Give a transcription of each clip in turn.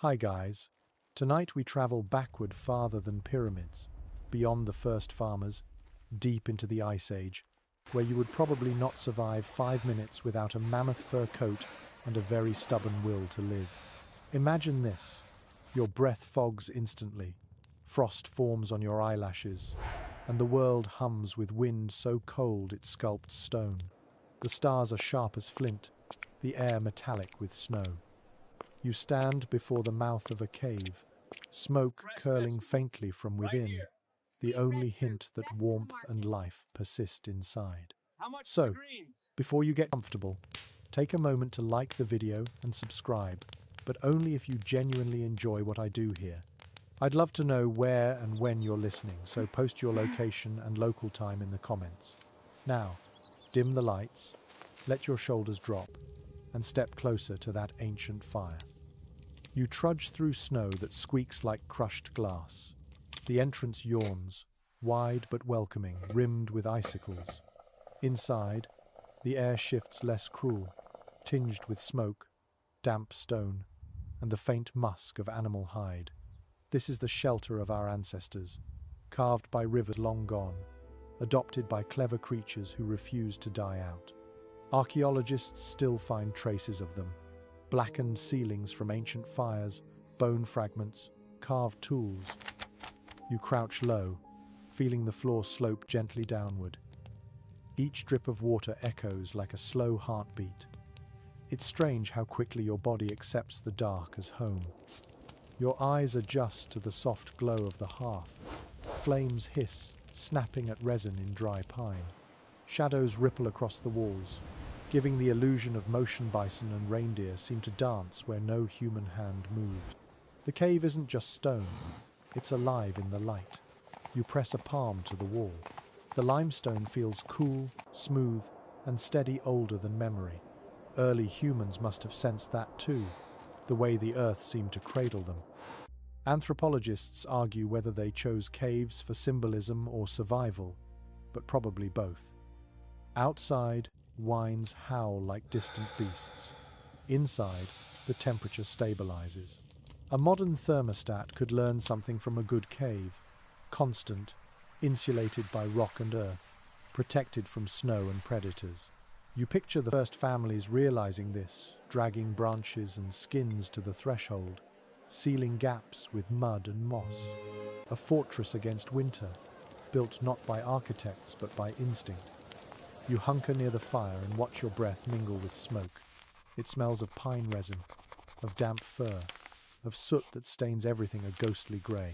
Hi guys, tonight we travel backward farther than pyramids, beyond the first farmers, deep into the Ice Age, where you would probably not survive 5 minutes without a mammoth fur coat and a very stubborn will to live. Imagine this, your breath fogs instantly, frost forms on your eyelashes, and the world hums with wind so cold it sculpts stone. The stars are sharp as flint, the air metallic with snow. You stand before the mouth of a cave, smoke curling faintly from within, the only hint that warmth and life persist inside. So, before you get comfortable, take a moment to like the video and subscribe, but only if you genuinely enjoy what I do here. I'd love to know where and when you're listening, so post your location and local time in the comments. Now, dim the lights, let your shoulders drop, and step closer to that ancient fire. You trudge through snow that squeaks like crushed glass. The entrance yawns, wide but welcoming, rimmed with icicles. Inside, the air shifts less cruel, tinged with smoke, damp stone, and the faint musk of animal hide. This is the shelter of our ancestors, carved by rivers long gone, adopted by clever creatures who refuse to die out. Archaeologists still find traces of them, blackened ceilings from ancient fires, bone fragments, carved tools. You crouch low, feeling the floor slope gently downward. Each drip of water echoes like a slow heartbeat. It's strange how quickly your body accepts the dark as home. Your eyes adjust to the soft glow of the hearth. Flames hiss, snapping at resin in dry pine. Shadows ripple across the walls, giving the illusion of motion. Bison and reindeer seem to dance where no human hand moved. The cave isn't just stone, it's alive in the light. You press a palm to the wall. The limestone feels cool, smooth, and steady, older than memory. Early humans must have sensed that too, the way the earth seemed to cradle them. Anthropologists argue whether they chose caves for symbolism or survival, but probably both. Outside, winds howl like distant beasts. Inside, the temperature stabilizes. A modern thermostat could learn something from a good cave. Constant, insulated by rock and earth, protected from snow and predators. You picture the first families realizing this, dragging branches and skins to the threshold, sealing gaps with mud and moss. A fortress against winter, built not by architects but by instinct. You hunker near the fire and watch your breath mingle with smoke. It smells of pine resin, of damp fur, of soot that stains everything a ghostly grey.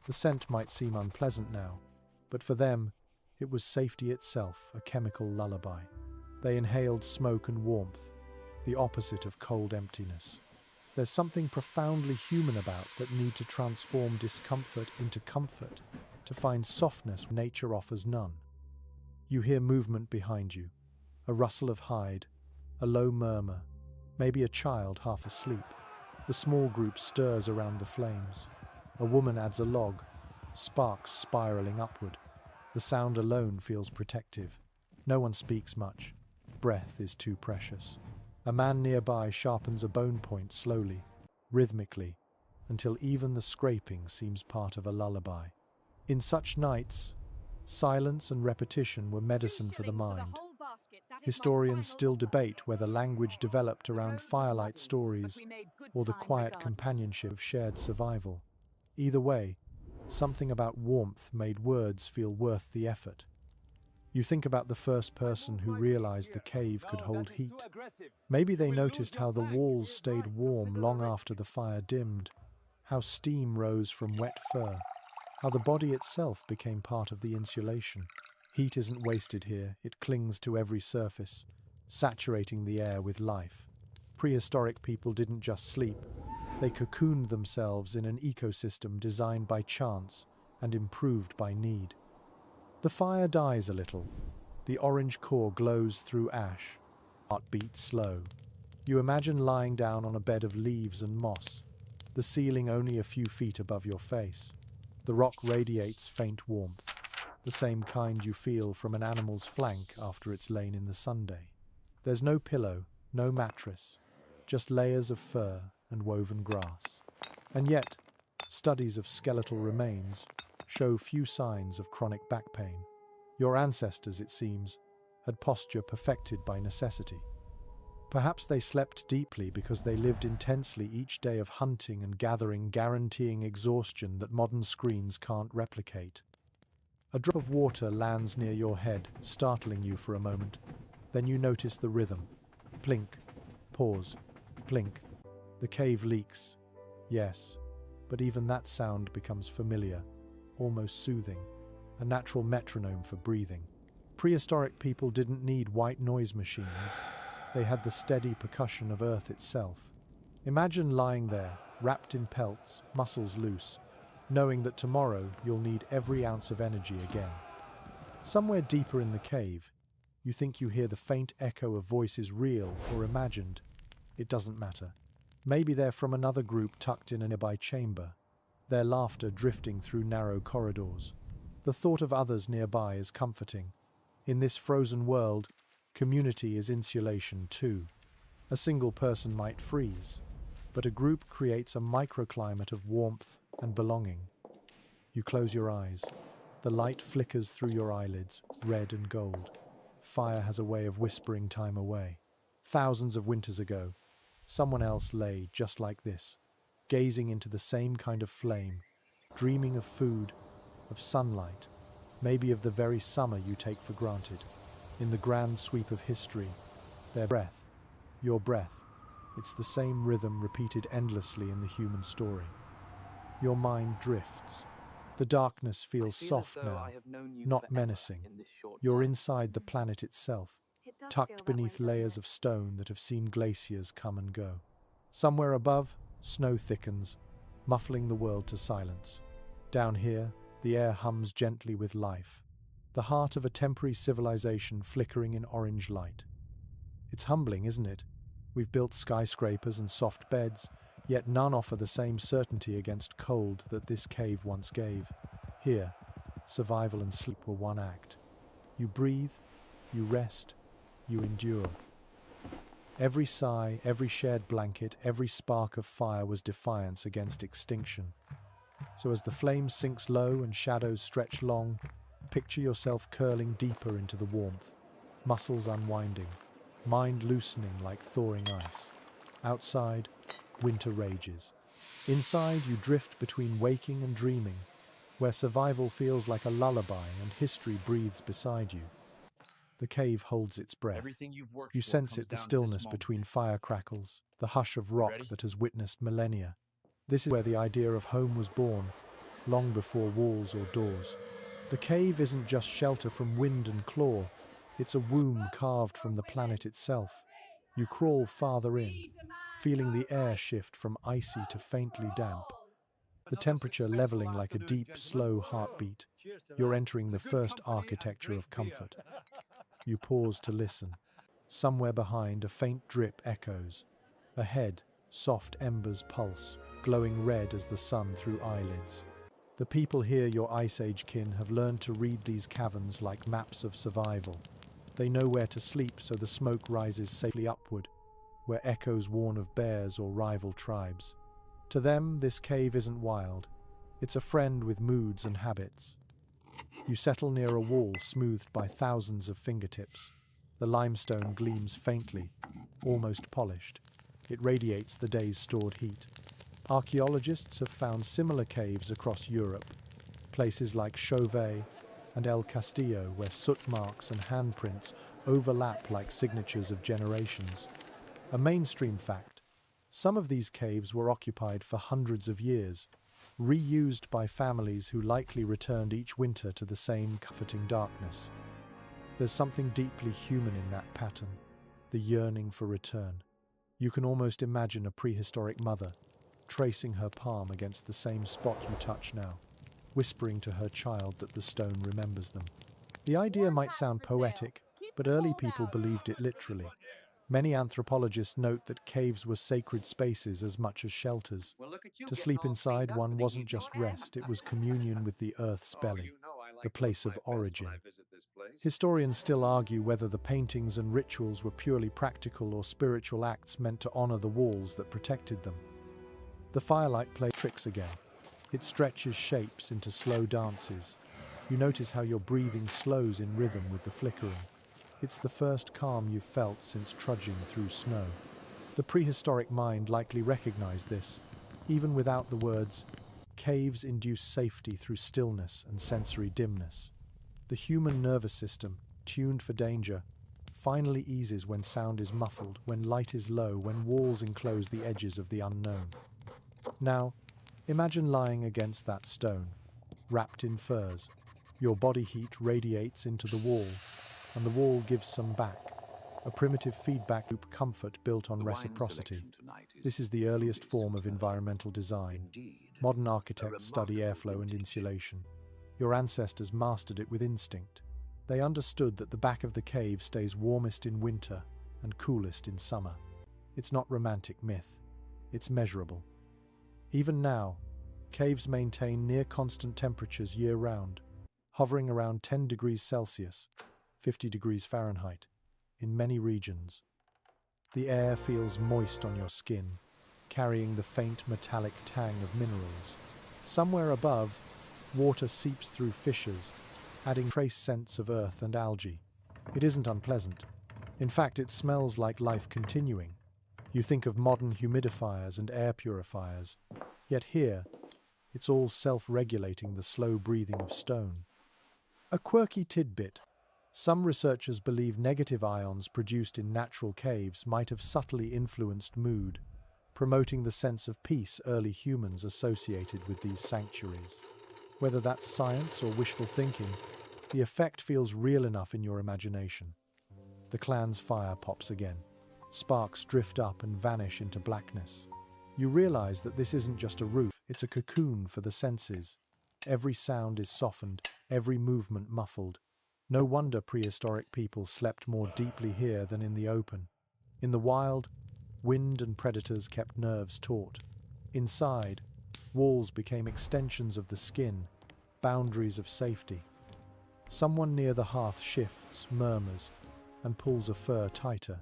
The scent might seem unpleasant now, but for them, it was safety itself, a chemical lullaby. They inhaled smoke and warmth, the opposite of cold emptiness. There's something profoundly human about that need to transform discomfort into comfort, to find softness nature offers none. You hear movement behind you, a rustle of hide, a low murmur, maybe a child half asleep. The small group stirs around the flames. A woman adds a log, sparks spiraling upward. The sound alone feels protective. No one speaks much. Breath is too precious. A man nearby sharpens a bone point slowly, rhythmically, until even the scraping seems part of a lullaby. In such nights, silence and repetition were medicine for the mind. Historians still debate whether language developed around firelight stories or the quiet companionship of shared survival. Either way, something about warmth made words feel worth the effort. You think about the first person who realized the cave could hold heat. Maybe they noticed how the walls stayed warm long after the fire dimmed, how steam rose from wet fur, how the body itself became part of the insulation. Heat isn't wasted here, it clings to every surface, saturating the air with life. Prehistoric people didn't just sleep, they cocooned themselves in an ecosystem designed by chance and improved by need. The fire dies a little. The orange core glows through ash. Heart beats slow. You imagine lying down on a bed of leaves and moss, the ceiling only a few feet above your face. The rock radiates faint warmth, the same kind you feel from an animal's flank after it's lain in the sunday. There's no pillow, no mattress, just layers of fur and woven grass. And yet, studies of skeletal remains show few signs of chronic back pain. Your ancestors, it seems, had posture perfected by necessity. Perhaps they slept deeply because they lived intensely each day of hunting and gathering, guaranteeing exhaustion that modern screens can't replicate. A drop of water lands near your head, startling you for a moment. Then you notice the rhythm. Plink, pause, plink. The cave leaks. Yes, but even that sound becomes familiar, almost soothing, a natural metronome for breathing. Prehistoric people didn't need white noise machines. They had the steady percussion of Earth itself. Imagine lying there, wrapped in pelts, muscles loose, knowing that tomorrow you'll need every ounce of energy again. Somewhere deeper in the cave, you think you hear the faint echo of voices, real or imagined. It doesn't matter. Maybe they're from another group tucked in a nearby chamber, their laughter drifting through narrow corridors. The thought of others nearby is comforting. In this frozen world, community is insulation too. A single person might freeze, but a group creates a microclimate of warmth and belonging. You close your eyes. The light flickers through your eyelids, red and gold. Fire has a way of whispering time away. Thousands of winters ago, someone else lay just like this, gazing into the same kind of flame, dreaming of food, of sunlight, maybe of the very summer you take for granted. In the grand sweep of history, their breath, your breath, it's the same rhythm repeated endlessly in the human story. Your mind drifts. The darkness feels soft now, not menacing. You're inside the planet itself, tucked beneath layers of stone that have seen glaciers come and go. Somewhere above, snow thickens, muffling the world to silence. Down here, the air hums gently with life, the heart of a temporary civilization flickering in orange light. It's humbling, isn't it? We've built skyscrapers and soft beds, yet none offer the same certainty against cold that this cave once gave. Here, survival and sleep were one act. You breathe, you rest, you endure. Every sigh, every shared blanket, every spark of fire was defiance against extinction. So as the flame sinks low and shadows stretch long, picture yourself curling deeper into the warmth, muscles unwinding, mind loosening like thawing ice. Outside, winter rages. Inside, you drift between waking and dreaming, where survival feels like a lullaby and history breathes beside you. The cave holds its breath. You sense it, the stillness between fire crackles, the hush of rock that has witnessed millennia. This is where the idea of home was born, long before walls or doors. The cave isn't just shelter from wind and claw, it's a womb carved from the planet itself. You crawl farther in, feeling the air shift from icy to faintly damp, the temperature leveling like a deep, slow heartbeat. You're entering the first architecture of comfort. You pause to listen. Somewhere behind, a faint drip echoes. Ahead, soft embers pulse, glowing red as the sun through eyelids. The people here, your Ice Age kin, have learned to read these caverns like maps of survival. They know where to sleep so the smoke rises safely upward, where echoes warn of bears or rival tribes. To them, this cave isn't wild. It's a friend with moods and habits. You settle near a wall smoothed by thousands of fingertips. The limestone gleams faintly, almost polished. It radiates the day's stored heat. Archaeologists have found similar caves across Europe, places like Chauvet and El Castillo, where soot marks and handprints overlap like signatures of generations. A mainstream fact: some of these caves were occupied for hundreds of years, reused by families who likely returned each winter to the same comforting darkness. There's something deeply human in that pattern, the yearning for return. You can almost imagine a prehistoric mother tracing her palm against the same spot you touch now, whispering to her child that the stone remembers them. The idea might sound poetic, but early people believed it literally. Many anthropologists note that caves were sacred spaces as much as shelters. To sleep inside one wasn't just rest, it was communion with the earth's belly, the place of origin. Historians still argue whether the paintings and rituals were purely practical or spiritual acts meant to honor the walls that protected them. The firelight plays tricks again. It stretches shapes into slow dances. You notice how your breathing slows in rhythm with the flickering. It's the first calm you've felt since trudging through snow. The prehistoric mind likely recognized this. Even without the words, caves induce safety through stillness and sensory dimness. The human nervous system, tuned for danger, finally eases when sound is muffled, when light is low, when walls enclose the edges of the unknown. Now, imagine lying against that stone, wrapped in furs. Your body heat radiates into the wall, and the wall gives some back, a primitive feedback loop comfort built on reciprocity. This is the earliest form of environmental design. Modern architects study airflow and insulation. Your ancestors mastered it with instinct. They understood that the back of the cave stays warmest in winter and coolest in summer. It's not romantic myth, it's measurable. Even now, caves maintain near constant temperatures year-round, hovering around 10 degrees Celsius, 50 degrees Fahrenheit, in many regions. The air feels moist on your skin, carrying the faint metallic tang of minerals. Somewhere above, water seeps through fissures, adding trace scents of earth and algae. It isn't unpleasant. In fact, it smells like life continuing. You think of modern humidifiers and air purifiers, yet here, it's all self-regulating the slow breathing of stone. A quirky tidbit. Some researchers believe negative ions produced in natural caves might have subtly influenced mood, promoting the sense of peace early humans associated with these sanctuaries. Whether that's science or wishful thinking, the effect feels real enough in your imagination. The clan's fire pops again. Sparks drift up and vanish into blackness. You realize that this isn't just a roof, it's a cocoon for the senses. Every sound is softened, every movement muffled. No wonder prehistoric people slept more deeply here than in the open. In the wild, wind and predators kept nerves taut. Inside, walls became extensions of the skin, boundaries of safety. Someone near the hearth shifts, murmurs, and pulls a fur tighter.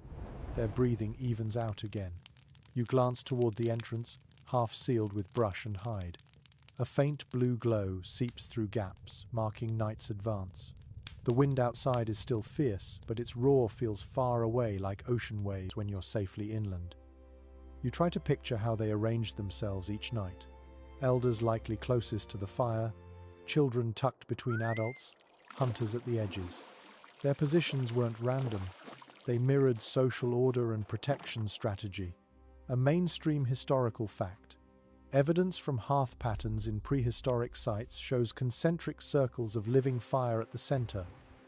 Their breathing evens out again. You glance toward the entrance, half sealed with brush and hide. A faint blue glow seeps through gaps, marking night's advance. The wind outside is still fierce, but its roar feels far away like ocean waves when you're safely inland. You try to picture how they arranged themselves each night. Elders likely closest to the fire, children tucked between adults, hunters at the edges. Their positions weren't random. They mirrored social order and protection strategy. A mainstream historical fact. Evidence from hearth patterns in prehistoric sites shows concentric circles of living fire at the center,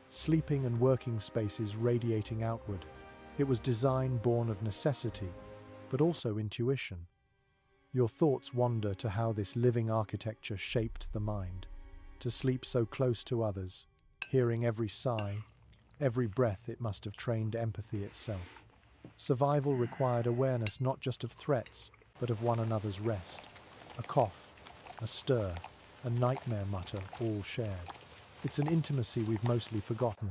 sleeping and working spaces radiating outward. It was design born of necessity, but also intuition. Your thoughts wander to how this living architecture shaped the mind. To sleep so close to others, hearing every sigh, every breath, it must have trained empathy itself. Survival required awareness not just of threats, but of one another's rest. A cough, a stir, a nightmare mutter, all shared. It's an intimacy we've mostly forgotten,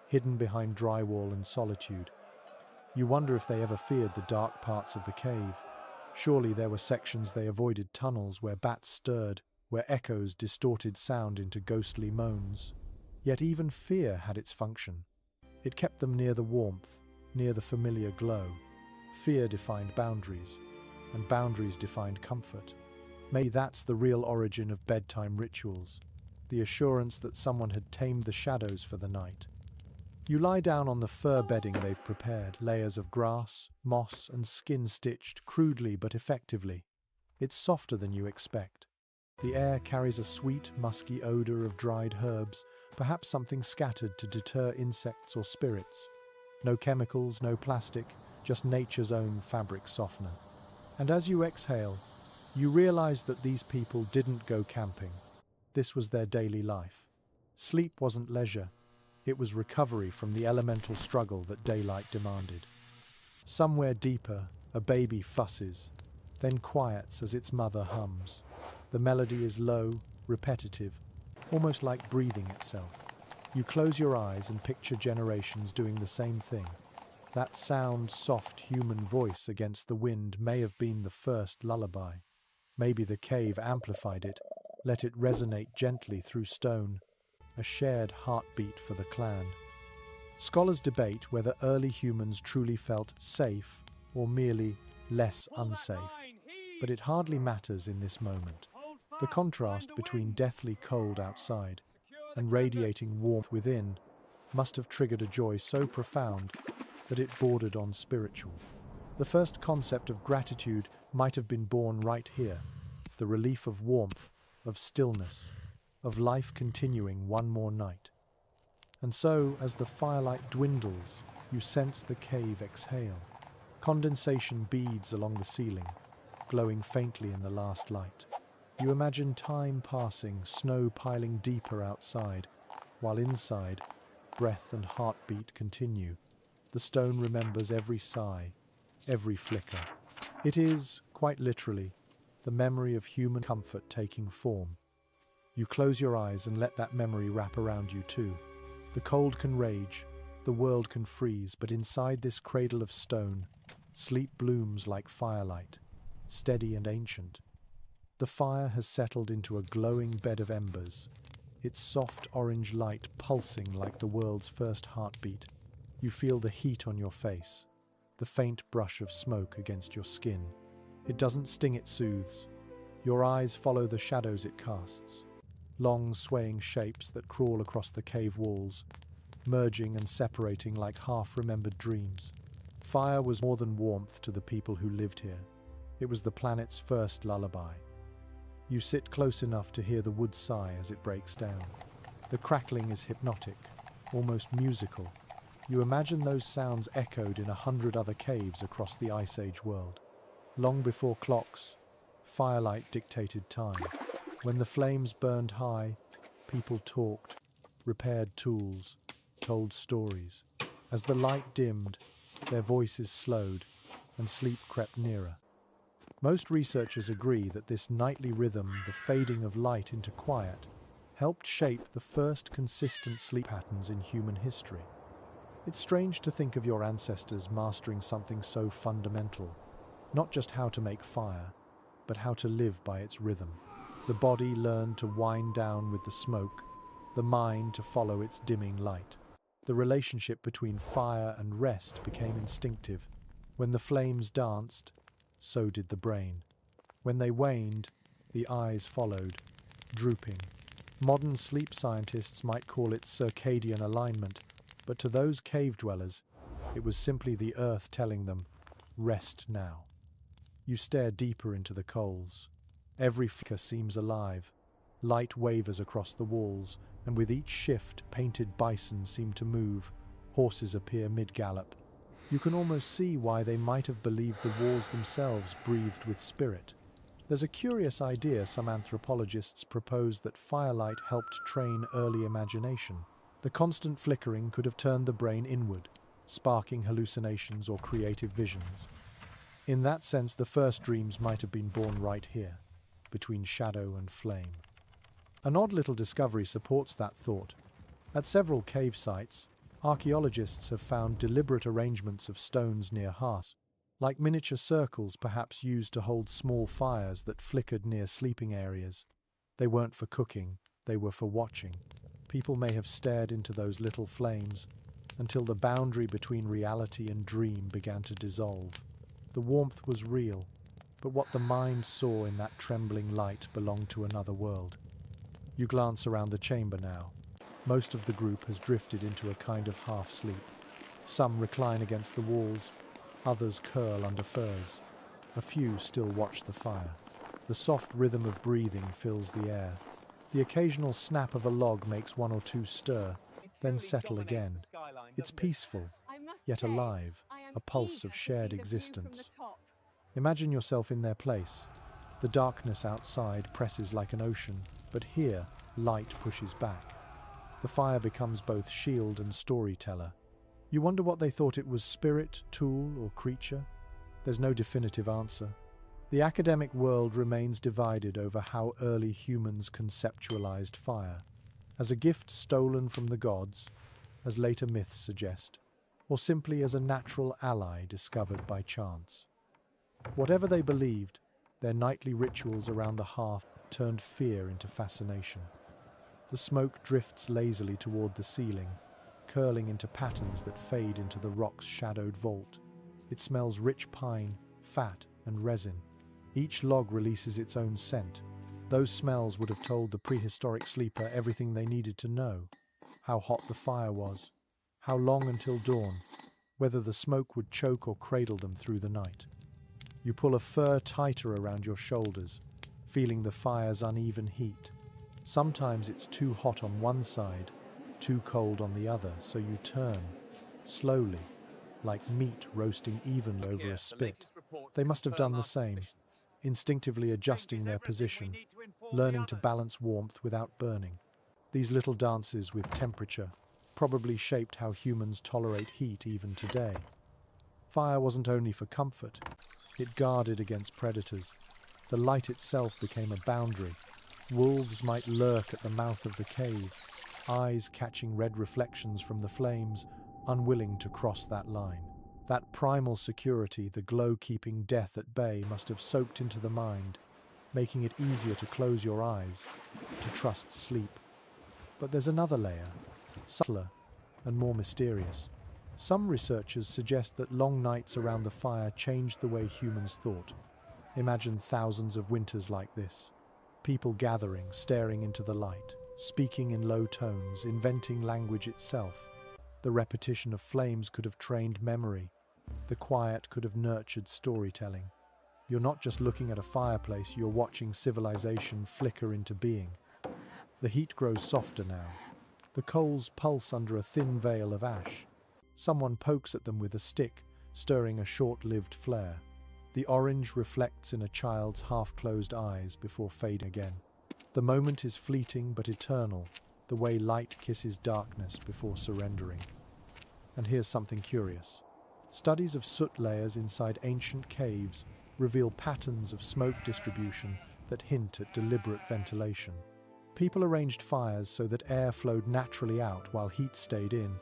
hidden behind drywall and solitude. You wonder if they ever feared the dark parts of the cave. Surely there were sections they avoided, tunnels where bats stirred, where echoes distorted sound into ghostly moans. Yet even fear had its function. It kept them near the warmth, near the familiar glow. Fear defined boundaries, and boundaries defined comfort. Maybe that's the real origin of bedtime rituals, the assurance that someone had tamed the shadows for the night. You lie down on the fur bedding they've prepared, layers of grass, moss, and skin stitched crudely but effectively. It's softer than you expect. The air carries a sweet, musky odor of dried herbs, perhaps something scattered to deter insects or spirits. No chemicals, no plastic, just nature's own fabric softener. And as you exhale, you realize that these people didn't go camping. This was their daily life. Sleep wasn't leisure. It was recovery from the elemental struggle that daylight demanded. Somewhere deeper, a baby fusses, then quiets as its mother hums. The melody is low, repetitive, almost like breathing itself. You close your eyes and picture generations doing the same thing. That sound, soft human voice against the wind may have been the first lullaby. Maybe the cave amplified it, let it resonate gently through stone, a shared heartbeat for the clan. Scholars debate whether early humans truly felt safe or merely less unsafe, but it hardly matters in this moment. The contrast between deathly cold outside and radiating warmth within must have triggered a joy so profound that it bordered on spiritual. The first concept of gratitude might have been born right here, the relief of warmth, of stillness, of life continuing one more night. And so, as the firelight dwindles, you sense the cave exhale. Condensation beads along the ceiling, glowing faintly in the last light. You imagine time passing, snow piling deeper outside, while inside, breath and heartbeat continue. The stone remembers every sigh, every flicker. It is, quite literally, the memory of human comfort taking form. You close your eyes and let that memory wrap around you too. The cold can rage, the world can freeze, but inside this cradle of stone, sleep blooms like firelight, steady and ancient. The fire has settled into a glowing bed of embers, its soft orange light pulsing like the world's first heartbeat. You feel the heat on your face, the faint brush of smoke against your skin. It doesn't sting, it soothes. Your eyes follow the shadows it casts, long swaying shapes that crawl across the cave walls, merging and separating like half-remembered dreams. Fire was more than warmth to the people who lived here. It was the planet's first lullaby. You sit close enough to hear the wood sigh as it breaks down. The crackling is hypnotic, almost musical. You imagine those sounds echoed in 100 other caves across the Ice Age world. Long before clocks, firelight dictated time. When the flames burned high, people talked, repaired tools, told stories. As the light dimmed, their voices slowed, and sleep crept nearer. Most researchers agree that this nightly rhythm, the fading of light into quiet, helped shape the first consistent sleep patterns in human history. It's strange to think of your ancestors mastering something so fundamental, not just how to make fire, but how to live by its rhythm. The body learned to wind down with the smoke, the mind to follow its dimming light. The relationship between fire and rest became instinctive. When the flames danced, so did the brain. When they waned, the eyes followed, drooping. Modern sleep scientists might call it circadian alignment, but to those cave dwellers, it was simply the earth telling them, rest now. You stare deeper into the coals. Every flicker seems alive. Light wavers across the walls, and with each shift, painted bison seem to move. Horses appear mid-gallop. You can almost see why they might have believed the walls themselves breathed with spirit. There's a curious idea some anthropologists propose that firelight helped train early imagination. The constant flickering could have turned the brain inward, sparking hallucinations or creative visions. In that sense, the first dreams might have been born right here, between shadow and flame. An odd little discovery supports that thought. At several cave sites, archaeologists have found deliberate arrangements of stones near hearths, like miniature circles perhaps used to hold small fires that flickered near sleeping areas. They weren't for cooking, they were for watching. People may have stared into those little flames until the boundary between reality and dream began to dissolve. The warmth was real, but what the mind saw in that trembling light belonged to another world. You glance around the chamber now. Most of the group has drifted into a kind of half-sleep. Some recline against the walls, others curl under furs. A few still watch the fire. The soft rhythm of breathing fills the air. The occasional snap of a log makes one or two stir, then settle again. It's peaceful, yet alive, a pulse of shared existence. Imagine yourself in their place. The darkness outside presses like an ocean, but here, light pushes back. The fire becomes both shield and storyteller. You wonder what they thought it was: spirit, tool, or creature? There's no definitive answer. The academic world remains divided over how early humans conceptualized fire, as a gift stolen from the gods, as later myths suggest, or simply as a natural ally discovered by chance. Whatever they believed, Their nightly rituals around the hearth turned fear into fascination. The smoke drifts lazily toward the ceiling, curling into patterns that fade into the rock's shadowed vault. It smells rich pine, fat, and resin. Each log releases its own scent. Those smells would have told the prehistoric sleeper everything they needed to know: how hot the fire was, how long until dawn, whether the smoke would choke or cradle them through the night. You pull a fur tighter around your shoulders, feeling the fire's uneven heat. Sometimes it's too hot on one side, too cold on the other, so you turn, slowly, like meat roasting evenly over a spit. They must have done the same, instinctively adjusting their position, learning to balance warmth without burning. These little dances with temperature probably shaped how humans tolerate heat even today. Fire wasn't only for comfort, it guarded against predators. The light itself became a boundary. Wolves might lurk at the mouth of the cave, eyes catching red reflections from the flames, unwilling to cross that line. That primal security, the glow keeping death at bay, must have soaked into the mind, making it easier to close your eyes, to trust sleep. But there's another layer, subtler and more mysterious. Some researchers suggest that long nights around the fire changed the way humans thought. Imagine thousands of winters like this. People gathering, staring into the light, speaking in low tones, inventing language itself. The repetition of flames could have trained memory. The quiet could have nurtured storytelling. You're not just looking at a fireplace, you're watching civilization flicker into being. The heat grows softer now. The coals pulse under a thin veil of ash. Someone pokes at them with a stick, stirring a short-lived flare. The orange reflects in a child's half-closed eyes before fading again. The moment is fleeting but eternal, the way light kisses darkness before surrendering. And here's something curious. Studies of soot layers inside ancient caves reveal patterns of smoke distribution that hint at deliberate ventilation. People arranged fires so that air flowed naturally out while heat stayed in.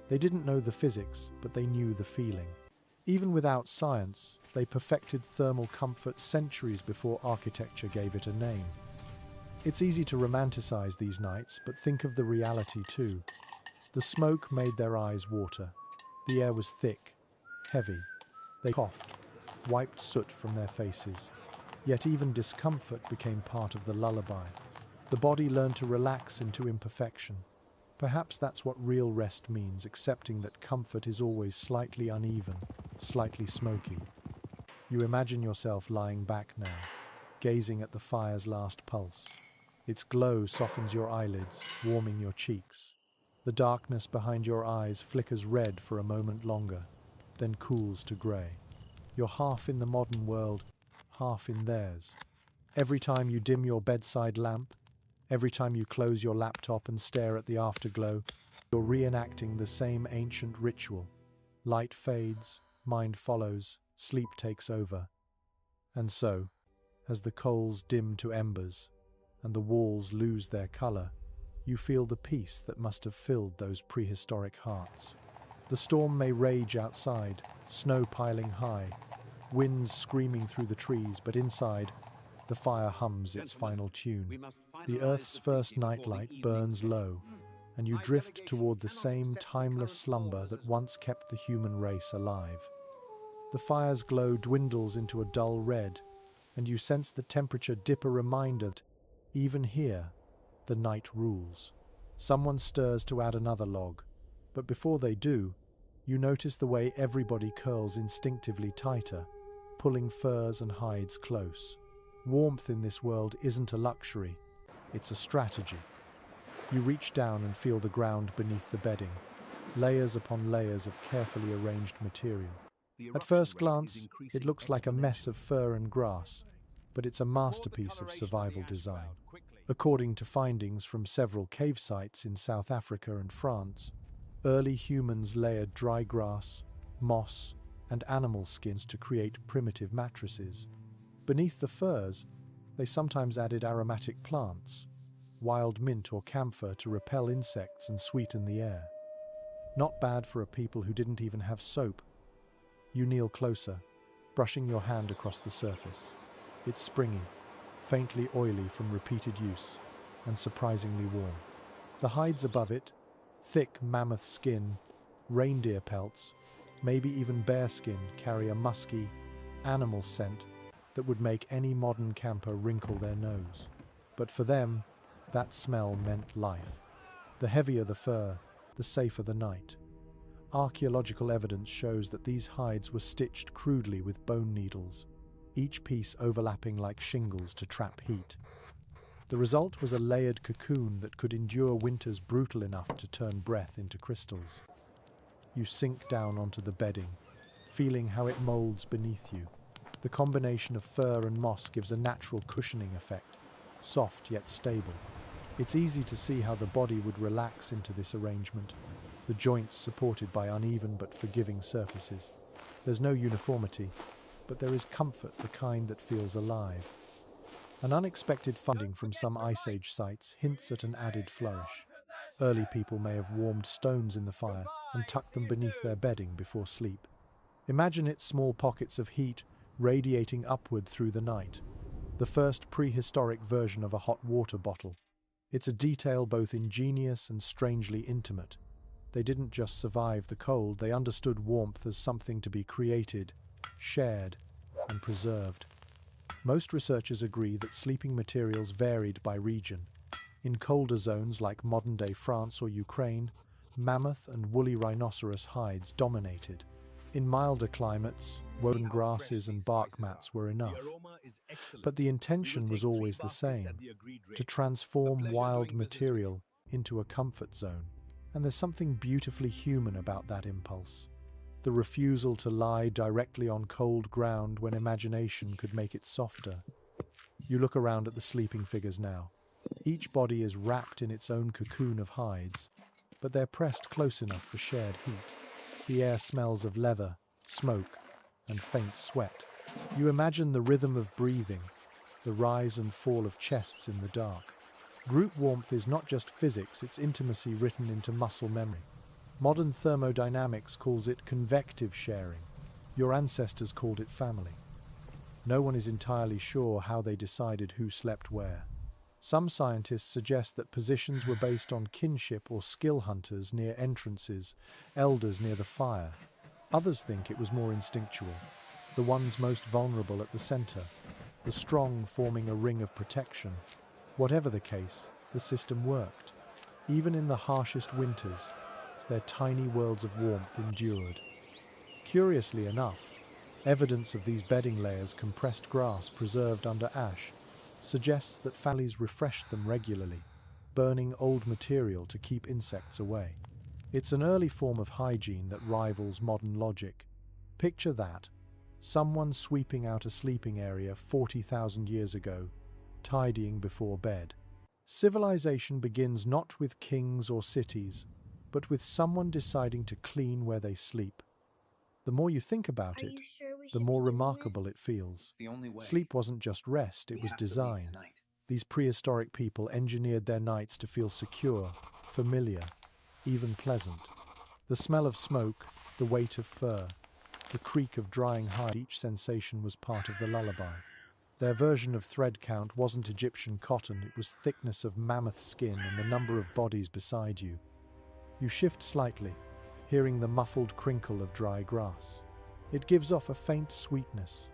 They didn't know the physics, but they knew the feeling. Even without science, they perfected thermal comfort centuries before architecture gave it a name. It's easy to romanticize these nights, but think of the reality too. The smoke made their eyes water. The air was thick, heavy. They coughed, wiped soot from their faces. Yet even discomfort became part of the lullaby. The body learned to relax into imperfection. Perhaps that's what real rest means, accepting that comfort is always slightly uneven, slightly smoky. You imagine yourself lying back now, gazing at the fire's last pulse. Its glow softens your eyelids, warming your cheeks. The darkness behind your eyes flickers red for a moment longer, then cools to grey. You're half in the modern world, half in theirs. Every time you dim your bedside lamp, every time you close your laptop and stare at the afterglow, you're reenacting the same ancient ritual. Light fades, mind follows, sleep takes over. And so, as the coals dim to embers, and the walls lose their colour, you feel the peace that must have filled those prehistoric hearts. The storm may rage outside, snow piling high, winds screaming through the trees, but inside, the fire hums its final tune. The Earth's first nightlight burns low, and you drift toward the same timeless slumber that once kept the human race alive. The fire's glow dwindles into a dull red, and you sense the temperature dip, a reminder that, even here, the night rules. Someone stirs to add another log, but before they do, you notice the way everybody curls instinctively tighter, pulling furs and hides close. Warmth in this world isn't a luxury, it's a strategy. You reach down and feel the ground beneath the bedding, layers upon layers of carefully arranged material. At first glance, it looks like a mess of fur and grass, but it's a masterpiece of survival design. According to findings from several cave sites in South Africa and France, early humans layered dry grass, moss, and animal skins to create primitive mattresses. Beneath the furs, they sometimes added aromatic plants, wild mint or camphor to repel insects and sweeten the air. Not bad for a people who didn't even have soap. You kneel closer, brushing your hand across the surface. It's springy, faintly oily from repeated use, and surprisingly warm. The hides above it, thick mammoth skin, reindeer pelts, maybe even bear skin, carry a musky, animal scent that would make any modern camper wrinkle their nose. But for them, that smell meant life. The heavier the fur, the safer the night. Archaeological evidence shows that these hides were stitched crudely with bone needles, each piece overlapping like shingles to trap heat. The result was a layered cocoon that could endure winters brutal enough to turn breath into crystals. You sink down onto the bedding, feeling how it molds beneath you. The combination of fur and moss gives a natural cushioning effect, soft yet stable. It's easy to see how the body would relax into this arrangement, the joints supported by uneven but forgiving surfaces. There's no uniformity, but there is comfort, the kind that feels alive. An unexpected finding from some Ice Age sites hints at an added flourish. Early people may have warmed stones in the fire and tucked them beneath their bedding before sleep. Imagine it, small pockets of heat radiating upward through the night. The first prehistoric version of a hot water bottle. It's a detail both ingenious and strangely intimate. They didn't just survive the cold, they understood warmth as something to be created, shared, and preserved. Most researchers agree that sleeping materials varied by region. In colder zones like modern-day France or Ukraine, mammoth and woolly rhinoceros hides dominated. In milder climates, woven grasses and bark mats were enough. But the intention was always the same, to transform wild material into a comfort zone. And there's something beautifully human about that impulse. The refusal to lie directly on cold ground when imagination could make it softer. You look around at the sleeping figures now. Each body is wrapped in its own cocoon of hides, but they're pressed close enough for shared heat. The air smells of leather, smoke, and faint sweat. You imagine the rhythm of breathing, the rise and fall of chests in the dark. Group warmth is not just physics, it's intimacy written into muscle memory. Modern thermodynamics calls it convective sharing. Your ancestors called it family. No one is entirely sure how they decided who slept where. Some scientists suggest that positions were based on kinship or skill, hunters near entrances, elders near the fire. Others think it was more instinctual, the ones most vulnerable at the center, the strong forming a ring of protection. Whatever the case, the system worked. Even in the harshest winters, their tiny worlds of warmth endured. Curiously enough, evidence of these bedding layers, compressed grass preserved under ash, suggests that families refreshed them regularly, burning old material to keep insects away. It's an early form of hygiene that rivals modern logic. Picture that, someone sweeping out a sleeping area 40,000 years ago, tidying before bed. Civilization begins not with kings or cities, but with someone deciding to clean where they sleep. The more you think about it, the more remarkable it feels. Sleep wasn't just rest, it was design. These prehistoric people engineered their nights to feel secure, familiar, even pleasant. The smell of smoke, the weight of fur, the creak of drying hide, each sensation was part of the lullaby. Their version of thread count wasn't Egyptian cotton, it was thickness of mammoth skin and the number of bodies beside you. You shift slightly, hearing the muffled crinkle of dry grass. It gives off a faint sweetness,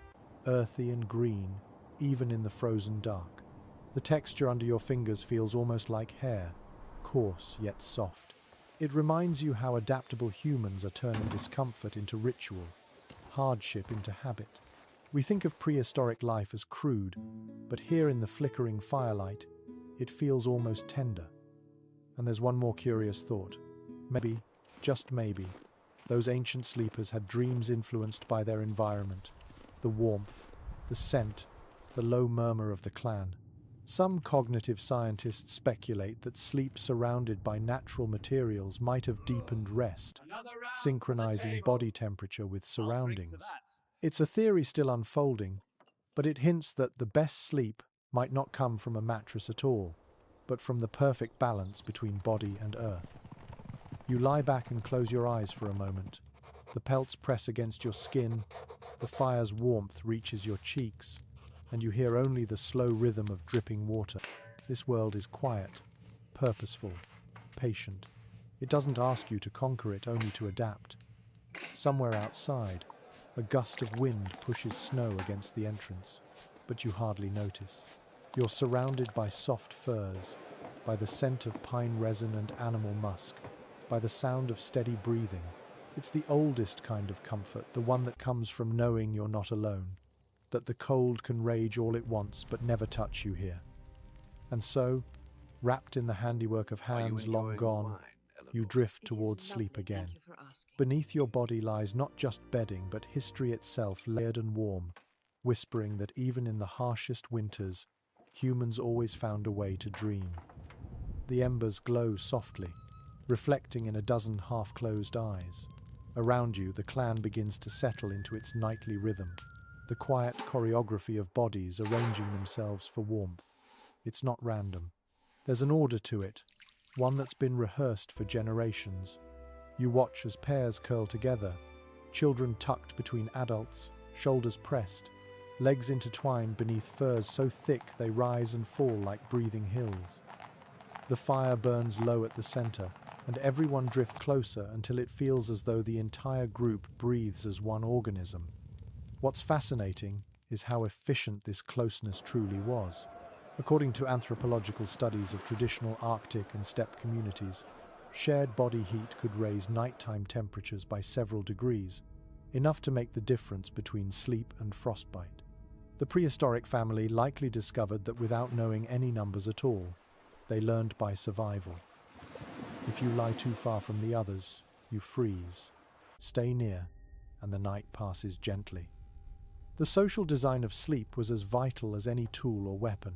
earthy and green, even in the frozen dark. The texture under your fingers feels almost like hair, coarse yet soft. It reminds you how adaptable humans are turning discomfort into ritual, hardship into habit. We think of prehistoric life as crude, but here in the flickering firelight, it feels almost tender. And there's one more curious thought. Maybe, just maybe, those ancient sleepers had dreams influenced by their environment. The warmth, the scent, the low murmur of the clan. Some cognitive scientists speculate that sleep surrounded by natural materials might have deepened rest, synchronizing body temperature with surroundings. It's a theory still unfolding, but it hints that the best sleep might not come from a mattress at all, but from the perfect balance between body and earth. You lie back and close your eyes for a moment. The pelts press against your skin, the fire's warmth reaches your cheeks, and you hear only the slow rhythm of dripping water. This world is quiet, purposeful, patient. It doesn't ask you to conquer it, only to adapt. Somewhere outside, a gust of wind pushes snow against the entrance, but you hardly notice. You're surrounded by soft firs, by the scent of pine resin and animal musk, by the sound of steady breathing. It's the oldest kind of comfort, the one that comes from knowing you're not alone, that the cold can rage all it wants but never touch you here. And so, wrapped in the handiwork of hands long gone, you drift towards sleep again. Beneath your body lies not just bedding, but history itself, layered and warm, whispering that even in the harshest winters, humans always found a way to dream. The embers glow softly, reflecting in a dozen half-closed eyes. Around you, the clan begins to settle into its nightly rhythm, the quiet choreography of bodies arranging themselves for warmth. It's not random. There's an order to it, one that's been rehearsed for generations. You watch as pairs curl together, children tucked between adults, shoulders pressed, legs intertwined beneath furs so thick they rise and fall like breathing hills. The fire burns low at the center, and everyone drifts closer until it feels as though the entire group breathes as one organism. What's fascinating is how efficient this closeness truly was. According to anthropological studies of traditional Arctic and steppe communities, shared body heat could raise nighttime temperatures by several degrees, enough to make the difference between sleep and frostbite. The prehistoric family likely discovered that without knowing any numbers at all, they learned by survival. If you lie too far from the others, you freeze. Stay near, and the night passes gently. The social design of sleep was as vital as any tool or weapon.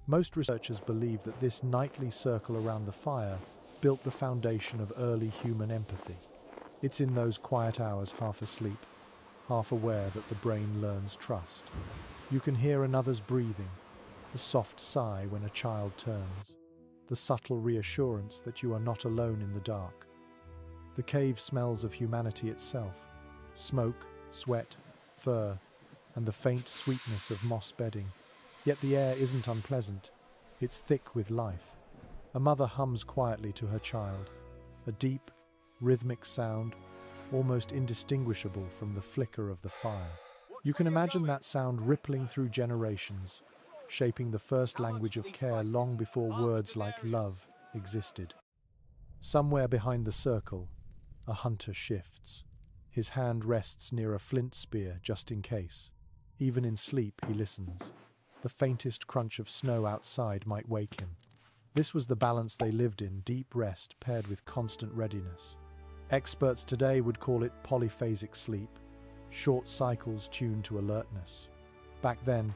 Most researchers believe that this nightly circle around the fire built the foundation of early human empathy. It's in those quiet hours, half asleep, half aware, that the brain learns trust. You can hear another's breathing, the soft sigh when a child turns, the subtle reassurance that you are not alone in the dark. The cave smells of humanity itself: smoke, sweat, fur, and the faint sweetness of moss bedding. Yet the air isn't unpleasant. It's thick with life. A mother hums quietly to her child, a deep, rhythmic sound, almost indistinguishable from the flicker of the fire. You can imagine that sound rippling through generations, shaping the first language of care long before words like love existed. Somewhere behind the circle, a hunter shifts. His hand rests near a flint spear just in case. Even in sleep, he listens. The faintest crunch of snow outside might wake him. This was the balance they lived in: deep rest paired with constant readiness. Experts today would call it polyphasic sleep, short cycles tuned to alertness. Back then,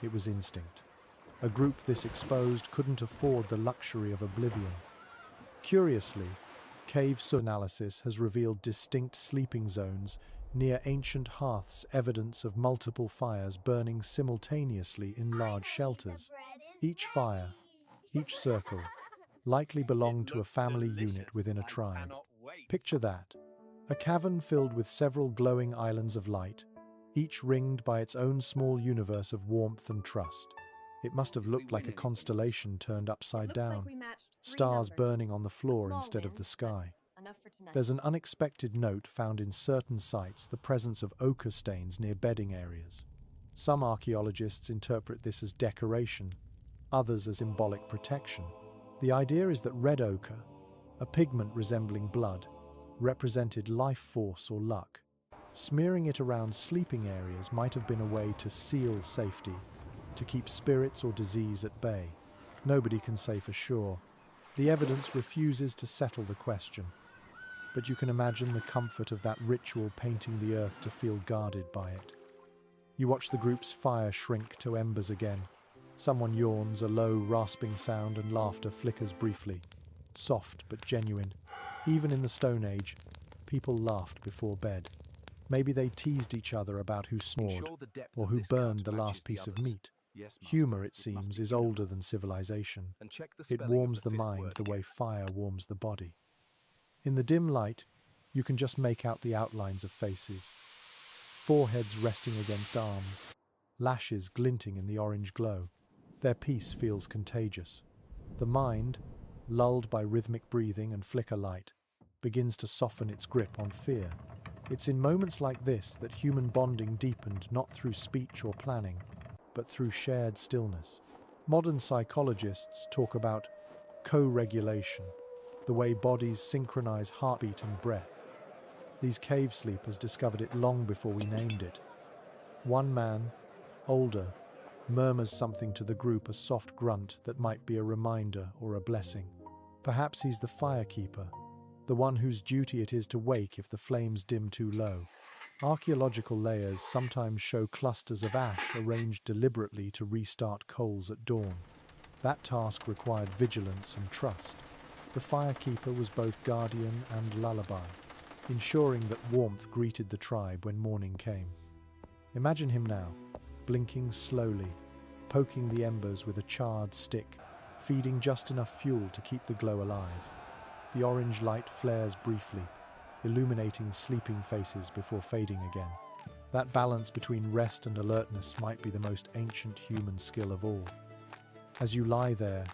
it was instinct. A group this exposed couldn't afford the luxury of oblivion. Curiously, cave soil analysis has revealed distinct sleeping zones near ancient hearths, evidence of multiple fires burning simultaneously in large shelters. Each fire, each circle, likely belonged to a family unit within a tribe. Picture that: a cavern filled with several glowing islands of light, each ringed by its own small universe of warmth and trust. It must have looked like a constellation turned upside down, stars burning on the floor instead of the sky. There's an unexpected note found in certain sites: the presence of ochre stains near bedding areas. Some archaeologists interpret this as decoration, others as symbolic protection. The idea is that red ochre, a pigment resembling blood, represented life force or luck. Smearing it around sleeping areas might have been a way to seal safety, to keep spirits or disease at bay. Nobody can say for sure. The evidence refuses to settle the question. But you can imagine the comfort of that ritual, painting the earth to feel guarded by it. You watch the group's fire shrink to embers again. Someone yawns, a low, rasping sound, and laughter flickers briefly. Soft but genuine. Even in the Stone Age, people laughed before bed. Maybe they teased each other about who snored, or who burned the last piece of meat. Humor, it seems, is older than civilization. It warms the mind the way fire warms the body. In the dim light, you can just make out the outlines of faces. Foreheads resting against arms, lashes glinting in the orange glow. Their peace feels contagious. The mind, lulled by rhythmic breathing and flicker light, begins to soften its grip on fear. It's in moments like this that human bonding deepened not through speech or planning, but through shared stillness. Modern psychologists talk about co-regulation, the way bodies synchronize heartbeat and breath. These cave sleepers discovered it long before we named it. One man, older, murmurs something to the group, a soft grunt that might be a reminder or a blessing. Perhaps he's the firekeeper, the one whose duty it is to wake if the flames dim too low. Archaeological layers sometimes show clusters of ash arranged deliberately to restart coals at dawn. That task required vigilance and trust. The firekeeper was both guardian and lullaby, ensuring that warmth greeted the tribe when morning came. Imagine him now, blinking slowly, poking the embers with a charred stick, feeding just enough fuel to keep the glow alive. The orange light flares briefly, illuminating sleeping faces before fading again. That balance between rest and alertness might be the most ancient human skill of all. As you lie there,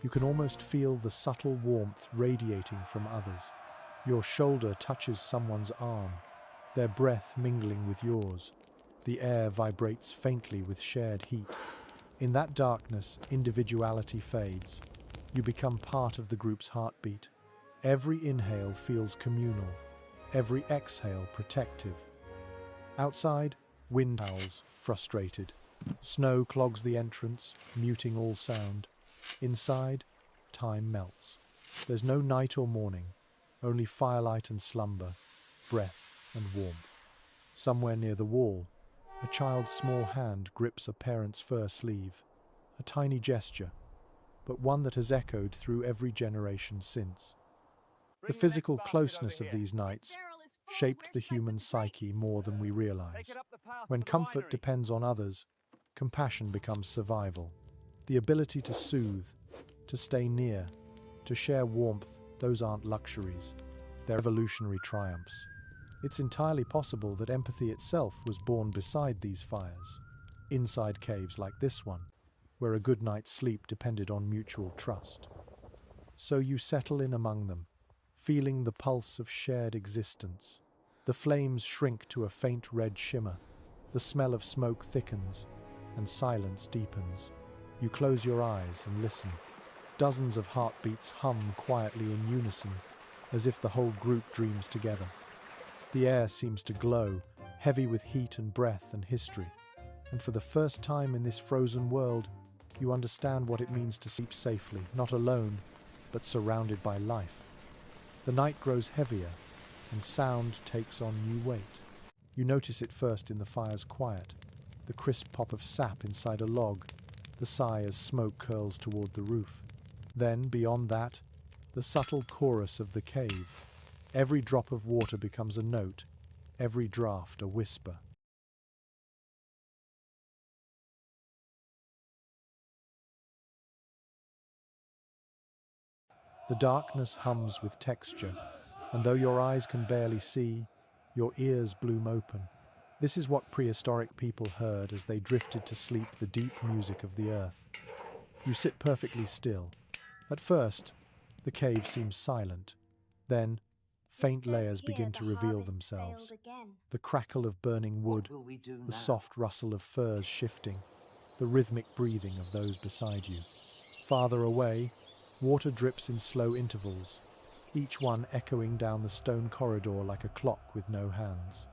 you can almost feel the subtle warmth radiating from others. Your shoulder touches someone's arm, their breath mingling with yours. The air vibrates faintly with shared heat. In that darkness, individuality fades. You become part of the group's heartbeat. Every inhale feels communal, every exhale protective. Outside, wind howls, frustrated. Snow clogs the entrance, muting all sound. Inside, time melts. There's no night or morning, only firelight and slumber, breath and warmth. Somewhere near the wall, a child's small hand grips a parent's fur sleeve. A tiny gesture, but one that has echoed through every generation since. The physical closeness of these nights shaped the human psyche more than we realize. When comfort depends on others, compassion becomes survival. The ability to soothe, to stay near, to share warmth, those aren't luxuries. They're evolutionary triumphs. It's entirely possible that empathy itself was born beside these fires, inside caves like this one, where a good night's sleep depended on mutual trust. So you settle in among them, feeling the pulse of shared existence. The flames shrink to a faint red shimmer, the smell of smoke thickens, and silence deepens. You close your eyes and listen. Dozens of heartbeats hum quietly in unison, as if the whole group dreams together. The air seems to glow, heavy with heat and breath and history. And for the first time in this frozen world, you understand what it means to sleep safely, not alone, but surrounded by life. The night grows heavier, and sound takes on new weight. You notice it first in the fire's quiet, the crisp pop of sap inside a log, the sigh as smoke curls toward the roof. Then, beyond that, the subtle chorus of the cave. Every drop of water becomes a note, every draught a whisper. The darkness hums with texture, and though your eyes can barely see, your ears bloom open. This is what prehistoric people heard as they drifted to sleep, the deep music of the earth. You sit perfectly still. At first, the cave seems silent. Then, faint layers begin to reveal themselves. The crackle of burning wood, the soft rustle of furs shifting, the rhythmic breathing of those beside you. Farther away, water drips in slow intervals, each one echoing down the stone corridor like a clock with no hands.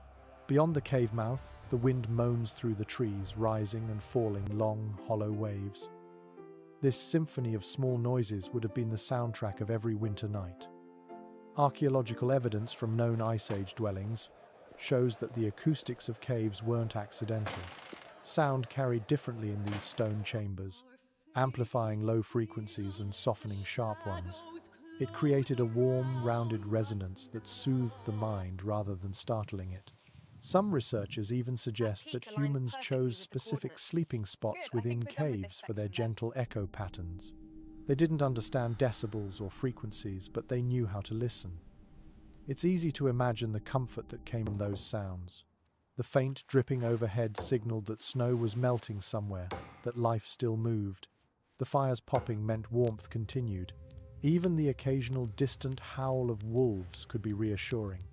Beyond the cave mouth, the wind moans through the trees, rising and falling long, hollow waves. This symphony of small noises would have been the soundtrack of every winter night. Archaeological evidence from known Ice Age dwellings shows that the acoustics of caves weren't accidental. Sound carried differently in these stone chambers, amplifying low frequencies and softening sharp ones. It created a warm, rounded resonance that soothed the mind rather than startling it. Some researchers even suggest that humans chose specific sleeping spots within caves for their gentle echo patterns. They didn't understand decibels or frequencies, but they knew how to listen. It's easy to imagine the comfort that came from those sounds. The faint dripping overhead signaled that snow was melting somewhere, that life still moved. The fire's popping meant warmth continued. Even the occasional distant howl of wolves could be reassuring.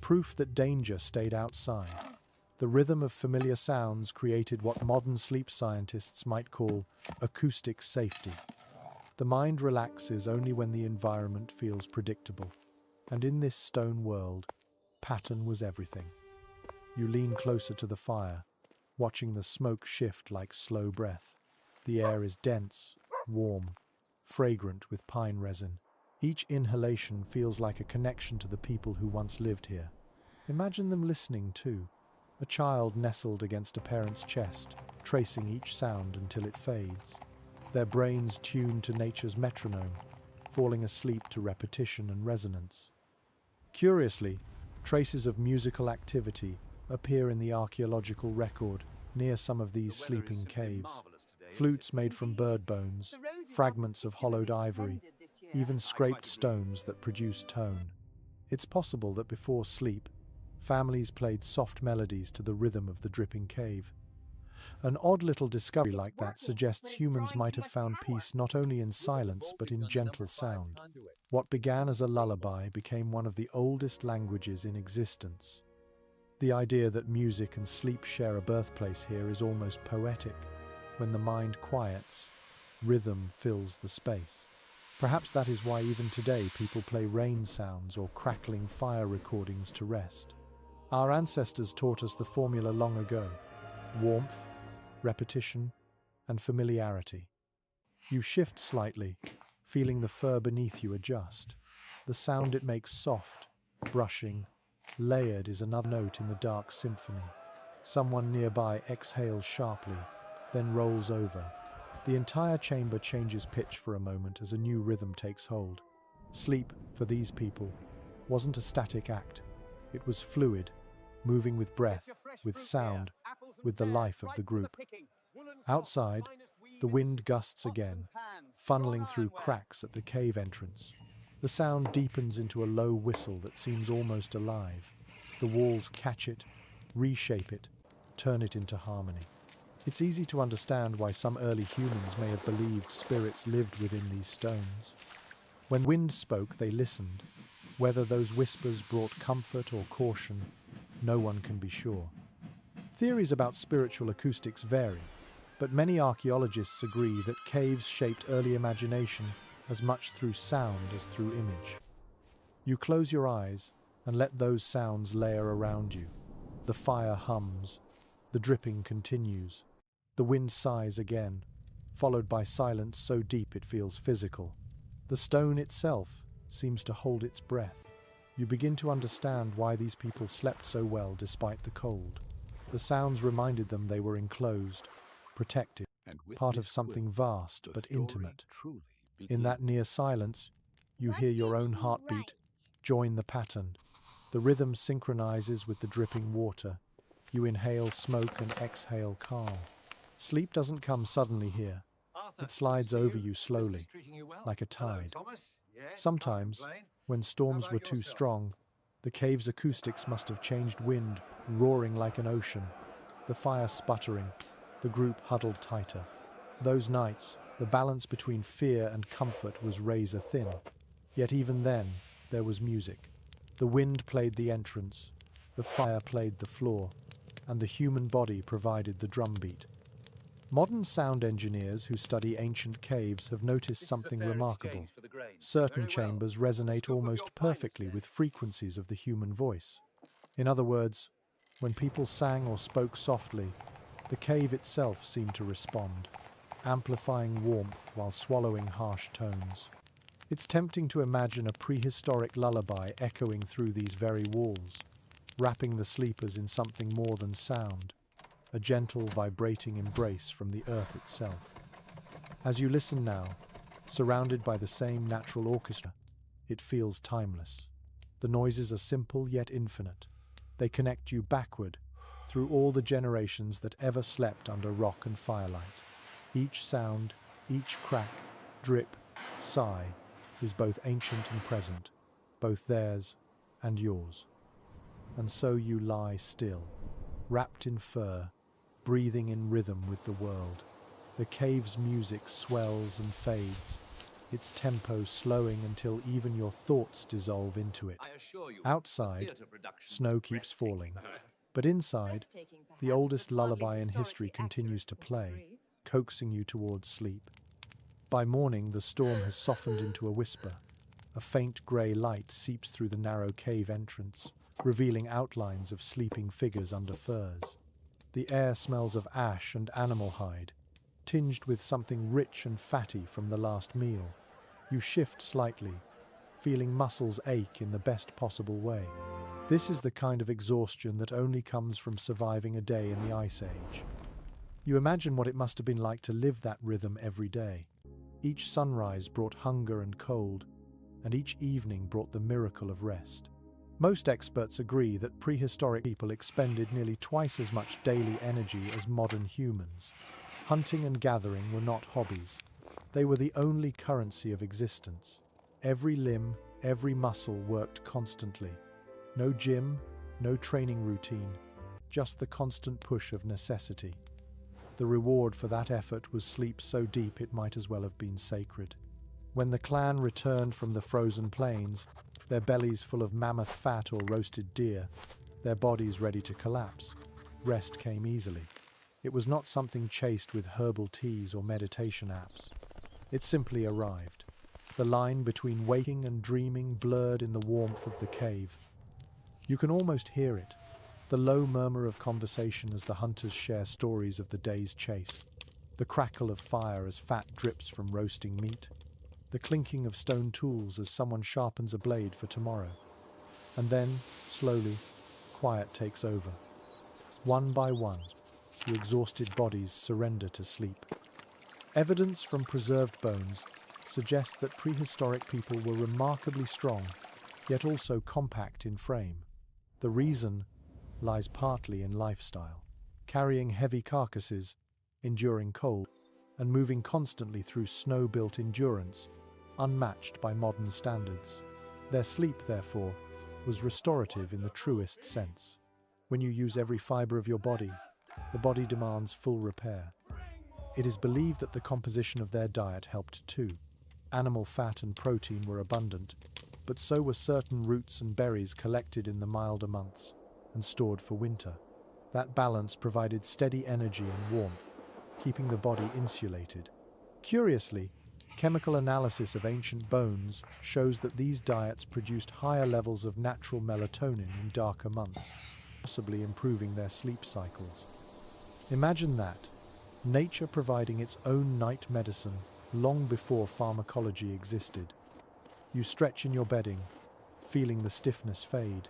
Proof that danger stayed outside. The rhythm of familiar sounds created what modern sleep scientists might call acoustic safety. The mind relaxes only when the environment feels predictable. And in this stone world, pattern was everything. You lean closer to the fire, watching the smoke shift like slow breath. The air is dense, warm, fragrant with pine resin. Each inhalation feels like a connection to the people who once lived here. Imagine them listening too. A child nestled against a parent's chest, tracing each sound until it fades. Their brains tuned to nature's metronome, falling asleep to repetition and resonance. Curiously, traces of musical activity appear in the archaeological record near some of these sleeping caves. Flutes made from bird bones, fragments of hollowed ivory, even scraped stones that produce tone. It's possible that before sleep, families played soft melodies to the rhythm of the dripping cave. An odd little discovery like that suggests humans might have found peace not only in silence but in gentle sound. What began as a lullaby became one of the oldest languages in existence. The idea that music and sleep share a birthplace here is almost poetic. When the mind quiets, rhythm fills the space. Perhaps that is why even today people play rain sounds or crackling fire recordings to rest. Our ancestors taught us the formula long ago: warmth, repetition, and familiarity. You shift slightly, feeling the fur beneath you adjust. The sound it makes soft, brushing, layered is another note in the dark symphony. Someone nearby exhales sharply, then rolls over. The entire chamber changes pitch for a moment as a new rhythm takes hold. Sleep, for these people, wasn't a static act. It was fluid, moving with breath, with sound, with the life of the group. Outside, the wind gusts again, funneling through cracks at the cave entrance. The sound deepens into a low whistle that seems almost alive. The walls catch it, reshape it, turn it into harmony. It's easy to understand why some early humans may have believed spirits lived within these stones. When wind spoke, they listened. Whether those whispers brought comfort or caution, no one can be sure. Theories about spiritual acoustics vary, but many archaeologists agree that caves shaped early imagination as much through sound as through image. You close your eyes and let those sounds layer around you. The fire hums. The dripping continues. The wind sighs again, followed by silence so deep it feels physical. The stone itself seems to hold its breath. You begin to understand why these people slept so well despite the cold. The sounds reminded them they were enclosed, protected, part of something vast but intimate. In that near silence, you hear your own heartbeat join the pattern. The rhythm synchronizes with the dripping water. You inhale smoke and exhale calm. Sleep doesn't come suddenly here. It slides over you slowly, like a tide. Sometimes, when storms were too strong, the cave's acoustics must have changed wind, roaring like an ocean, the fire sputtering, the group huddled tighter. Those nights, the balance between fear and comfort was razor thin. Yet even then, there was music. The wind played the entrance, the fire played the floor, and the human body provided the drumbeat. Modern sound engineers who study ancient caves have noticed something remarkable. Certain chambers resonate almost perfectly with frequencies of the human voice. In other words, when people sang or spoke softly, the cave itself seemed to respond, amplifying warmth while swallowing harsh tones. It's tempting to imagine a prehistoric lullaby echoing through these very walls, wrapping the sleepers in something more than sound, a gentle, vibrating embrace from the earth itself. As you listen now, surrounded by the same natural orchestra, it feels timeless. The noises are simple yet infinite. They connect you backward, through all the generations that ever slept under rock and firelight. Each sound, each crack, drip, sigh, is both ancient and present, both theirs and yours. And so you lie still, wrapped in fur, breathing in rhythm with the world. The cave's music swells and fades, its tempo slowing until even your thoughts dissolve into it. Outside, snow keeps falling, but inside, the oldest lullaby in history continues to play, coaxing you towards sleep. By morning, the storm has softened into a whisper. A faint grey light seeps through the narrow cave entrance, revealing outlines of sleeping figures under firs. The air smells of ash and animal hide, tinged with something rich and fatty from the last meal. You shift slightly, feeling muscles ache in the best possible way. This is the kind of exhaustion that only comes from surviving a day in the Ice Age. You imagine what it must have been like to live that rhythm every day. Each sunrise brought hunger and cold, and each evening brought the miracle of rest. Most experts agree that prehistoric people expended nearly twice as much daily energy as modern humans. Hunting and gathering were not hobbies. They were the only currency of existence. Every limb, every muscle worked constantly. No gym, no training routine, just the constant push of necessity. The reward for that effort was sleep so deep it might as well have been sacred. When the clan returned from the frozen plains, their bellies full of mammoth fat or roasted deer, their bodies ready to collapse, rest came easily. It was not something chased with herbal teas or meditation apps. It simply arrived. The line between waking and dreaming blurred in the warmth of the cave. You can almost hear it, the low murmur of conversation as the hunters share stories of the day's chase, the crackle of fire as fat drips from roasting meat, the clinking of stone tools as someone sharpens a blade for tomorrow. And then, slowly, quiet takes over. One by one, the exhausted bodies surrender to sleep. Evidence from preserved bones suggests that prehistoric people were remarkably strong, yet also compact in frame. The reason lies partly in lifestyle. Carrying heavy carcasses, enduring cold, and moving constantly through snow-built endurance, unmatched by modern standards. Their sleep, therefore, was restorative in the truest sense. When you use every fiber of your body, the body demands full repair. It is believed that the composition of their diet helped too. Animal fat and protein were abundant, but so were certain roots and berries collected in the milder months and stored for winter. That balance provided steady energy and warmth, keeping the body insulated. Curiously, chemical analysis of ancient bones shows that these diets produced higher levels of natural melatonin in darker months, possibly improving their sleep cycles. Imagine that, nature providing its own night medicine long before pharmacology existed. You stretch in your bedding, feeling the stiffness fade.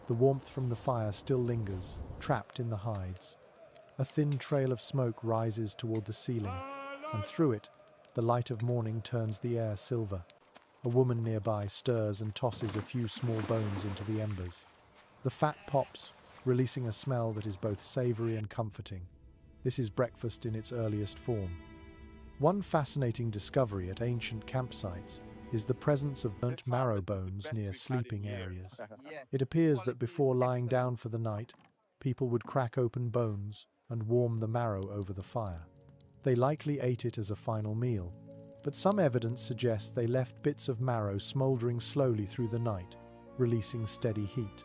The warmth from the fire still lingers, trapped in the hides. A thin trail of smoke rises toward the ceiling, and through it, the light of morning turns the air silver. A woman nearby stirs and tosses a few small bones into the embers. The fat pops, releasing a smell that is both savory and comforting. This is breakfast in its earliest form. One fascinating discovery at ancient campsites is the presence of burnt marrow bones near sleeping areas. It appears that before lying down for the night, people would crack open bones and warm the marrow over the fire. They likely ate it as a final meal, but some evidence suggests they left bits of marrow smoldering slowly through the night, releasing steady heat.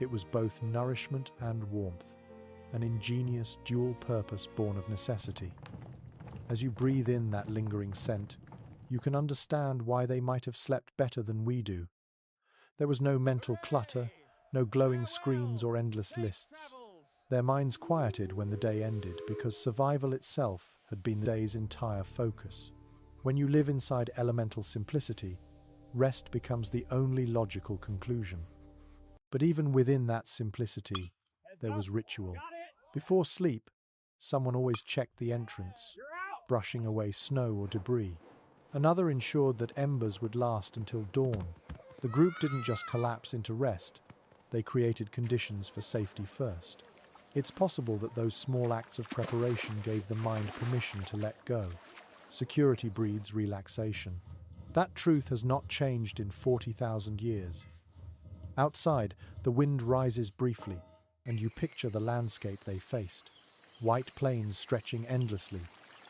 It was both nourishment and warmth, an ingenious dual purpose born of necessity. As you breathe in that lingering scent, you can understand why they might have slept better than we do. There was no mental clutter, no glowing screens or endless lists. Their minds quieted when the day ended because survival itself had been the day's entire focus. When you live inside elemental simplicity, rest becomes the only logical conclusion. But even within that simplicity, there was ritual. Before sleep, someone always checked the entrance, brushing away snow or debris. Another ensured that embers would last until dawn. The group didn't just collapse into rest, they created conditions for safety first. It's possible that those small acts of preparation gave the mind permission to let go. Security breeds relaxation. That truth has not changed in 40,000 years. Outside, the wind rises briefly, and you picture the landscape they faced. White plains stretching endlessly,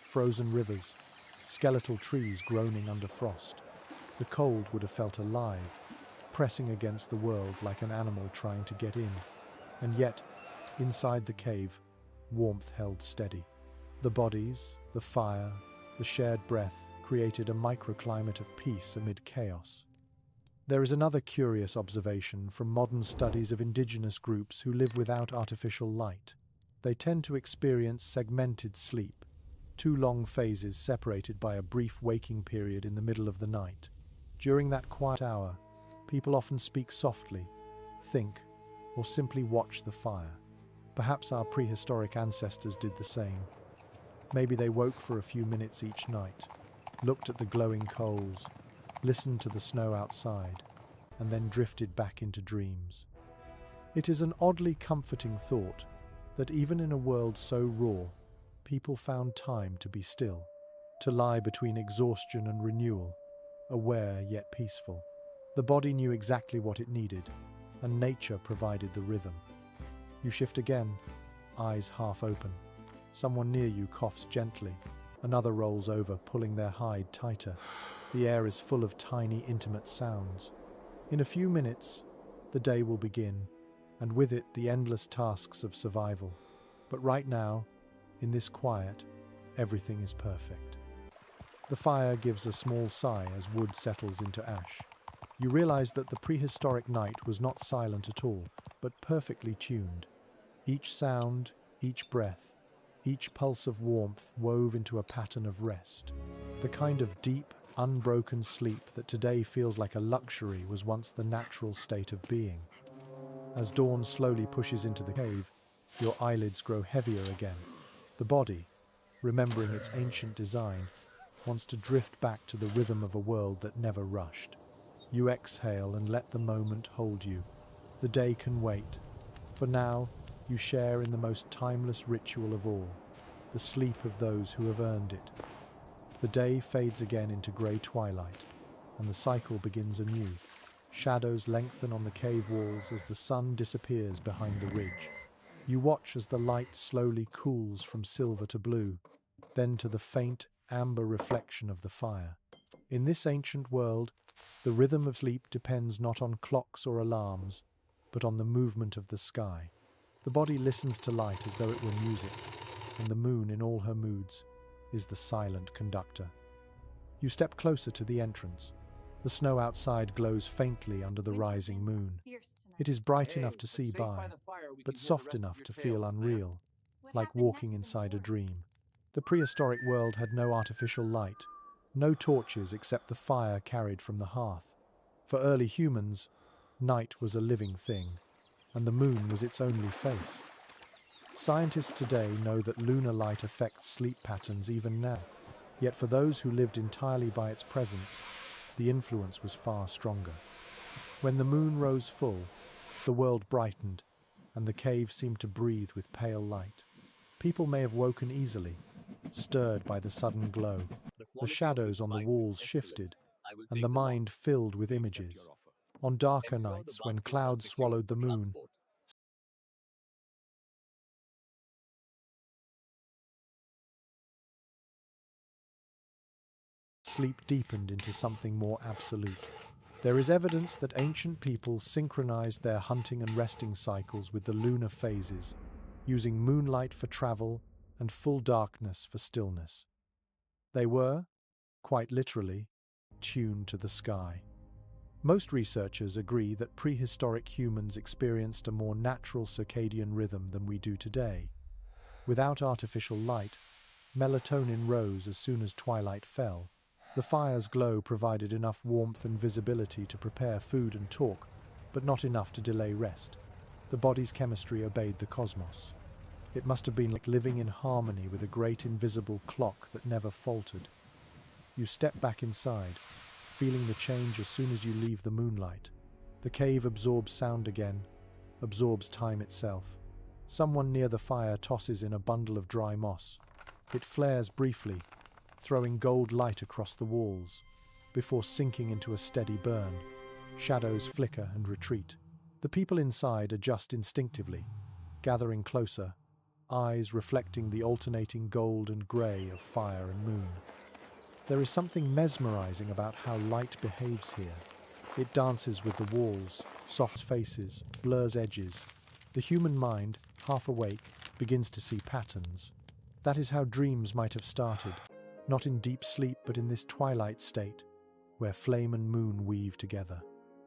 frozen rivers, skeletal trees groaning under frost. The cold would have felt alive, pressing against the world like an animal trying to get in. And yet, inside the cave, warmth held steady. The bodies, the fire, the shared breath created a microclimate of peace amid chaos. There is another curious observation from modern studies of indigenous groups who live without artificial light. They tend to experience segmented sleep, two long phases separated by a brief waking period in the middle of the night. During that quiet hour, people often speak softly, think, or simply watch the fire. Perhaps our prehistoric ancestors did the same. Maybe they woke for a few minutes each night, looked at the glowing coals, listened to the snow outside, and then drifted back into dreams. It is an oddly comforting thought that even in a world so raw, people found time to be still, to lie between exhaustion and renewal, aware yet peaceful. The body knew exactly what it needed, and nature provided the rhythm. You shift again, eyes half open. Someone near you coughs gently. Another rolls over, pulling their hide tighter. The air is full of tiny, intimate sounds. In a few minutes, the day will begin, and with it the endless tasks of survival. But right now, in this quiet, everything is perfect. The fire gives a small sigh as wood settles into ash. You realize that the prehistoric night was not silent at all, but perfectly tuned. Each sound, each breath, each pulse of warmth wove into a pattern of rest. The kind of deep, unbroken sleep that today feels like a luxury was once the natural state of being. As dawn slowly pushes into the cave, your eyelids grow heavier again. The body, remembering its ancient design, wants to drift back to the rhythm of a world that never rushed. You exhale and let the moment hold you. The day can wait. For now, you share in the most timeless ritual of all, the sleep of those who have earned it. The day fades again into grey twilight, and the cycle begins anew. Shadows lengthen on the cave walls as the sun disappears behind the ridge. You watch as the light slowly cools from silver to blue, then to the faint, amber reflection of the fire. In this ancient world, the rhythm of sleep depends not on clocks or alarms, but on the movement of the sky. The body listens to light as though it were music, and the moon, in all her moods, is the silent conductor. You step closer to the entrance. The snow outside glows faintly under the rising moon. It is bright enough to see by, but soft enough to feel unreal, like walking inside a dream. The prehistoric world had no artificial light, no torches except the fire carried from the hearth. For early humans, night was a living thing, and the moon was its only face. Scientists today know that lunar light affects sleep patterns even now. Yet for those who lived entirely by its presence, the influence was far stronger. When the moon rose full, the world brightened, and the cave seemed to breathe with pale light. People may have woken easily, stirred by the sudden glow. The shadows on the walls shifted, and the mind filled with images. On darker nights, when clouds swallowed the moon, sleep deepened into something more absolute. There is evidence that ancient people synchronized their hunting and resting cycles with the lunar phases, using moonlight for travel and full darkness for stillness. They were, quite literally, tuned to the sky. Most researchers agree that prehistoric humans experienced a more natural circadian rhythm than we do today. Without artificial light, melatonin rose as soon as twilight fell. The fire's glow provided enough warmth and visibility to prepare food and talk, but not enough to delay rest. The body's chemistry obeyed the cosmos. It must have been like living in harmony with a great invisible clock that never faltered. You step back inside, feeling the change as soon as you leave the moonlight. The cave absorbs sound again, absorbs time itself. Someone near the fire tosses in a bundle of dry moss. It flares briefly, throwing gold light across the walls, before sinking into a steady burn. Shadows flicker and retreat. The people inside adjust instinctively. gathering closer, eyes reflecting the alternating gold and grey of fire and moon. There is something mesmerizing about how light behaves here. It dances with the walls, soft faces, blurs edges. The human mind, half awake, begins to see patterns. That is how dreams might have started, not in deep sleep but in this twilight state, where flame and moon weave together.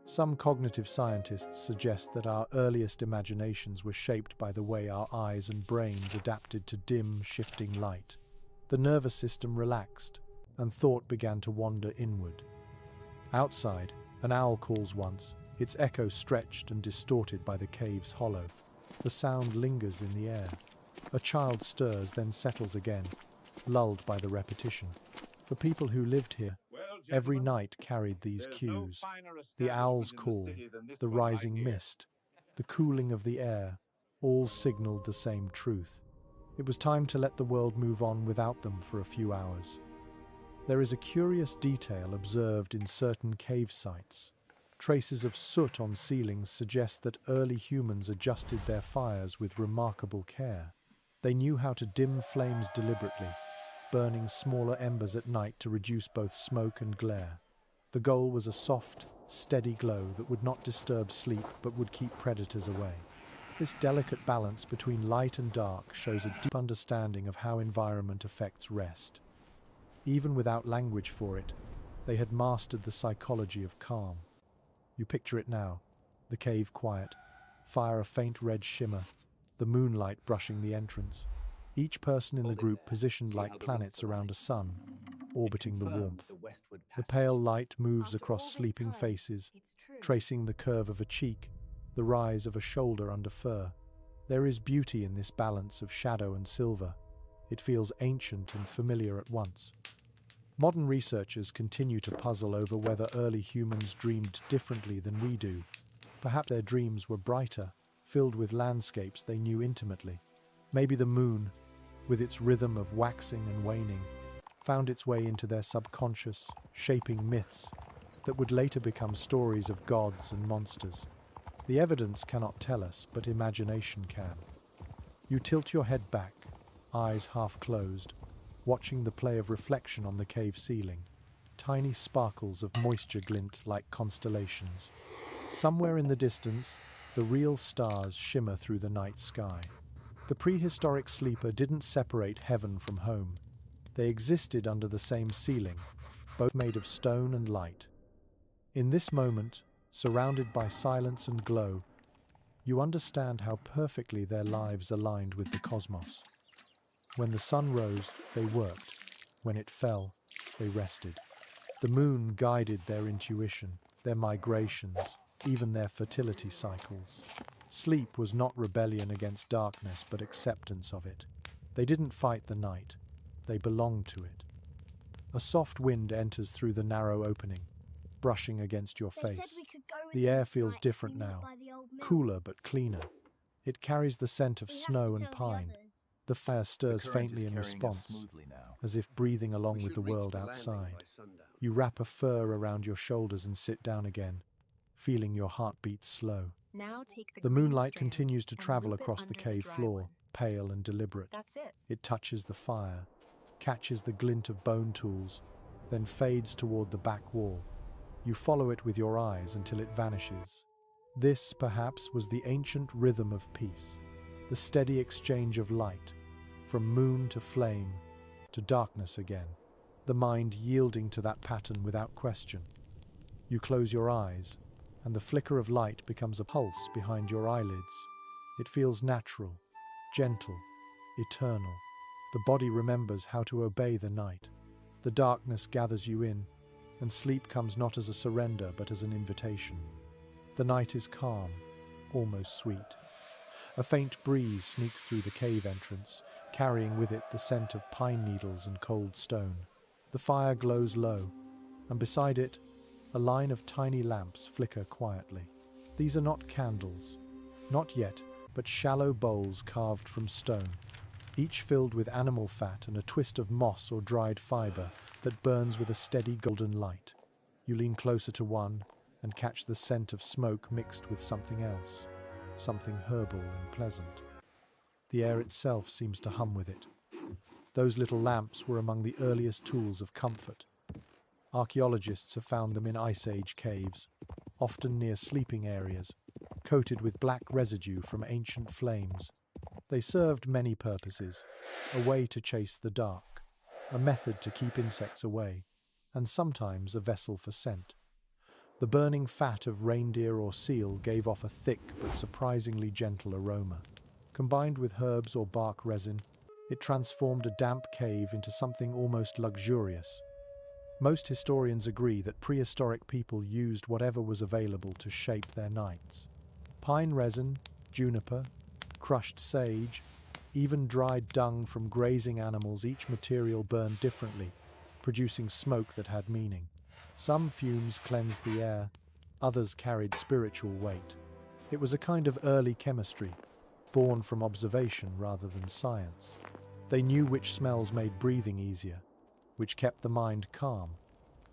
Some cognitive scientists suggest that our earliest imaginations were shaped by the way our eyes and brains adapted to dim, shifting light. The nervous system relaxed, and thought began to wander inward. Outside, an owl calls once, its echo stretched and distorted by the cave's hollow. The sound lingers in the air. A child stirs, then settles again, lulled by the repetition. For people who lived here, every night carried these cues. The owl's call, the rising mist, the cooling of the air, all signaled the same truth. It was time to let the world move on without them for a few hours. There is a curious detail observed in certain cave sites. Traces of soot on ceilings suggest that early humans adjusted their fires with remarkable care. They knew how to dim flames deliberately, burning smaller embers at night to reduce both smoke and glare. The goal was a soft, steady glow that would not disturb sleep but would keep predators away. This delicate balance between light and dark shows a deep understanding of how environment affects rest. Even without language for it, they had mastered the psychology of calm. You picture it now, the cave quiet, fire a faint red shimmer, the moonlight brushing the entrance. Each person in the group positioned like planets around a sun, orbiting the warmth. The pale light moves across sleeping faces, tracing the curve of a cheek, the rise of a shoulder under fur. There is beauty in this balance of shadow and silver. It feels ancient and familiar at once. Modern researchers continue to puzzle over whether early humans dreamed differently than we do. Perhaps their dreams were brighter, filled with landscapes they knew intimately. Maybe the moon, with its rhythm of waxing and waning, found its way into their subconscious, shaping myths that would later become stories of gods and monsters. The evidence cannot tell us, but imagination can. You tilt your head back, eyes half closed, watching the play of reflection on the cave ceiling. Tiny sparkles of moisture glint like constellations. Somewhere in the distance, the real stars shimmer through the night sky. The prehistoric sleeper didn't separate heaven from home. They existed under the same ceiling, both made of stone and light. In this moment, surrounded by silence and glow, you understand how perfectly their lives aligned with the cosmos. When the sun rose, they worked. When it fell, they rested. The moon guided their intuition, their migrations, even their fertility cycles. Sleep was not rebellion against darkness, but acceptance of it. They didn't fight the night. They belonged to it. A soft wind enters through the narrow opening, brushing against your face. The air feels different now, cooler but cleaner. It carries the scent of snow and pine. The fire stirs faintly in response, as if breathing along with the world outside. You wrap a fur around your shoulders and sit down again, feeling your heartbeat slow. The moonlight continues to travel across the cave floor, pale and deliberate. It touches the fire, catches the glint of bone tools, then fades toward the back wall. You follow it with your eyes until it vanishes. This, perhaps, was the ancient rhythm of peace, the steady exchange of light, from moon to flame, to darkness again, the mind yielding to that pattern without question. You close your eyes, and the flicker of light becomes a pulse behind your eyelids. It feels natural, gentle, eternal. The body remembers how to obey the night. The darkness gathers you in, and sleep comes not as a surrender but as an invitation. The night is calm, almost sweet. A faint breeze sneaks through the cave entrance, carrying with it the scent of pine needles and cold stone. The fire glows low, and beside it, a line of tiny lamps flicker quietly. These are not candles, not yet, but shallow bowls carved from stone, each filled with animal fat and a twist of moss or dried fiber that burns with a steady golden light. You lean closer to one and catch the scent of smoke mixed with something else, something herbal and pleasant. The air itself seems to hum with it. Those little lamps were among the earliest tools of comfort. Archaeologists have found them in Ice Age caves, often near sleeping areas, coated with black residue from ancient flames. They served many purposes: a way to chase the dark, a method to keep insects away, and sometimes a vessel for scent. The burning fat of reindeer or seal gave off a thick but surprisingly gentle aroma. Combined with herbs or bark resin, it transformed a damp cave into something almost luxurious. Most historians agree that prehistoric people used whatever was available to shape their nights. Pine resin, juniper, crushed sage, even dried dung from grazing animals, each material burned differently, producing smoke that had meaning. Some fumes cleansed the air, others carried spiritual weight. It was a kind of early chemistry, born from observation rather than science. They knew which smells made breathing easier, which kept the mind calm,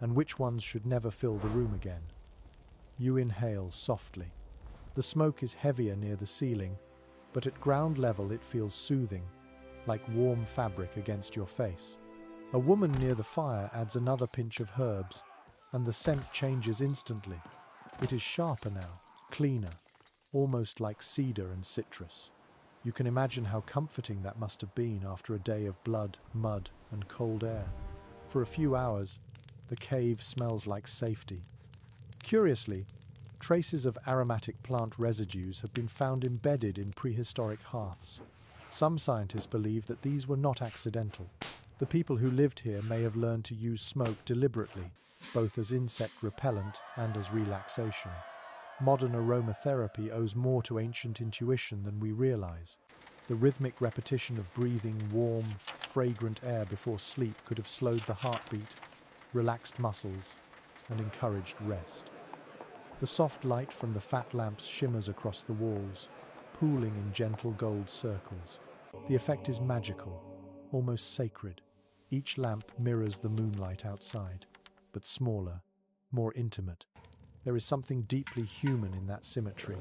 and which ones should never fill the room again. You inhale softly. The smoke is heavier near the ceiling, but at ground level it feels soothing, like warm fabric against your face. A woman near the fire adds another pinch of herbs, and the scent changes instantly. It is sharper now, cleaner, almost like cedar and citrus. You can imagine how comforting that must have been after a day of blood, mud, and cold air. For a few hours, the cave smells like safety. Curiously, traces of aromatic plant residues have been found embedded in prehistoric hearths. Some scientists believe that these were not accidental. The people who lived here may have learned to use smoke deliberately, both as insect repellent and as relaxation. Modern aromatherapy owes more to ancient intuition than we realize. The rhythmic repetition of breathing warm, fragrant air before sleep could have slowed the heartbeat, relaxed muscles, and encouraged rest. The soft light from the fat lamps shimmers across the walls, pooling in gentle gold circles. The effect is magical, almost sacred. Each lamp mirrors the moonlight outside, but smaller, more intimate. There is something deeply human in that symmetry,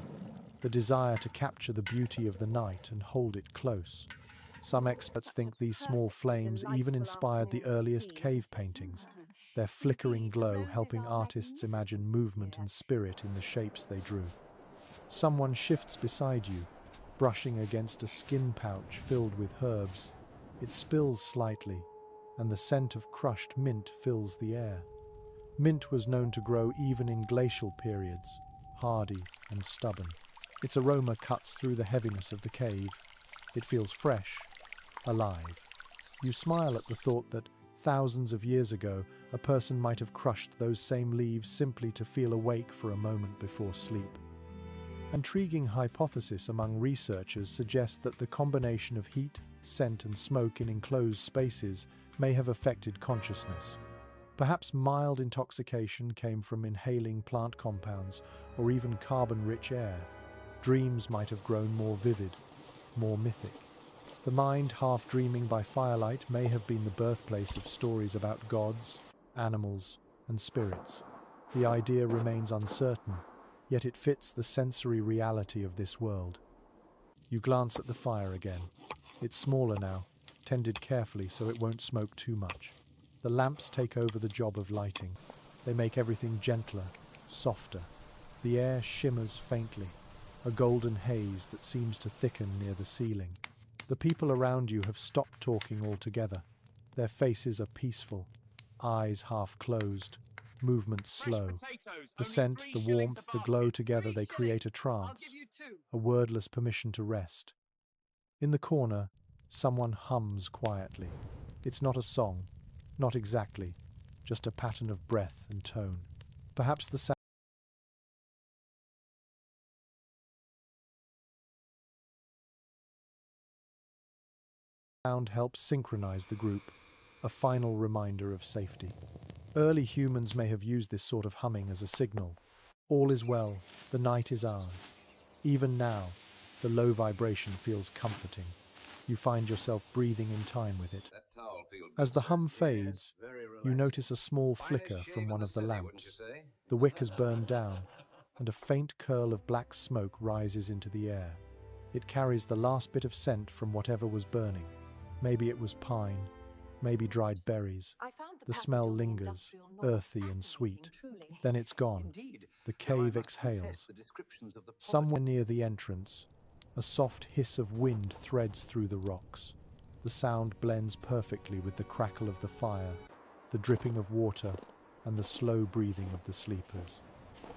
the desire to capture the beauty of the night and hold it close. Some experts think these small flames even inspired the earliest cave paintings, their flickering glow helping artists imagine movement and spirit in the shapes they drew. Someone shifts beside you, brushing against a skin pouch filled with herbs. It spills slightly, and the scent of crushed mint fills the air. Mint was known to grow even in glacial periods, hardy and stubborn. Its aroma cuts through the heaviness of the cave. It feels fresh, alive. You smile at the thought that thousands of years ago, a person might have crushed those same leaves simply to feel awake for a moment before sleep. Intriguing hypothesis among researchers suggests that the combination of heat, scent, and smoke in enclosed spaces may have affected consciousness. Perhaps mild intoxication came from inhaling plant compounds or even carbon-rich air. Dreams might have grown more vivid, more mythic. The mind, half dreaming by firelight, may have been the birthplace of stories about gods, animals, and spirits. The idea remains uncertain, yet it fits the sensory reality of this world. You glance at the fire again. It's smaller now, tended carefully so it won't smoke too much. The lamps take over the job of lighting. They make everything gentler, softer. The air shimmers faintly, a golden haze that seems to thicken near the ceiling. The people around you have stopped talking altogether. Their faces are peaceful, eyes half closed, movements slow. The scent, the warmth, the glow together, they create a trance, a wordless permission to rest. In the corner, someone hums quietly. It's not a song, not exactly, just a pattern of breath and tone. Perhaps the sound helps synchronize the group, a final reminder of safety. Early humans may have used this sort of humming as a signal. All is well, the night is ours. Even now, the low vibration feels comforting. You find yourself breathing in time with it. As the hum fades, you notice a small flicker from one of the lamps. The wick has burned down, and a faint curl of black smoke rises into the air. It carries the last bit of scent from whatever was burning. Maybe it was pine, maybe dried berries. The smell lingers, earthy and sweet. Then it's gone. The cave exhales. Somewhere near the entrance, a soft hiss of wind threads through the rocks. The sound blends perfectly with the crackle of the fire, the dripping of water, and the slow breathing of the sleepers.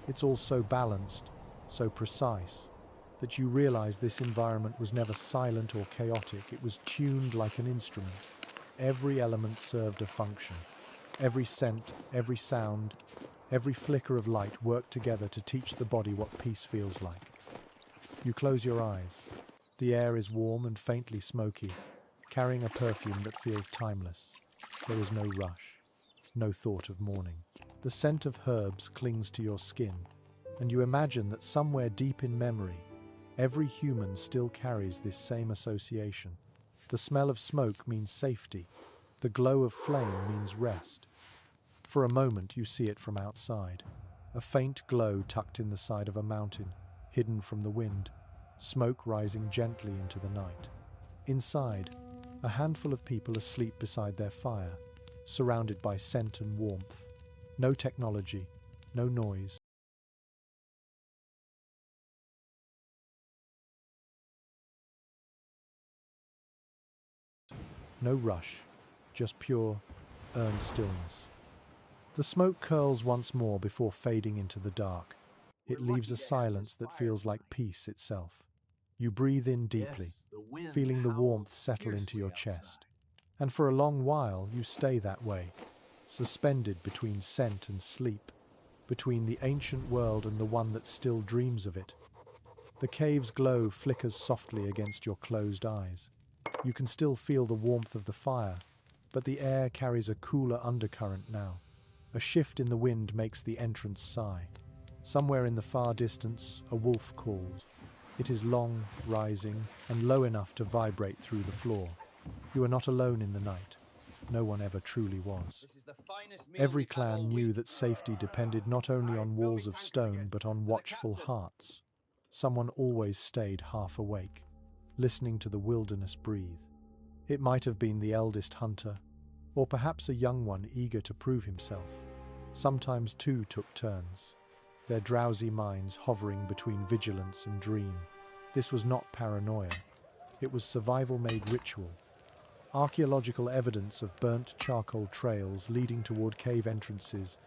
It's all so balanced, so precise, that you realize this environment was never silent or chaotic. It was tuned like an instrument. Every element served a function. Every scent, every sound, every flicker of light worked together to teach the body what peace feels like. You close your eyes. The air is warm and faintly smoky, carrying a perfume that feels timeless. There is no rush, no thought of morning. The scent of herbs clings to your skin, and you imagine that somewhere deep in memory, every human still carries this same association. The smell of smoke means safety. The glow of flame means rest. For a moment you see it from outside. A faint glow tucked in the side of a mountain, hidden from the wind, smoke rising gently into the night. Inside, a handful of people asleep beside their fire, surrounded by scent and warmth. No technology, no noise. No rush, just pure, earned stillness. The smoke curls once more before fading into the dark. It leaves a silence that feels like peace itself. You breathe in deeply, feeling the warmth settle into your chest. And for a long while you stay that way, suspended between scent and sleep, between the ancient world and the one that still dreams of it. The cave's glow flickers softly against your closed eyes. You can still feel the warmth of the fire, but the air carries a cooler undercurrent now. A shift in the wind makes the entrance sigh. Somewhere in the far distance, a wolf calls. It is long, rising, and low enough to vibrate through the floor. You are not alone in the night. No one ever truly was. Every clan knew that safety depended not only on walls of stone, but on watchful hearts. Someone always stayed half awake, listening to the wilderness breathe. It might have been the eldest hunter, or perhaps a young one eager to prove himself. Sometimes two took turns, their drowsy minds hovering between vigilance and dream. This was not paranoia. It was survival-made ritual. Archaeological evidence of burnt charcoal trails leading toward cave entrances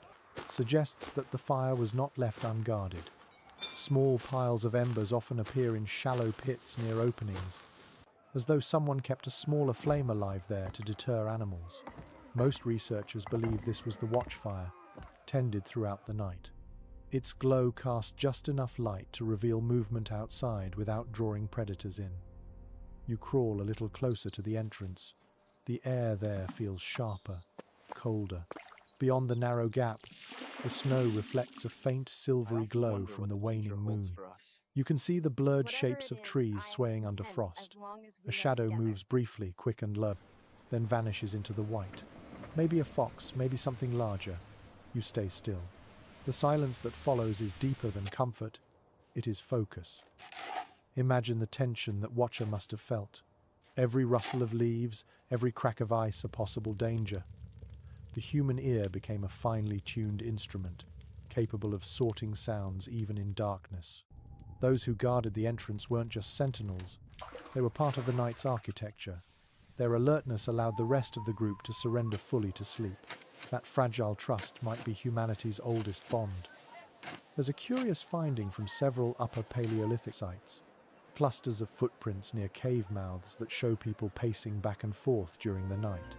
suggests that the fire was not left unguarded. Small piles of embers often appear in shallow pits near openings, as though someone kept a smaller flame alive there to deter animals. Most researchers believe this was the watchfire, tended throughout the night. Its glow cast just enough light to reveal movement outside without drawing predators in. You crawl a little closer to the entrance. The air there feels sharper, colder. Beyond the narrow gap, the snow reflects a faint silvery glow from the waning moon. You can see the blurred shapes of trees swaying under frost. A shadow moves briefly, quick and low, then vanishes into the white. Maybe a fox, maybe something larger. You stay still. The silence that follows is deeper than comfort. It is focus. Imagine the tension that Watcher must have felt. Every rustle of leaves, every crack of ice a possible danger. The human ear became a finely tuned instrument, capable of sorting sounds even in darkness. Those who guarded the entrance weren't just sentinels. They were part of the night's architecture. Their alertness allowed the rest of the group to surrender fully to sleep. That fragile trust might be humanity's oldest bond. There's a curious finding from several Upper Paleolithic sites. Clusters of footprints near cave mouths that show people pacing back and forth during the night.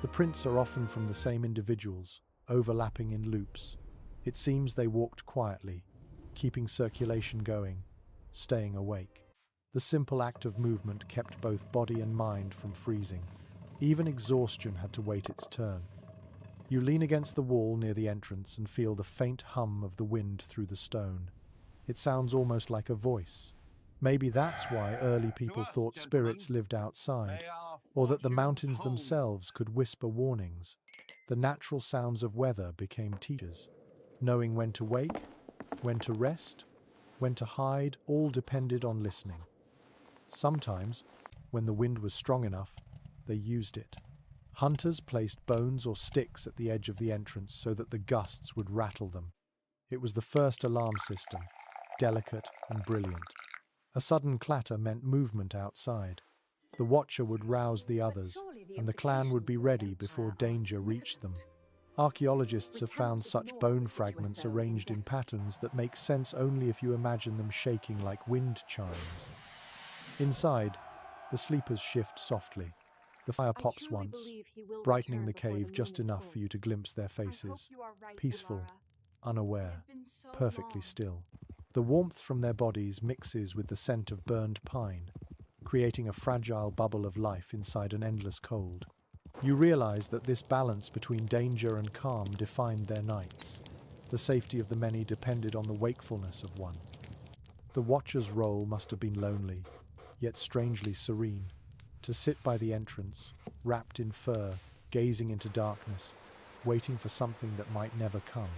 The prints are often from the same individuals, overlapping in loops. It seems they walked quietly, keeping circulation going, staying awake. The simple act of movement kept both body and mind from freezing. Even exhaustion had to wait its turn. You lean against the wall near the entrance and feel the faint hum of the wind through the stone. It sounds almost like a voice. Maybe that's why early people thought spirits lived outside, or that the mountains themselves could whisper warnings. The natural sounds of weather became teachers. Knowing when to wake, when to rest, when to hide, all depended on listening. Sometimes, when the wind was strong enough, they used it. Hunters placed bones or sticks at the edge of the entrance so that the gusts would rattle them. It was the first alarm system, delicate and brilliant. A sudden clatter meant movement outside. The watcher would rouse the others, and the clan would be ready before danger reached them. Archaeologists have found such bone fragments arranged in patterns that make sense only if you imagine them shaking like wind chimes. Inside, the sleepers shift softly. The fire pops once, brightening the cave just enough for you to glimpse their faces. Peaceful, unaware, perfectly still. The warmth from their bodies mixes with the scent of burned pine, creating a fragile bubble of life inside an endless cold. You realize that this balance between danger and calm defined their nights. The safety of the many depended on the wakefulness of one. The watcher's role must have been lonely, yet strangely serene. To sit by the entrance, wrapped in fur, gazing into darkness, waiting for something that might never come.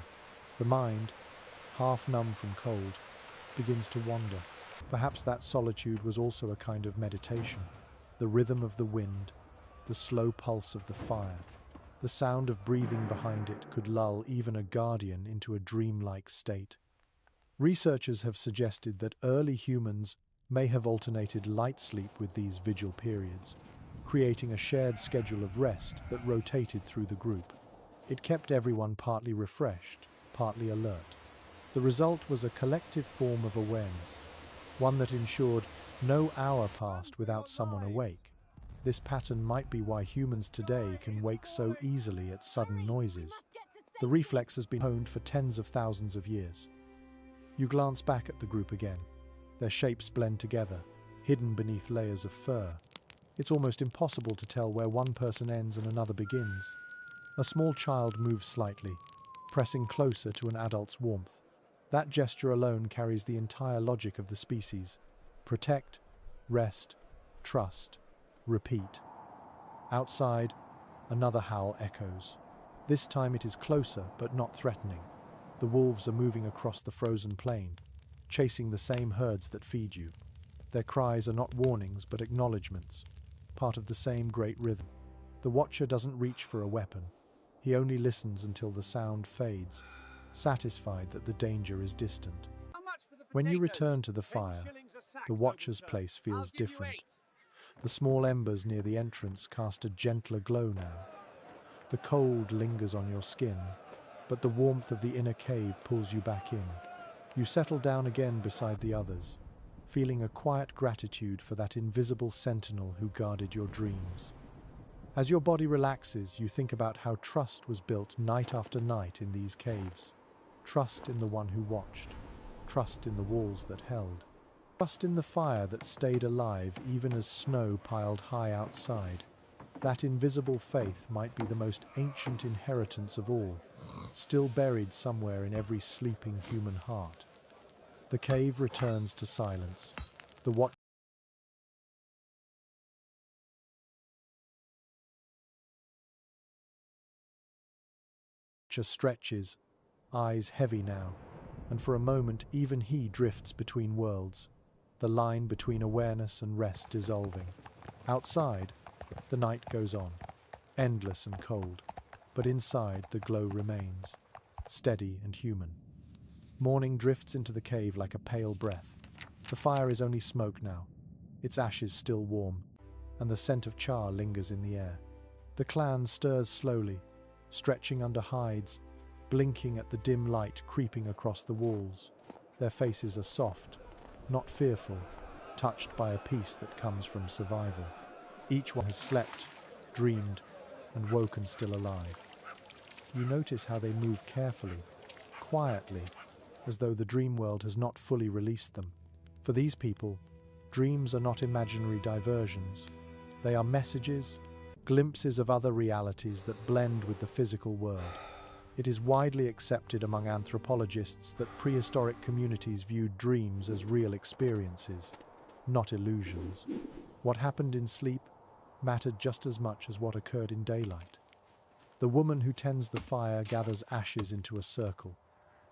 The mind, half numb from cold, begins to wander. Perhaps that solitude was also a kind of meditation. The rhythm of the wind, the slow pulse of the fire, the sound of breathing behind it could lull even a guardian into a dreamlike state. Researchers have suggested that early humans may have alternated light sleep with these vigil periods, creating a shared schedule of rest that rotated through the group. It kept everyone partly refreshed, partly alert. The result was a collective form of awareness, one that ensured no hour passed without someone awake. This pattern might be why humans today can wake so easily at sudden noises. The reflex has been honed for tens of thousands of years. You glance back at the group again. Their shapes blend together, hidden beneath layers of fur. It's almost impossible to tell where one person ends and another begins. A small child moves slightly, pressing closer to an adult's warmth. That gesture alone carries the entire logic of the species. Protect, rest, trust, repeat. Outside, another howl echoes. This time it is closer, but not threatening. The wolves are moving across the frozen plain, chasing the same herds that feed you. Their cries are not warnings, but acknowledgements, part of the same great rhythm. The watcher doesn't reach for a weapon. He only listens until the sound fades, satisfied that the danger is distant. When you return to the fire, the watcher's place feels different. The small embers near the entrance cast a gentler glow now. The cold lingers on your skin, but the warmth of the inner cave pulls you back in. You settle down again beside the others, feeling a quiet gratitude for that invisible sentinel who guarded your dreams. As your body relaxes, you think about how trust was built night after night in these caves. Trust in the one who watched. Trust in the walls that held. Trust in the fire that stayed alive even as snow piled high outside. That invisible faith might be the most ancient inheritance of all, still buried somewhere in every sleeping human heart. The cave returns to silence. The watcher stretches, eyes heavy now, and for a moment even he drifts between worlds, the line between awareness and rest dissolving. Outside, the night goes on, endless and cold, but inside the glow remains, steady and human. Morning drifts into the cave like a pale breath. The fire is only smoke now, its ashes still warm, and the scent of char lingers in the air. The clan stirs slowly, stretching under hides, blinking at the dim light creeping across the walls. Their faces are soft, not fearful, touched by a peace that comes from survival. Each one has slept, dreamed, and woken still alive. You notice how they move carefully, quietly, as though the dream world has not fully released them. For these people, dreams are not imaginary diversions. They are messages, glimpses of other realities that blend with the physical world. It is widely accepted among anthropologists that prehistoric communities viewed dreams as real experiences, not illusions. What happened in sleep mattered just as much as what occurred in daylight. The woman who tends the fire gathers ashes into a circle,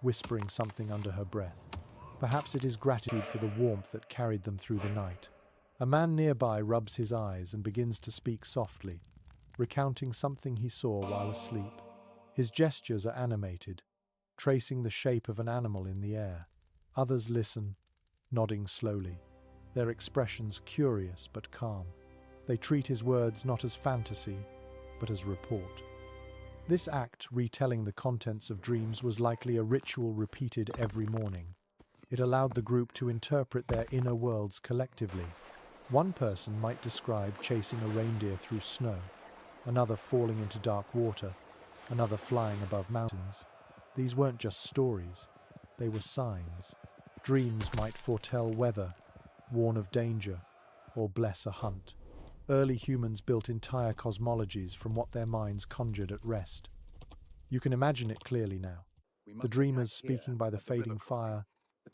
whispering something under her breath. Perhaps it is gratitude for the warmth that carried them through the night. A man nearby rubs his eyes and begins to speak softly, recounting something he saw while asleep. His gestures are animated, tracing the shape of an animal in the air. Others listen, nodding slowly, their expressions curious but calm. They treat his words not as fantasy, but as report. This act, retelling the contents of dreams, was likely a ritual repeated every morning. It allowed the group to interpret their inner worlds collectively. One person might describe chasing a reindeer through snow, another falling into dark water, another flying above mountains. These weren't just stories, they were signs. Dreams might foretell weather, warn of danger, or bless a hunt. Early humans built entire cosmologies from what their minds conjured at rest. You can imagine it clearly now. The dreamers speaking by the fading fire,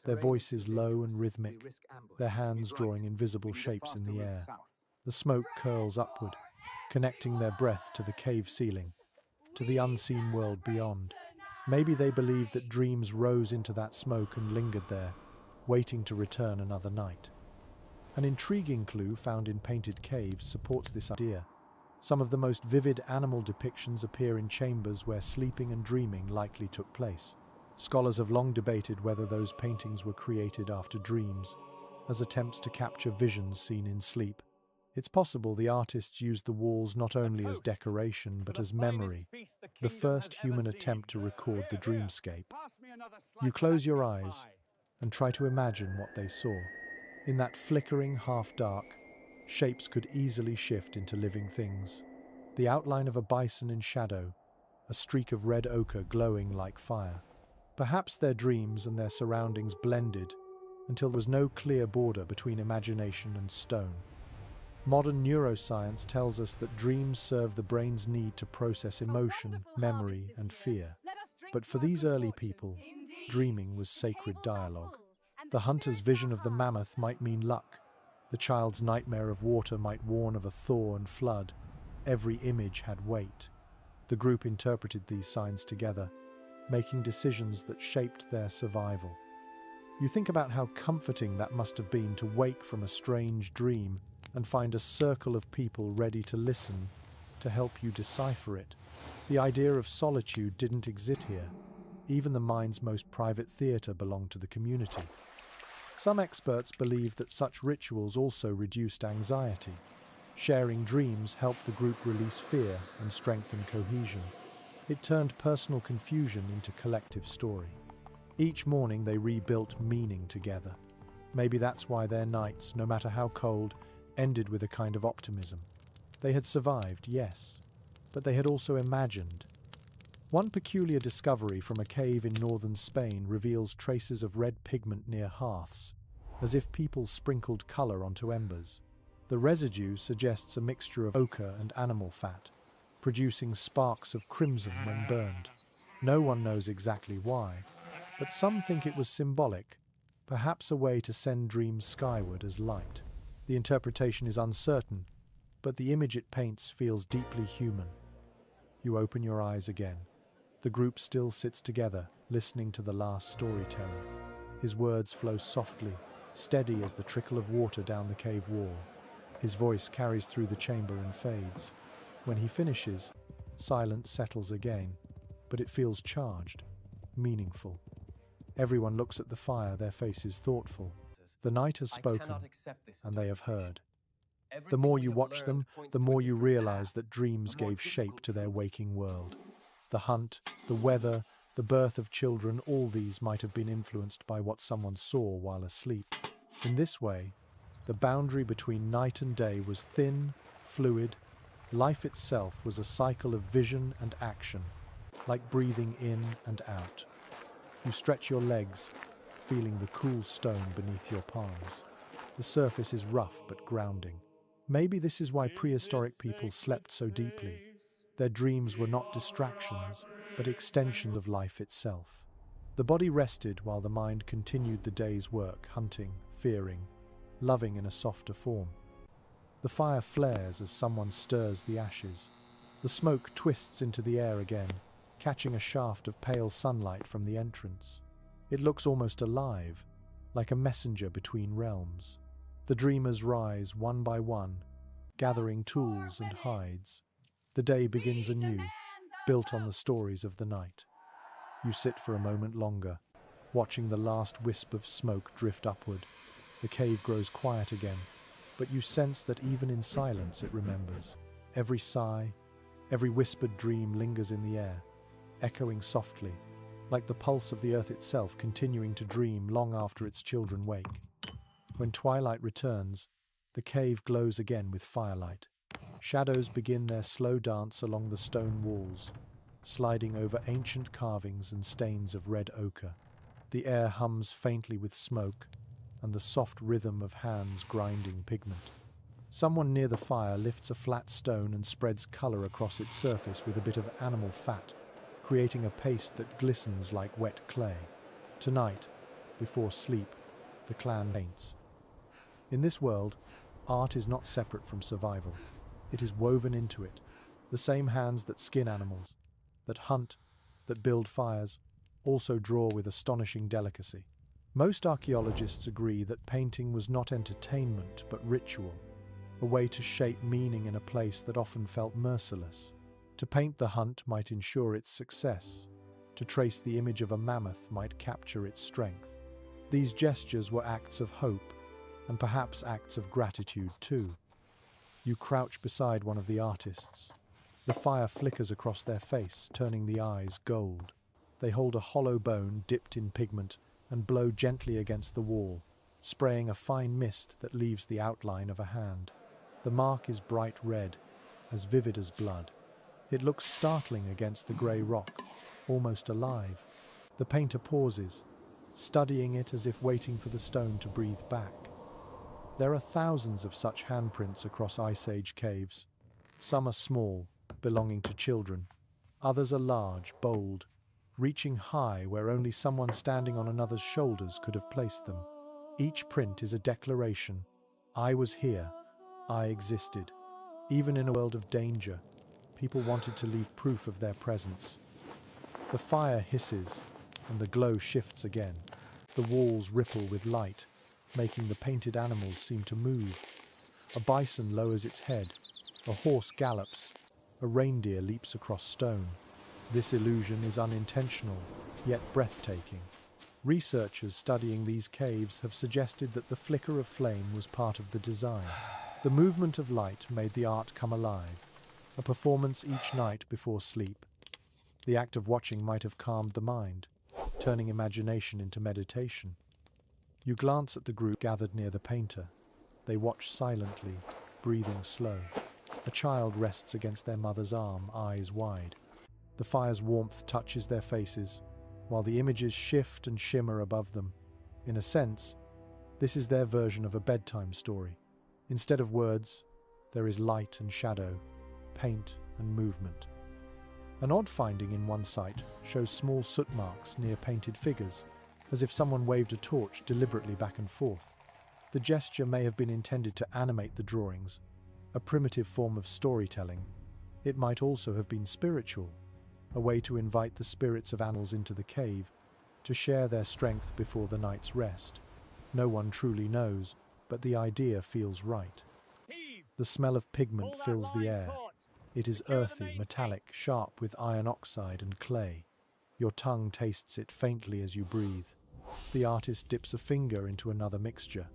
their voices low and rhythmic, their hands drawing invisible shapes in the air. The smoke curls upward, connecting their breath to the cave ceiling, to the unseen world beyond. Maybe they believed that dreams rose into that smoke and lingered there, waiting to return another night. An intriguing clue found in painted caves supports this idea. Some of the most vivid animal depictions appear in chambers where sleeping and dreaming likely took place. Scholars have long debated whether those paintings were created after dreams, as attempts to capture visions seen in sleep. It's possible the artists used the walls not only as decoration but as memory, the first human attempt to record the dreamscape. You close your eyes and try to imagine what they saw. In that flickering half-dark, shapes could easily shift into living things. The outline of a bison in shadow, a streak of red ochre glowing like fire. Perhaps their dreams and their surroundings blended until there was no clear border between imagination and stone. Modern neuroscience tells us that dreams serve the brain's need to process emotion, memory, and fear. But for these early people, dreaming was sacred dialogue. The hunter's vision of the mammoth might mean luck. The child's nightmare of water might warn of a thaw and flood. Every image had weight. The group interpreted these signs together, making decisions that shaped their survival. You think about how comforting that must have been to wake from a strange dream and find a circle of people ready to listen, to help you decipher it. The idea of solitude didn't exist here. Even the mind's most private theatre belonged to the community. Some experts believe that such rituals also reduced anxiety. Sharing dreams helped the group release fear and strengthen cohesion. It turned personal confusion into collective story. Each morning they rebuilt meaning together. Maybe that's why their nights, no matter how cold, ended with a kind of optimism. They had survived, yes, but they had also imagined. One peculiar discovery from a cave in northern Spain reveals traces of red pigment near hearths, as if people sprinkled color onto embers. The residue suggests a mixture of ochre and animal fat, producing sparks of crimson when burned. No one knows exactly why, but some think it was symbolic, perhaps a way to send dreams skyward as light. The interpretation is uncertain, but the image it paints feels deeply human. You open your eyes again. The group still sits together, listening to the last storyteller. His words flow softly, steady as the trickle of water down the cave wall. His voice carries through the chamber and fades. When he finishes, silence settles again, but it feels charged, meaningful. Everyone looks at the fire, their faces thoughtful. The night has spoken, and they have heard. The more you watch them, the more you realize that dreams gave shape to their waking world. The hunt, the weather, the birth of children, all these might have been influenced by what someone saw while asleep. In this way, the boundary between night and day was thin, fluid. Life itself was a cycle of vision and action, like breathing in and out. You stretch your legs, feeling the cool stone beneath your palms. The surface is rough but grounding. Maybe this is why prehistoric people slept so deeply. Their dreams were not distractions, but extensions of life itself. The body rested while the mind continued the day's work, hunting, fearing, loving in a softer form. The fire flares as someone stirs the ashes. The smoke twists into the air again, catching a shaft of pale sunlight from the entrance. It looks almost alive, like a messenger between realms. The dreamers rise one by one, gathering tools and hides. The day begins anew, built on the stories of the night. You sit for a moment longer, watching the last wisp of smoke drift upward. The cave grows quiet again, but you sense that even in silence it remembers. Every sigh, every whispered dream lingers in the air, echoing softly, like the pulse of the earth itself continuing to dream long after its children wake. When twilight returns, the cave glows again with firelight. Shadows begin their slow dance along the stone walls, sliding over ancient carvings and stains of red ochre. The air hums faintly with smoke and the soft rhythm of hands grinding pigment. Someone near the fire lifts a flat stone and spreads color across its surface with a bit of animal fat, creating a paste that glistens like wet clay. Tonight, before sleep, the clan paints. In this world, art is not separate from survival. It is woven into it. The same hands that skin animals, that hunt, that build fires, also draw with astonishing delicacy. Most archaeologists agree that painting was not entertainment but ritual, a way to shape meaning in a place that often felt merciless. To paint the hunt might ensure its success. To trace the image of a mammoth might capture its strength. These gestures were acts of hope, and perhaps acts of gratitude too. You crouch beside one of the artists. The fire flickers across their face, turning the eyes gold. They hold a hollow bone dipped in pigment and blow gently against the wall, spraying a fine mist that leaves the outline of a hand. The mark is bright red, as vivid as blood. It looks startling against the grey rock, almost alive. The painter pauses, studying it as if waiting for the stone to breathe back. There are thousands of such handprints across Ice Age caves. Some are small, belonging to children. Others are large, bold, reaching high where only someone standing on another's shoulders could have placed them. Each print is a declaration. I was here. I existed. Even in a world of danger, people wanted to leave proof of their presence. The fire hisses, and the glow shifts again. The walls ripple with light, making the painted animals seem to move. A bison lowers its head, a horse gallops, a reindeer leaps across stone. This illusion is unintentional, yet breathtaking. Researchers studying these caves have suggested that the flicker of flame was part of the design. The movement of light made the art come alive, a performance each night before sleep. The act of watching might have calmed the mind, turning imagination into meditation. You glance at the group gathered near the painter. They watch silently, breathing slow. A child rests against their mother's arm, eyes wide. The fire's warmth touches their faces, while the images shift and shimmer above them. In a sense, this is their version of a bedtime story. Instead of words, there is light and shadow, paint and movement. An odd finding in one site shows small soot marks near painted figures, as if someone waved a torch deliberately back and forth. The gesture may have been intended to animate the drawings, a primitive form of storytelling. It might also have been spiritual, a way to invite the spirits of animals into the cave, to share their strength before the night's rest. No one truly knows, but the idea feels right. The smell of pigment fills the air. It is earthy, metallic, sharp with iron oxide and clay. Your tongue tastes it faintly as you breathe. The artist dips a finger into another mixture,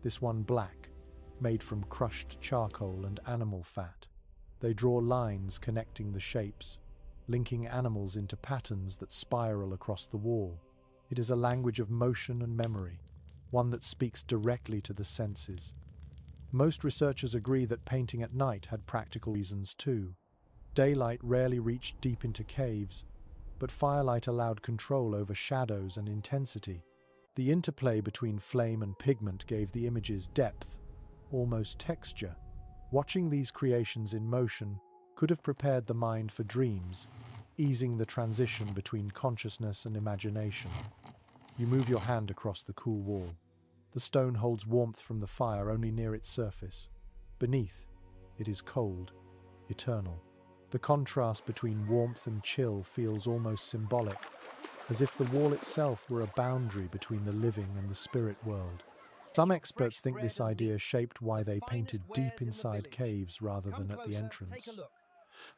this one black, made from crushed charcoal and animal fat. They draw lines connecting the shapes, linking animals into patterns that spiral across the wall. It is a language of motion and memory, one that speaks directly to the senses. Most researchers agree that painting at night had practical reasons too. Daylight rarely reached deep into caves, but firelight allowed control over shadows and intensity. The interplay between flame and pigment gave the images depth, almost texture. Watching these creations in motion could have prepared the mind for dreams, easing the transition between consciousness and imagination. You move your hand across the cool wall. The stone holds warmth from the fire only near its surface. Beneath, it is cold, eternal. The contrast between warmth and chill feels almost symbolic, as if the wall itself were a boundary between the living and the spirit world. Some experts think this idea shaped why they painted deep inside caves rather than at the entrance.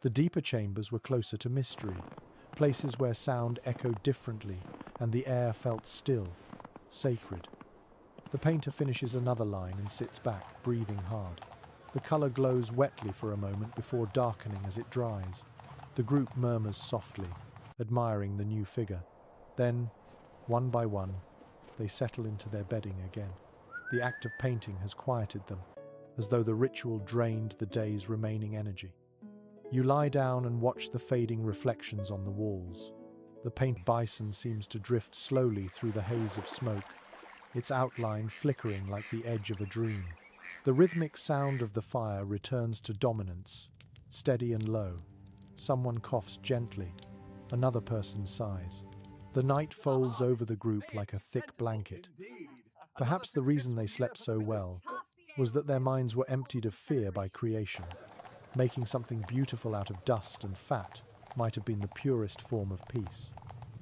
The deeper chambers were closer to mystery, places where sound echoed differently and the air felt still, sacred. The painter finishes another line and sits back, breathing hard. The color glows wetly for a moment before darkening as it dries. The group murmurs softly, admiring the new figure. Then, one by one, they settle into their bedding again. The act of painting has quieted them, as though the ritual drained the day's remaining energy. You lie down and watch the fading reflections on the walls. The paint bison seems to drift slowly through the haze of smoke, its outline flickering like the edge of a dream. The rhythmic sound of the fire returns to dominance, steady and low. Someone coughs gently, another person sighs. The night folds over the group like a thick blanket. Perhaps the reason they slept so well was that their minds were emptied of fear by creation. Making something beautiful out of dust and fat might have been the purest form of peace.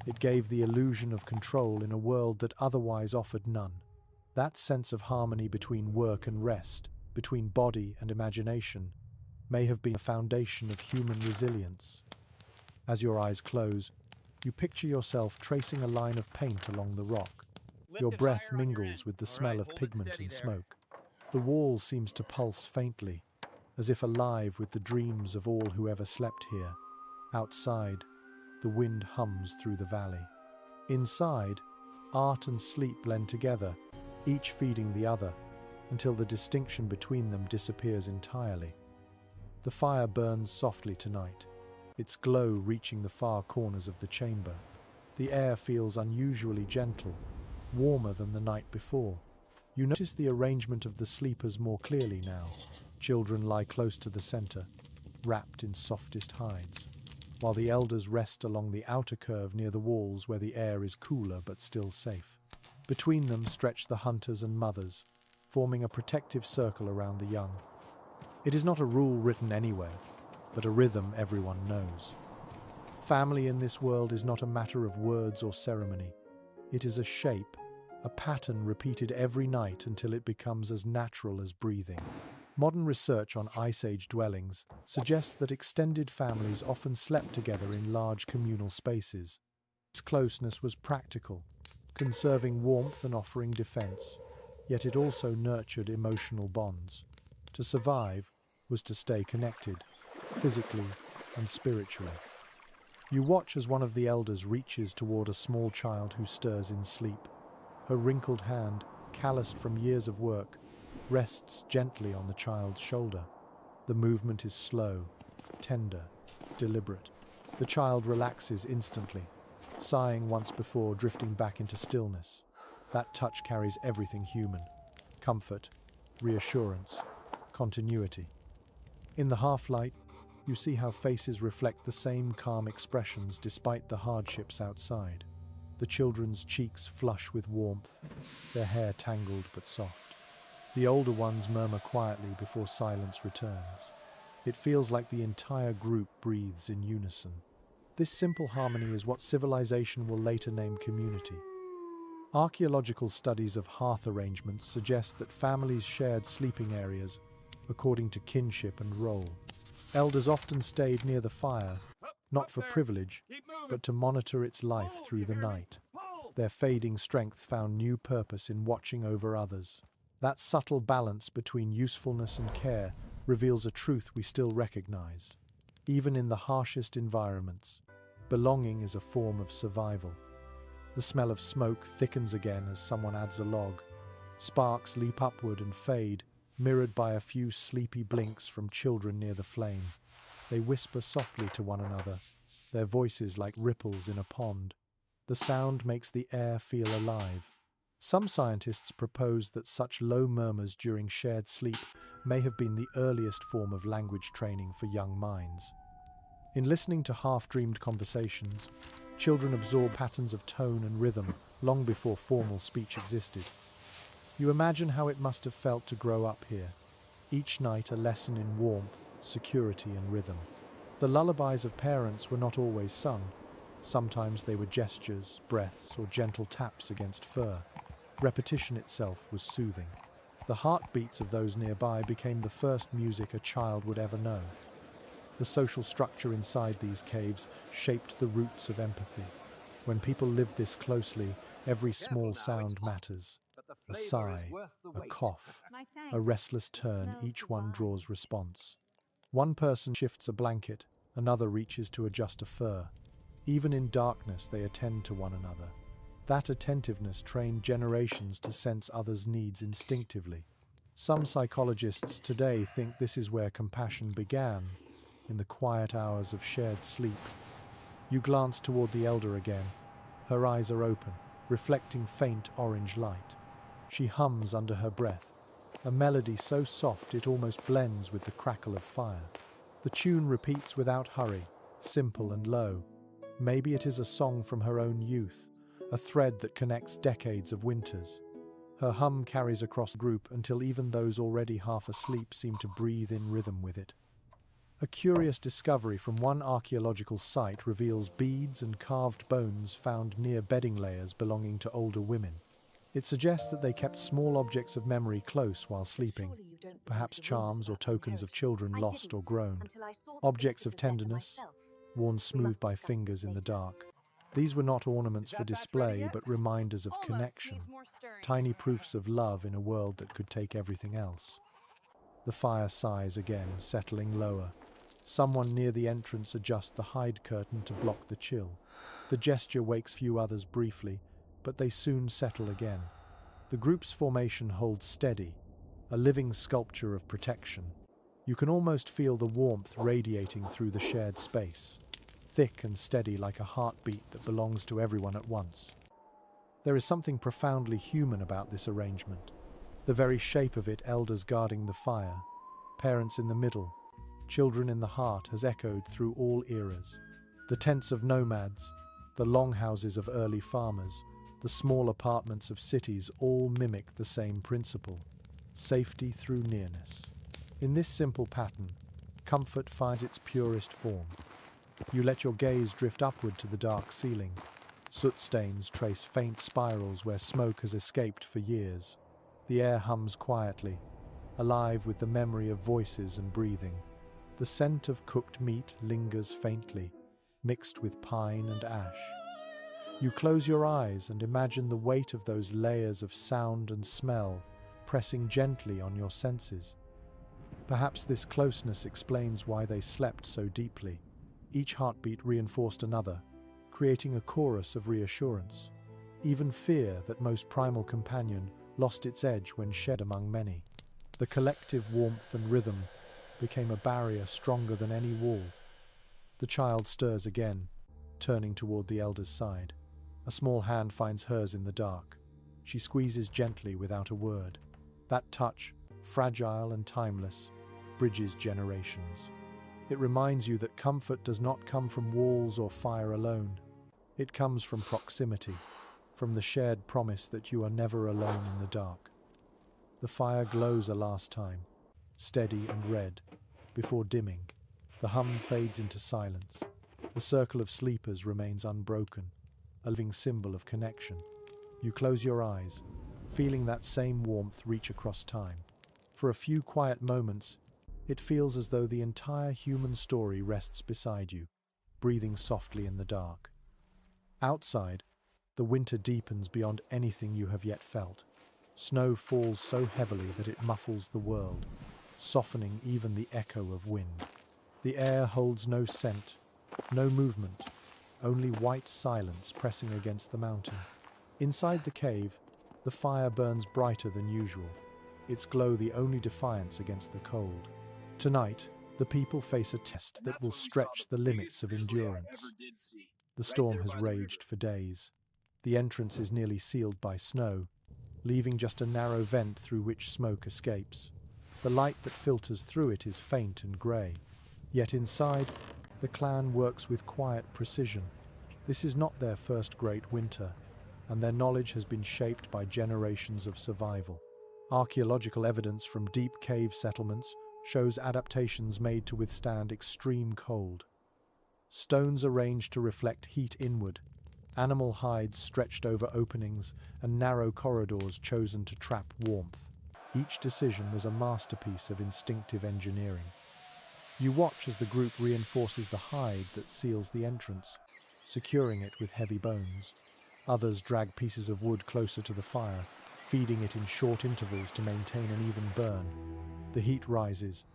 It gave the illusion of control in a world that otherwise offered none. That sense of harmony between work and rest, between body and imagination, may have been the foundation of human resilience. As your eyes close, you picture yourself tracing a line of paint along the rock. Your breath mingles with the smell of pigment and smoke. The wall seems to pulse faintly, as if alive with the dreams of all who ever slept here. Outside, the wind hums through the valley. Inside, art and sleep blend together, each feeding the other, until the distinction between them disappears entirely. The fire burns softly tonight, its glow reaching the far corners of the chamber. The air feels unusually gentle, warmer than the night before. You notice the arrangement of the sleepers more clearly now. Children lie close to the center, wrapped in softest hides, while the elders rest along the outer curve near the walls where the air is cooler but still safe. Between them stretch the hunters and mothers, forming a protective circle around the young. It is not a rule written anywhere, but a rhythm everyone knows. Family in this world is not a matter of words or ceremony. It is a shape, a pattern repeated every night until it becomes as natural as breathing. Modern research on Ice Age dwellings suggests that extended families often slept together in large communal spaces. This closeness was practical, conserving warmth and offering defense, yet it also nurtured emotional bonds. To survive was to stay connected, physically and spiritually. You watch as one of the elders reaches toward a small child who stirs in sleep. Her wrinkled hand, calloused from years of work, rests gently on the child's shoulder. The movement is slow, tender, deliberate. The child relaxes instantly, sighing once before drifting back into stillness. That touch carries everything human: comfort, reassurance, continuity. In the half-light, you see how faces reflect the same calm expressions despite the hardships outside. The children's cheeks flush with warmth, their hair tangled but soft. The older ones murmur quietly before silence returns. It feels like the entire group breathes in unison. This simple harmony is what civilization will later name community. Archaeological studies of hearth arrangements suggest that families shared sleeping areas according to kinship and role. Elders often stayed near the fire, not for privilege, but to monitor its life through the night. Their fading strength found new purpose in watching over others. That subtle balance between usefulness and care reveals a truth we still recognize. Even in the harshest environments, belonging is a form of survival. The smell of smoke thickens again as someone adds a log. Sparks leap upward and fade, mirrored by a few sleepy blinks from children near the flame. They whisper softly to one another, their voices like ripples in a pond. The sound makes the air feel alive. Some scientists propose that such low murmurs during shared sleep may have been the earliest form of language training for young minds. In listening to half-dreamed conversations, children absorb patterns of tone and rhythm long before formal speech existed. You imagine how it must have felt to grow up here, each night a lesson in warmth, security and rhythm. The lullabies of parents were not always sung. Sometimes they were gestures, breaths or gentle taps against fur. Repetition itself was soothing. The heartbeats of those nearby became the first music a child would ever know. The social structure inside these caves shaped the roots of empathy. When people live this closely, every small sound matters. A sigh, a cough, a restless turn, each one draws response. One person shifts a blanket, another reaches to adjust a fur. Even in darkness, they attend to one another. That attentiveness trained generations to sense others' needs instinctively. Some psychologists today think this is where compassion began, in the quiet hours of shared sleep. You glance toward the elder again. Her eyes are open, reflecting faint orange light. She hums under her breath, a melody so soft it almost blends with the crackle of fire. The tune repeats without hurry, simple and low. Maybe it is a song from her own youth, a thread that connects decades of winters. Her hum carries across the group until even those already half asleep seem to breathe in rhythm with it. A curious discovery from one archaeological site reveals beads and carved bones found near bedding layers belonging to older women. It suggests that they kept small objects of memory close while sleeping, perhaps charms or tokens of children lost or grown, objects of tenderness, worn smooth by fingers in the dark. These were not ornaments for display, but reminders of connection, tiny proofs of love in a world that could take everything else. The fire sighs again, settling lower. Someone near the entrance adjusts the hide curtain to block the chill. The gesture wakes few others briefly, but they soon settle again. The group's formation holds steady, a living sculpture of protection. You can almost feel the warmth radiating through the shared space, thick and steady like a heartbeat that belongs to everyone at once. There is something profoundly human about this arrangement. The very shape of it, elders guarding the fire, parents in the middle, children in the heart, has echoed through all eras. The tents of nomads, the longhouses of early farmers, the small apartments of cities all mimic the same principle: safety through nearness. In this simple pattern, comfort finds its purest form. You let your gaze drift upward to the dark ceiling. Soot stains trace faint spirals where smoke has escaped for years. The air hums quietly, alive with the memory of voices and breathing. The scent of cooked meat lingers faintly, mixed with pine and ash. You close your eyes and imagine the weight of those layers of sound and smell pressing gently on your senses. Perhaps this closeness explains why they slept so deeply. Each heartbeat reinforced another, creating a chorus of reassurance. Even fear, that most primal companion, lost its edge when shared among many. The collective warmth and rhythm became a barrier stronger than any wall. The child stirs again, turning toward the elder's side. A small hand finds hers in the dark. She squeezes gently without a word. That touch, fragile and timeless, bridges generations. It reminds you that comfort does not come from walls or fire alone. It comes from proximity, from the shared promise that you are never alone in the dark. The fire glows a last time, steady and red, before dimming. The hum fades into silence. The circle of sleepers remains unbroken, a living symbol of connection. You close your eyes, feeling that same warmth reach across time. For a few quiet moments, it feels as though the entire human story rests beside you, breathing softly in the dark. Outside, the winter deepens beyond anything you have yet felt. Snow falls so heavily that it muffles the world, softening even the echo of wind. The air holds no scent, no movement, only white silence pressing against the mountain. Inside the cave, the fire burns brighter than usual, its glow the only defiance against the cold. Tonight, the people face a test that will stretch the limits of endurance. The storm has raged for days. The entrance is nearly sealed by snow, leaving just a narrow vent through which smoke escapes. The light that filters through it is faint and grey. Yet inside, the clan works with quiet precision. This is not their first great winter, and their knowledge has been shaped by generations of survival. Archaeological evidence from deep cave settlements shows adaptations made to withstand extreme cold. Stones arranged to reflect heat inward, Animal hides stretched over openings and narrow corridors chosen to trap warmth. Each decision was a masterpiece of instinctive engineering. You watch as the group reinforces the hide that seals the entrance, securing it with heavy bones. Others drag pieces of wood closer to the fire, feeding it in short intervals to maintain an even burn. The heat rises,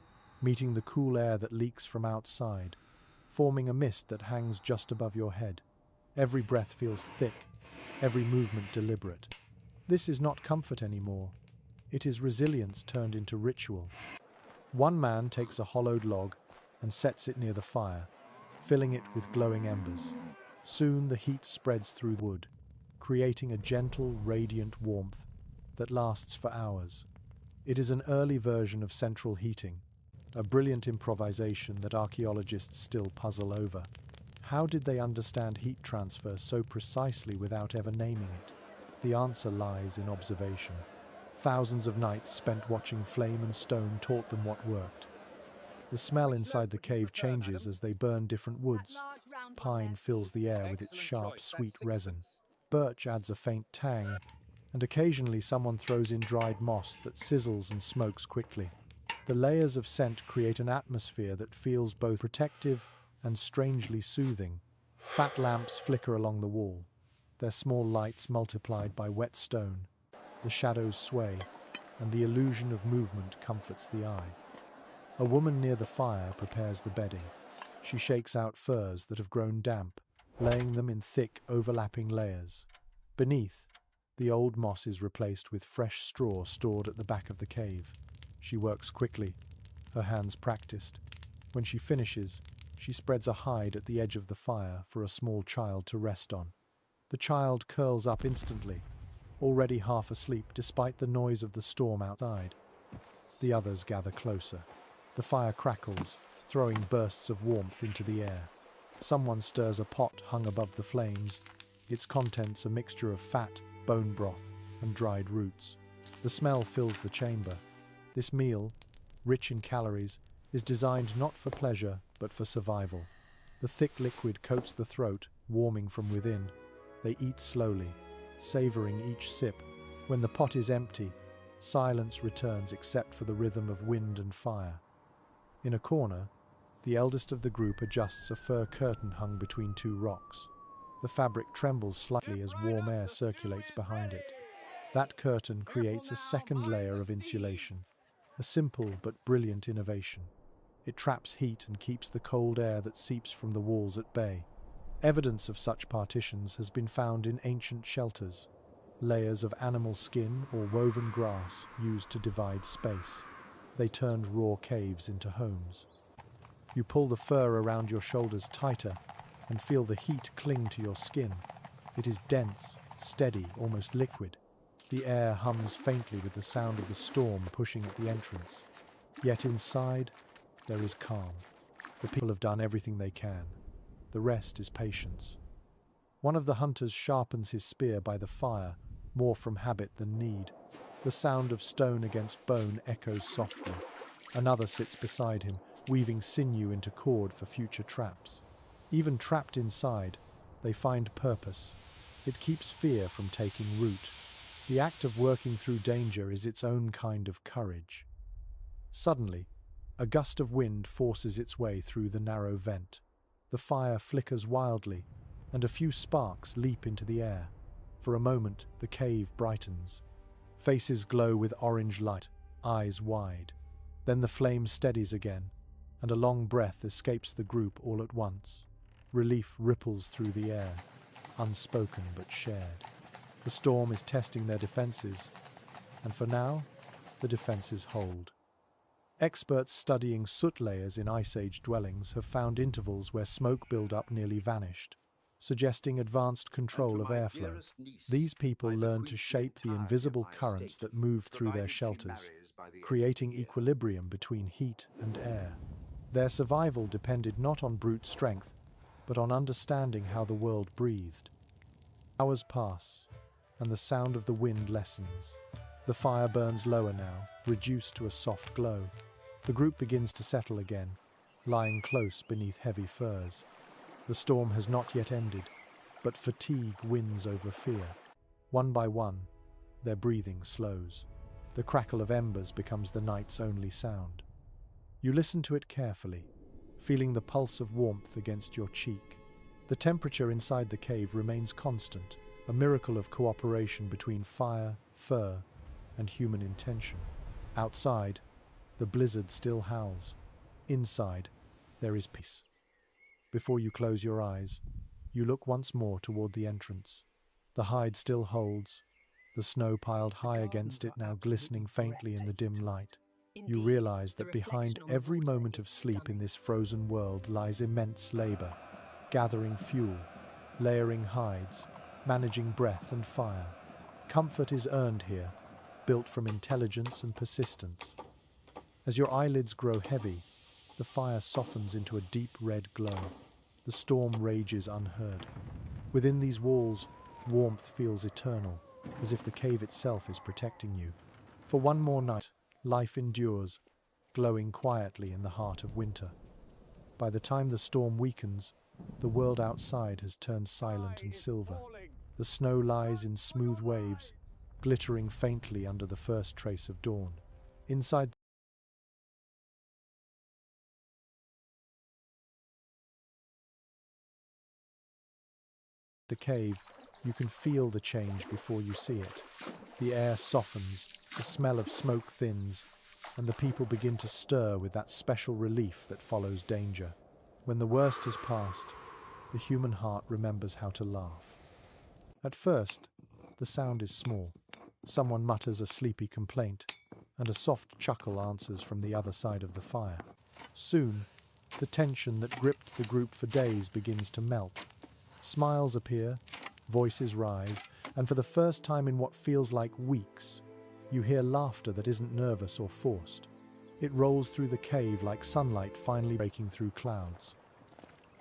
meeting the cool air that leaks from outside, forming a mist that hangs just above your head. Every breath feels thick, every movement deliberate. This is not comfort anymore. It is resilience turned into ritual. One man takes a hollowed log and sets it near the fire, filling it with glowing embers. Soon the heat spreads through the wood, creating a gentle, radiant warmth that lasts for hours. It is an early version of central heating, a brilliant improvisation that archaeologists still puzzle over. How did they understand heat transfer so precisely without ever naming it? The answer lies in observation. Thousands of nights spent watching flame and stone taught them what worked. The smell inside the cave changes as they burn different woods. Pine fills the air with its sharp, sweet resin. Birch adds a faint tang, and occasionally someone throws in dried moss that sizzles and smokes quickly. The layers of scent create an atmosphere that feels both protective and strangely soothing. Fat lamps flicker along the wall, their small lights multiplied by wet stone. The shadows sway, and the illusion of movement comforts the eye. A woman near the fire prepares the bedding. She shakes out furs that have grown damp, laying them in thick, overlapping layers. Beneath, the old moss is replaced with fresh straw stored at the back of the cave. She works quickly, her hands practiced. When she finishes, she spreads a hide at the edge of the fire for a small child to rest on. The child curls up instantly, already half asleep despite the noise of the storm outside. The others gather closer. The fire crackles, throwing bursts of warmth into the air. Someone stirs a pot hung above the flames, its contents a mixture of fat, bone broth, and dried roots. The smell fills the chamber. This meal, rich in calories, is designed not for pleasure but for survival. The thick liquid coats the throat, warming from within. They eat slowly, savoring each sip. When the pot is empty, silence returns except for the rhythm of wind and fire. In a corner, the eldest of the group adjusts a fur curtain hung between two rocks. The fabric trembles slightly as warm air circulates behind it. That curtain creates a second layer of insulation, a simple but brilliant innovation. It traps heat and keeps the cold air that seeps from the walls at bay. Evidence of such partitions has been found in ancient shelters, layers of animal skin or woven grass used to divide space. They turned raw caves into homes. You pull the fur around your shoulders tighter and feel the heat cling to your skin. It is dense, steady, almost liquid. The air hums faintly with the sound of the storm pushing at the entrance. Yet inside, there is calm. The people have done everything they can. The rest is patience. One of the hunters sharpens his spear by the fire, more from habit than need. The sound of stone against bone echoes softly. Another sits beside him, weaving sinew into cord for future traps. Even trapped inside, they find purpose. It keeps fear from taking root. The act of working through danger is its own kind of courage. Suddenly, a gust of wind forces its way through the narrow vent. The fire flickers wildly, and a few sparks leap into the air. For a moment, the cave brightens. Faces glow with orange light, eyes wide. Then the flame steadies again, and a long breath escapes the group all at once. Relief ripples through the air, unspoken but shared. The storm is testing their defenses, and for now, the defenses hold. Experts studying soot layers in Ice Age dwellings have found intervals where smoke buildup nearly vanished, suggesting advanced control of airflow. These people learned to shape the invisible currents that moved through their shelters, creating equilibrium between heat and air. Their survival depended not on brute strength, but on understanding how the world breathed. Hours pass, and the sound of the wind lessens. The fire burns lower now, reduced to a soft glow. The group begins to settle again, lying close beneath heavy furs. The storm has not yet ended, but fatigue wins over fear. One by one, their breathing slows. The crackle of embers becomes the night's only sound. You listen to it carefully, feeling the pulse of warmth against your cheek. The temperature inside the cave remains constant, a miracle of cooperation between fire, fur, and human intention. Outside, the blizzard still howls. Inside, there is peace. Before you close your eyes, you look once more toward the entrance. The hide still holds, the snow piled high against it now glistening faintly in the dim light. You realize that behind every moment of sleep in this frozen world lies immense labor, gathering fuel, layering hides, managing breath and fire. Comfort is earned here, built from intelligence and persistence. As your eyelids grow heavy, the fire softens into a deep red glow. The storm rages unheard. Within these walls, warmth feels eternal, as if the cave itself is protecting you. For one more night, life endures, glowing quietly in the heart of winter. By the time the storm weakens, the world outside has turned silent and silver. The snow lies in smooth waves, glittering faintly under the first trace of dawn. Inside the cave, you can feel the change before you see it. The air softens, the smell of smoke thins, and the people begin to stir with that special relief that follows danger. When the worst has passed, the human heart remembers how to laugh. At first, the sound is small. Someone mutters a sleepy complaint, and a soft chuckle answers from the other side of the fire. Soon, the tension that gripped the group for days begins to melt. Smiles appear, voices rise, and for the first time in what feels like weeks, you hear laughter that isn't nervous or forced. It rolls through the cave like sunlight finally breaking through clouds.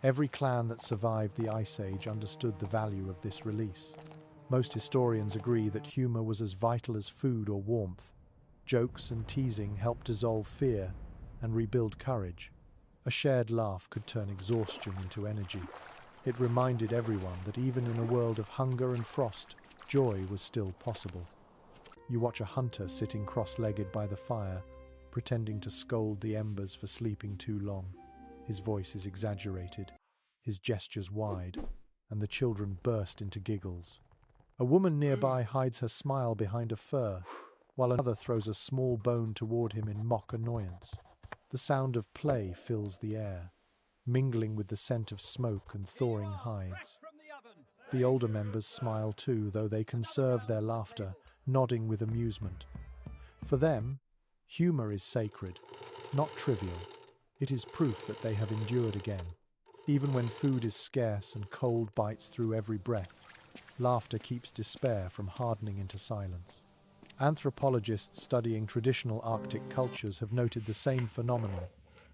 Every clan that survived the Ice Age understood the value of this release. Most historians agree that humor was as vital as food or warmth. Jokes and teasing helped dissolve fear and rebuild courage. A shared laugh could turn exhaustion into energy. It reminded everyone that even in a world of hunger and frost, joy was still possible. You watch a hunter sitting cross-legged by the fire, pretending to scold the embers for sleeping too long. His voice is exaggerated, his gestures wide, and the children burst into giggles. A woman nearby hides her smile behind a fur, while another throws a small bone toward him in mock annoyance. The sound of play fills the air, mingling with the scent of smoke and thawing hides. The older members smile too, though they conserve their laughter, nodding with amusement. For them, humor is sacred, not trivial. It is proof that they have endured again. Even when food is scarce and cold bites through every breath, laughter keeps despair from hardening into silence. Anthropologists studying traditional Arctic cultures have noted the same phenomenon.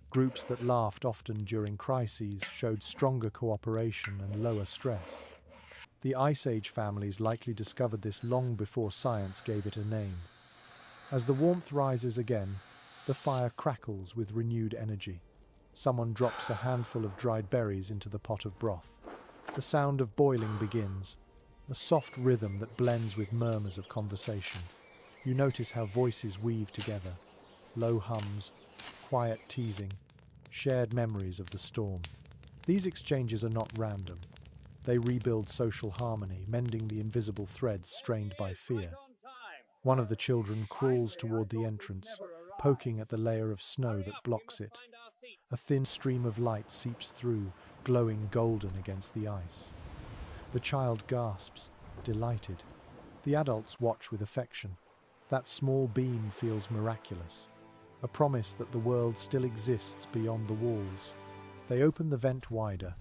Groups that laughed often during crises showed stronger cooperation and lower stress. The Ice Age families likely discovered this long before science gave it a name. As the warmth rises again, the fire crackles with renewed energy. Someone drops a handful of dried berries into the pot of broth. The sound of boiling begins, a soft rhythm that blends with murmurs of conversation. You notice how voices weave together, low hums, quiet teasing, shared memories of the storm. These exchanges are not random. They rebuild social harmony, mending the invisible threads strained by fear. One of the children crawls toward the entrance, poking at the layer of snow that blocks it. A thin stream of light seeps through, glowing golden against the ice. The child gasps, delighted. The adults watch with affection. That small beam feels miraculous, a promise that the world still exists beyond the walls. They open the vent wider,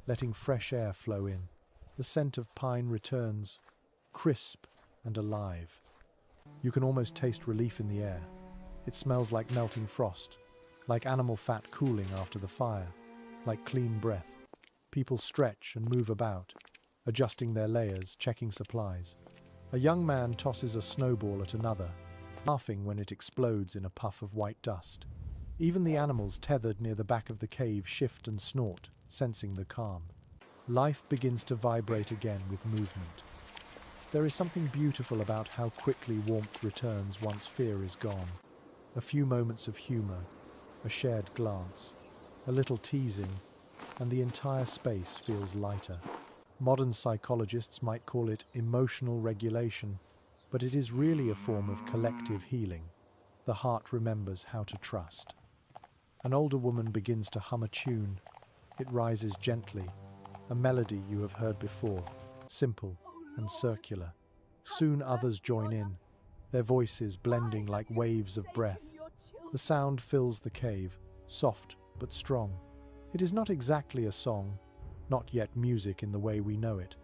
letting fresh air flow in. The scent of pine returns, crisp and alive. You can almost taste relief in the air. It smells like melting frost, like animal fat cooling after the fire, like clean breath. People stretch and move about, adjusting their layers, checking supplies. A young man tosses a snowball at another, laughing when it explodes in a puff of white dust. Even the animals tethered near the back of the cave shift and snort, sensing the calm. Life begins to vibrate again with movement. There is something beautiful about how quickly warmth returns once fear is gone. A few moments of humor, a shared glance, a little teasing, and the entire space feels lighter. Modern psychologists might call it emotional regulation, but it is really a form of collective healing. The heart remembers how to trust. An older woman begins to hum a tune. It rises gently, a melody you have heard before, simple and circular. Soon others join in, their voices blending like waves of breath. The sound fills the cave, soft but strong. It is not exactly a song, not yet music in the way we know it.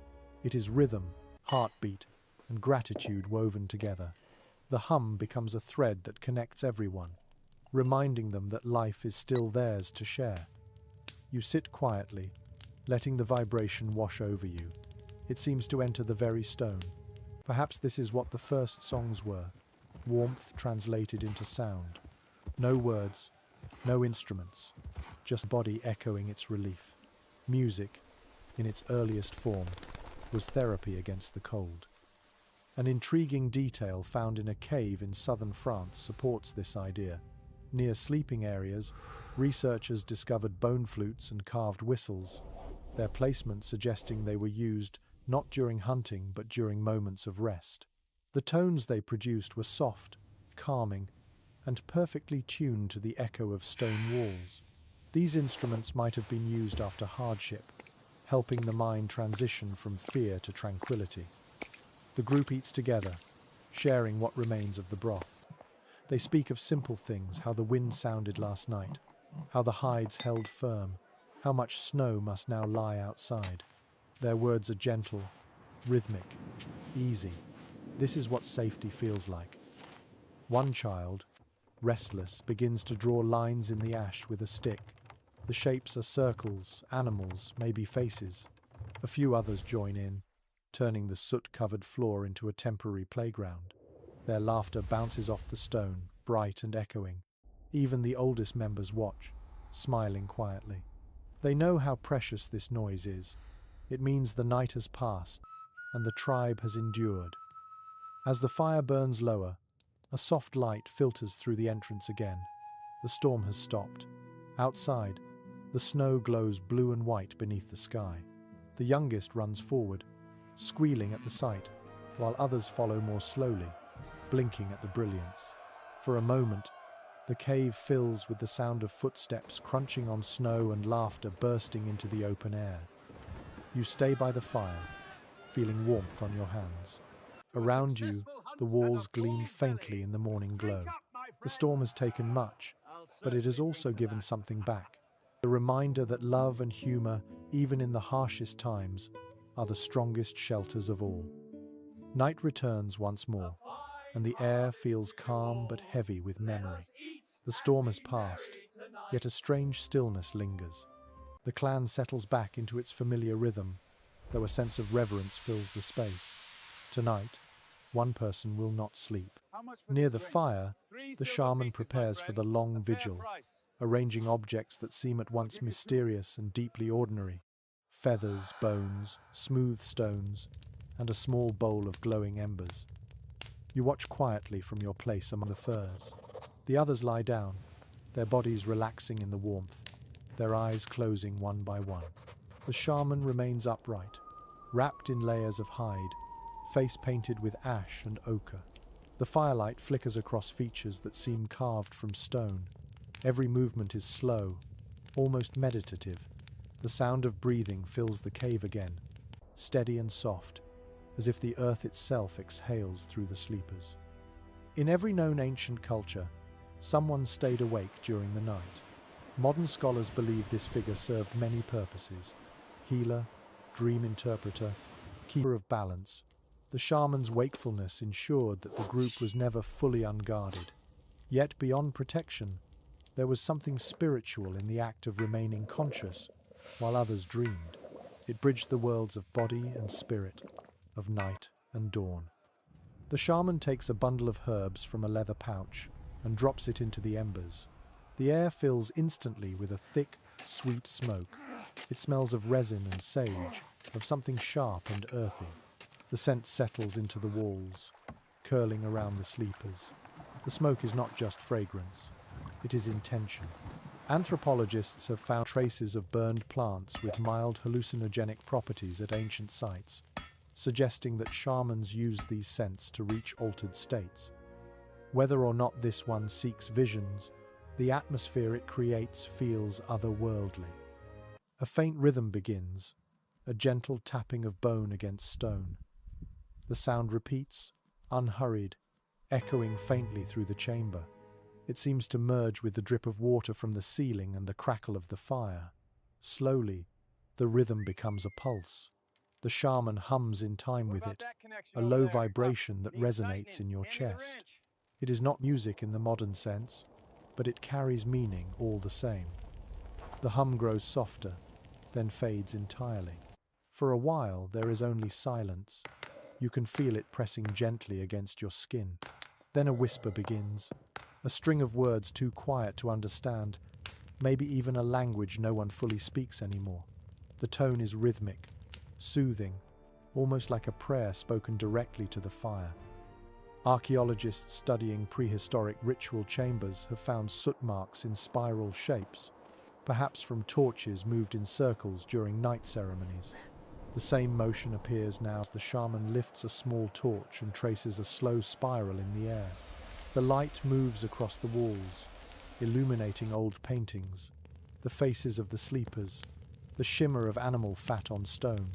It is rhythm, heartbeat, and gratitude woven together. The hum becomes a thread that connects everyone, reminding them that life is still theirs to share. You sit quietly, letting the vibration wash over you. It seems to enter the very stone. Perhaps this is what the first songs were, warmth translated into sound. No words, no instruments, just body echoing its relief. Music, in its earliest form, was therapy against the cold. An intriguing detail found in a cave in southern France supports this idea. Near sleeping areas, researchers discovered bone flutes and carved whistles, their placement suggesting they were used not during hunting but during moments of rest. The tones they produced were soft, calming, and perfectly tuned to the echo of stone walls. These instruments might have been used after hardship, helping the mind transition from fear to tranquility. The group eats together, sharing what remains of the broth. They speak of simple things, how the wind sounded last night, how the hides held firm, how much snow must now lie outside. Their words are gentle, rhythmic, easy. This is what safety feels like. One child, restless, begins to draw lines in the ash with a stick. The shapes are circles, animals, maybe faces. A few others join in, turning the soot-covered floor into a temporary playground. Their laughter bounces off the stone, bright and echoing. Even the oldest members watch, smiling quietly. They know how precious this noise is. It means the night has passed, and the tribe has endured. As the fire burns lower, a soft light filters through the entrance again. The storm has stopped. Outside, the snow glows blue and white beneath the sky. The youngest runs forward, squealing at the sight, while others follow more slowly, blinking at the brilliance. For a moment, the cave fills with the sound of footsteps crunching on snow and laughter bursting into the open air. You stay by the fire, feeling warmth on your hands. Around you, the walls gleam faintly in the morning glow. The storm has taken much, but it has also given something back. The reminder that love and humor, even in the harshest times, are the strongest shelters of all. Night returns once more, and the air feels calm but heavy with memory. The storm has passed, yet a strange stillness lingers. The clan settles back into its familiar rhythm, though a sense of reverence fills the space. Tonight, one person will not sleep. Near the fire, the shaman prepares for the long vigil, arranging objects that seem at once mysterious and deeply ordinary. Feathers, bones, smooth stones, and a small bowl of glowing embers. You watch quietly from your place among the furs. The others lie down, their bodies relaxing in the warmth, their eyes closing one by one. The shaman remains upright, wrapped in layers of hide, face painted with ash and ochre. The firelight flickers across features that seem carved from stone. Every movement is slow, almost meditative. The sound of breathing fills the cave again, steady and soft, as if the earth itself exhales through the sleepers. In every known ancient culture, someone stayed awake during the night. Modern scholars believe this figure served many purposes: healer, dream interpreter, keeper of balance. The shaman's wakefulness ensured that the group was never fully unguarded. Yet beyond protection, there was something spiritual in the act of remaining conscious while others dreamed. It bridged the worlds of body and spirit, of night and dawn. The shaman takes a bundle of herbs from a leather pouch and drops it into the embers. The air fills instantly with a thick, sweet smoke, It smells of resin and sage, of something sharp and earthy. The scent settles into the walls, curling around the sleepers. The smoke is not just fragrance, it is intention. Anthropologists have found traces of burned plants with mild hallucinogenic properties at ancient sites, suggesting that shamans used these scents to reach altered states. Whether or not this one seeks visions, the atmosphere it creates feels otherworldly. A faint rhythm begins, a gentle tapping of bone against stone. The sound repeats, unhurried, echoing faintly through the chamber. It seems to merge with the drip of water from the ceiling and the crackle of the fire. Slowly, the rhythm becomes a pulse. The shaman hums in time with it, a low vibration that resonates in your chest. It is not music in the modern sense, but it carries meaning all the same. The hum grows softer, then fades entirely. For a while, there is only silence. You can feel it pressing gently against your skin. Then a whisper begins, a string of words too quiet to understand, maybe even a language no one fully speaks anymore. The tone is rhythmic, soothing, almost like a prayer spoken directly to the fire. Archaeologists studying prehistoric ritual chambers have found soot marks in spiral shapes, perhaps from torches moved in circles during night ceremonies. The same motion appears now as the shaman lifts a small torch and traces a slow spiral in the air. The light moves across the walls, illuminating old paintings, the faces of the sleepers, the shimmer of animal fat on stone.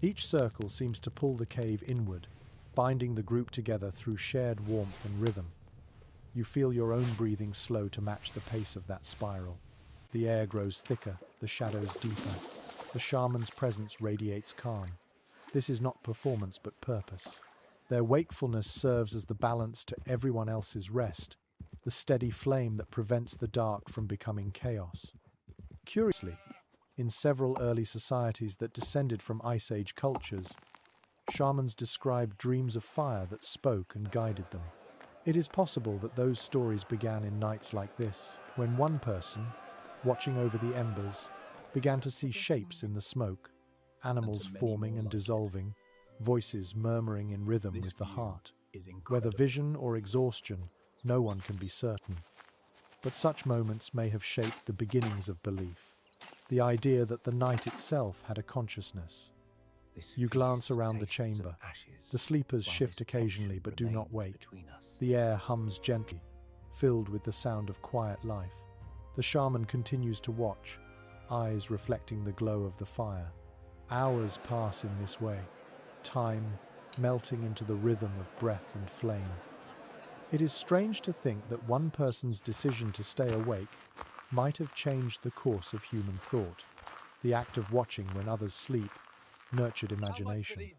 Each circle seems to pull the cave inward, binding the group together through shared warmth and rhythm. You feel your own breathing slow to match the pace of that spiral. The air grows thicker, the shadows deeper. The shaman's presence radiates calm. This is not performance but purpose. Their wakefulness serves as the balance to everyone else's rest, the steady flame that prevents the dark from becoming chaos. Curiously, in several early societies that descended from Ice Age cultures, shamans described dreams of fire that spoke and guided them. It is possible that those stories began in nights like this, when one person, watching over the embers, began to see shapes in the smoke, animals forming and dissolving, voices murmuring in rhythm with the heart. Whether vision or exhaustion, no one can be certain. But such moments may have shaped the beginnings of belief, the idea that the night itself had a consciousness. You glance around the chamber. The sleepers shift occasionally but do not wake. The air hums gently, filled with the sound of quiet life. The shaman continues to watch, eyes reflecting the glow of the fire. Hours pass in this way, time melting into the rhythm of breath and flame. It is strange to think that one person's decision to stay awake might have changed the course of human thought. The act of watching when others sleep nurtured imagination.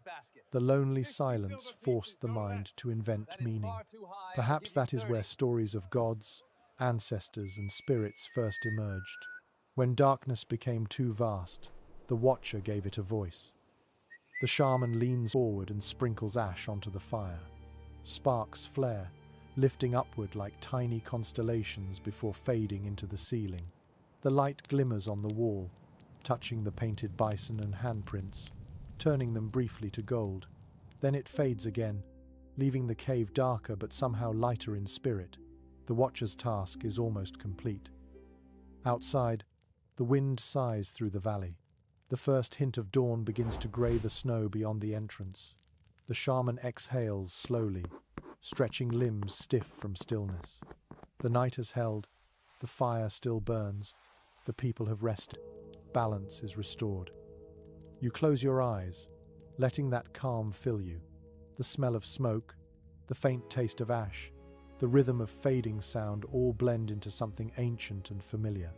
The lonely silence forced the mind to invent meaning. Perhaps that is where stories of gods, ancestors, and spirits first emerged. When darkness became too vast, the watcher gave it a voice. The shaman leans forward and sprinkles ash onto the fire. Sparks flare, lifting upward like tiny constellations before fading into the ceiling. The light glimmers on the wall, touching the painted bison and handprints, turning them briefly to gold. Then it fades again, leaving the cave darker but somehow lighter in spirit. The watcher's task is almost complete. Outside, the wind sighs through the valley. The first hint of dawn begins to grey the snow beyond the entrance. The shaman exhales slowly, stretching limbs stiff from stillness. The night has held, the fire still burns, the people have rested, balance is restored. You close your eyes, letting that calm fill you. The smell of smoke, the faint taste of ash, the rhythm of fading sound all blend into something ancient and familiar.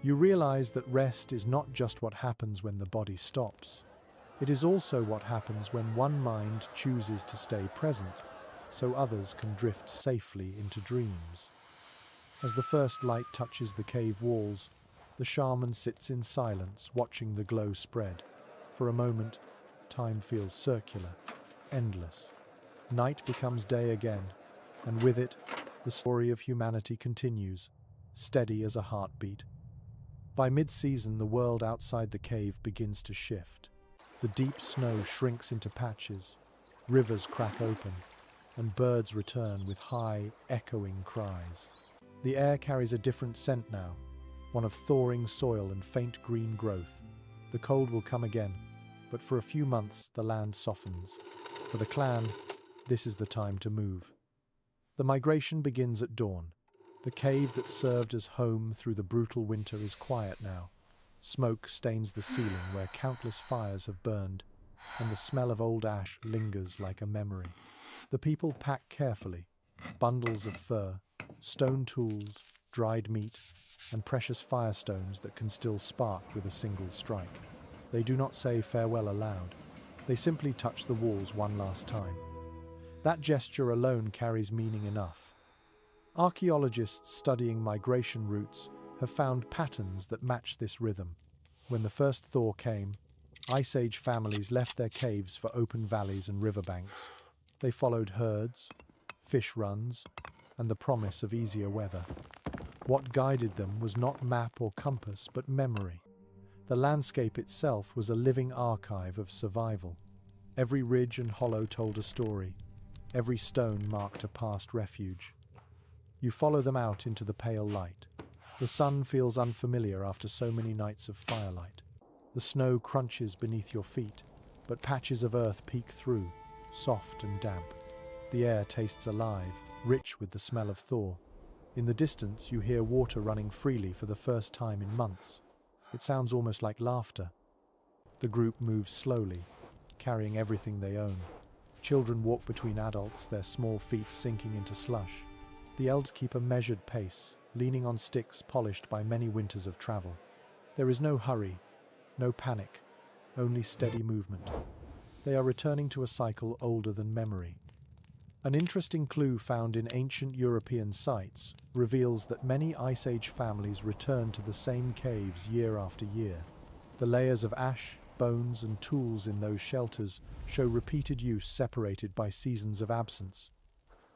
You realize that rest is not just what happens when the body stops. It is also what happens when one mind chooses to stay present, so others can drift safely into dreams. As the first light touches the cave walls, the shaman sits in silence, watching the glow spread. For a moment, time feels circular, endless. Night becomes day again, and with it, the story of humanity continues, steady as a heartbeat. By mid-season, the world outside the cave begins to shift. The deep snow shrinks into patches, rivers crack open, and birds return with high, echoing cries. The air carries a different scent now, one of thawing soil and faint green growth. The cold will come again, but for a few months the land softens. For the clan, this is the time to move. The migration begins at dawn. The cave that served as home through the brutal winter is quiet now. Smoke stains the ceiling where countless fires have burned, and the smell of old ash lingers like a memory. The people pack carefully, bundles of fur, stone tools, dried meat, and precious firestones that can still spark with a single strike. They do not say farewell aloud. They simply touch the walls one last time. That gesture alone carries meaning enough. Archaeologists studying migration routes have found patterns that match this rhythm. When the first thaw came, Ice Age families left their caves for open valleys and riverbanks. They followed herds, fish runs, and the promise of easier weather. What guided them was not map or compass, but memory. The landscape itself was a living archive of survival. Every ridge and hollow told a story. Every stone marked a past refuge. You follow them out into the pale light. The sun feels unfamiliar after so many nights of firelight. The snow crunches beneath your feet, but patches of earth peek through, soft and damp. The air tastes alive, rich with the smell of thaw. In the distance, you hear water running freely for the first time in months. It sounds almost like laughter. The group moves slowly, carrying everything they own. Children walk between adults, their small feet sinking into slush. The elders keep a measured pace, leaning on sticks polished by many winters of travel. There is no hurry, no panic, only steady movement. They are returning to a cycle older than memory. An interesting clue found in ancient European sites reveals that many Ice Age families return to the same caves year after year. The layers of ash, bones, and tools in those shelters show repeated use separated by seasons of absence.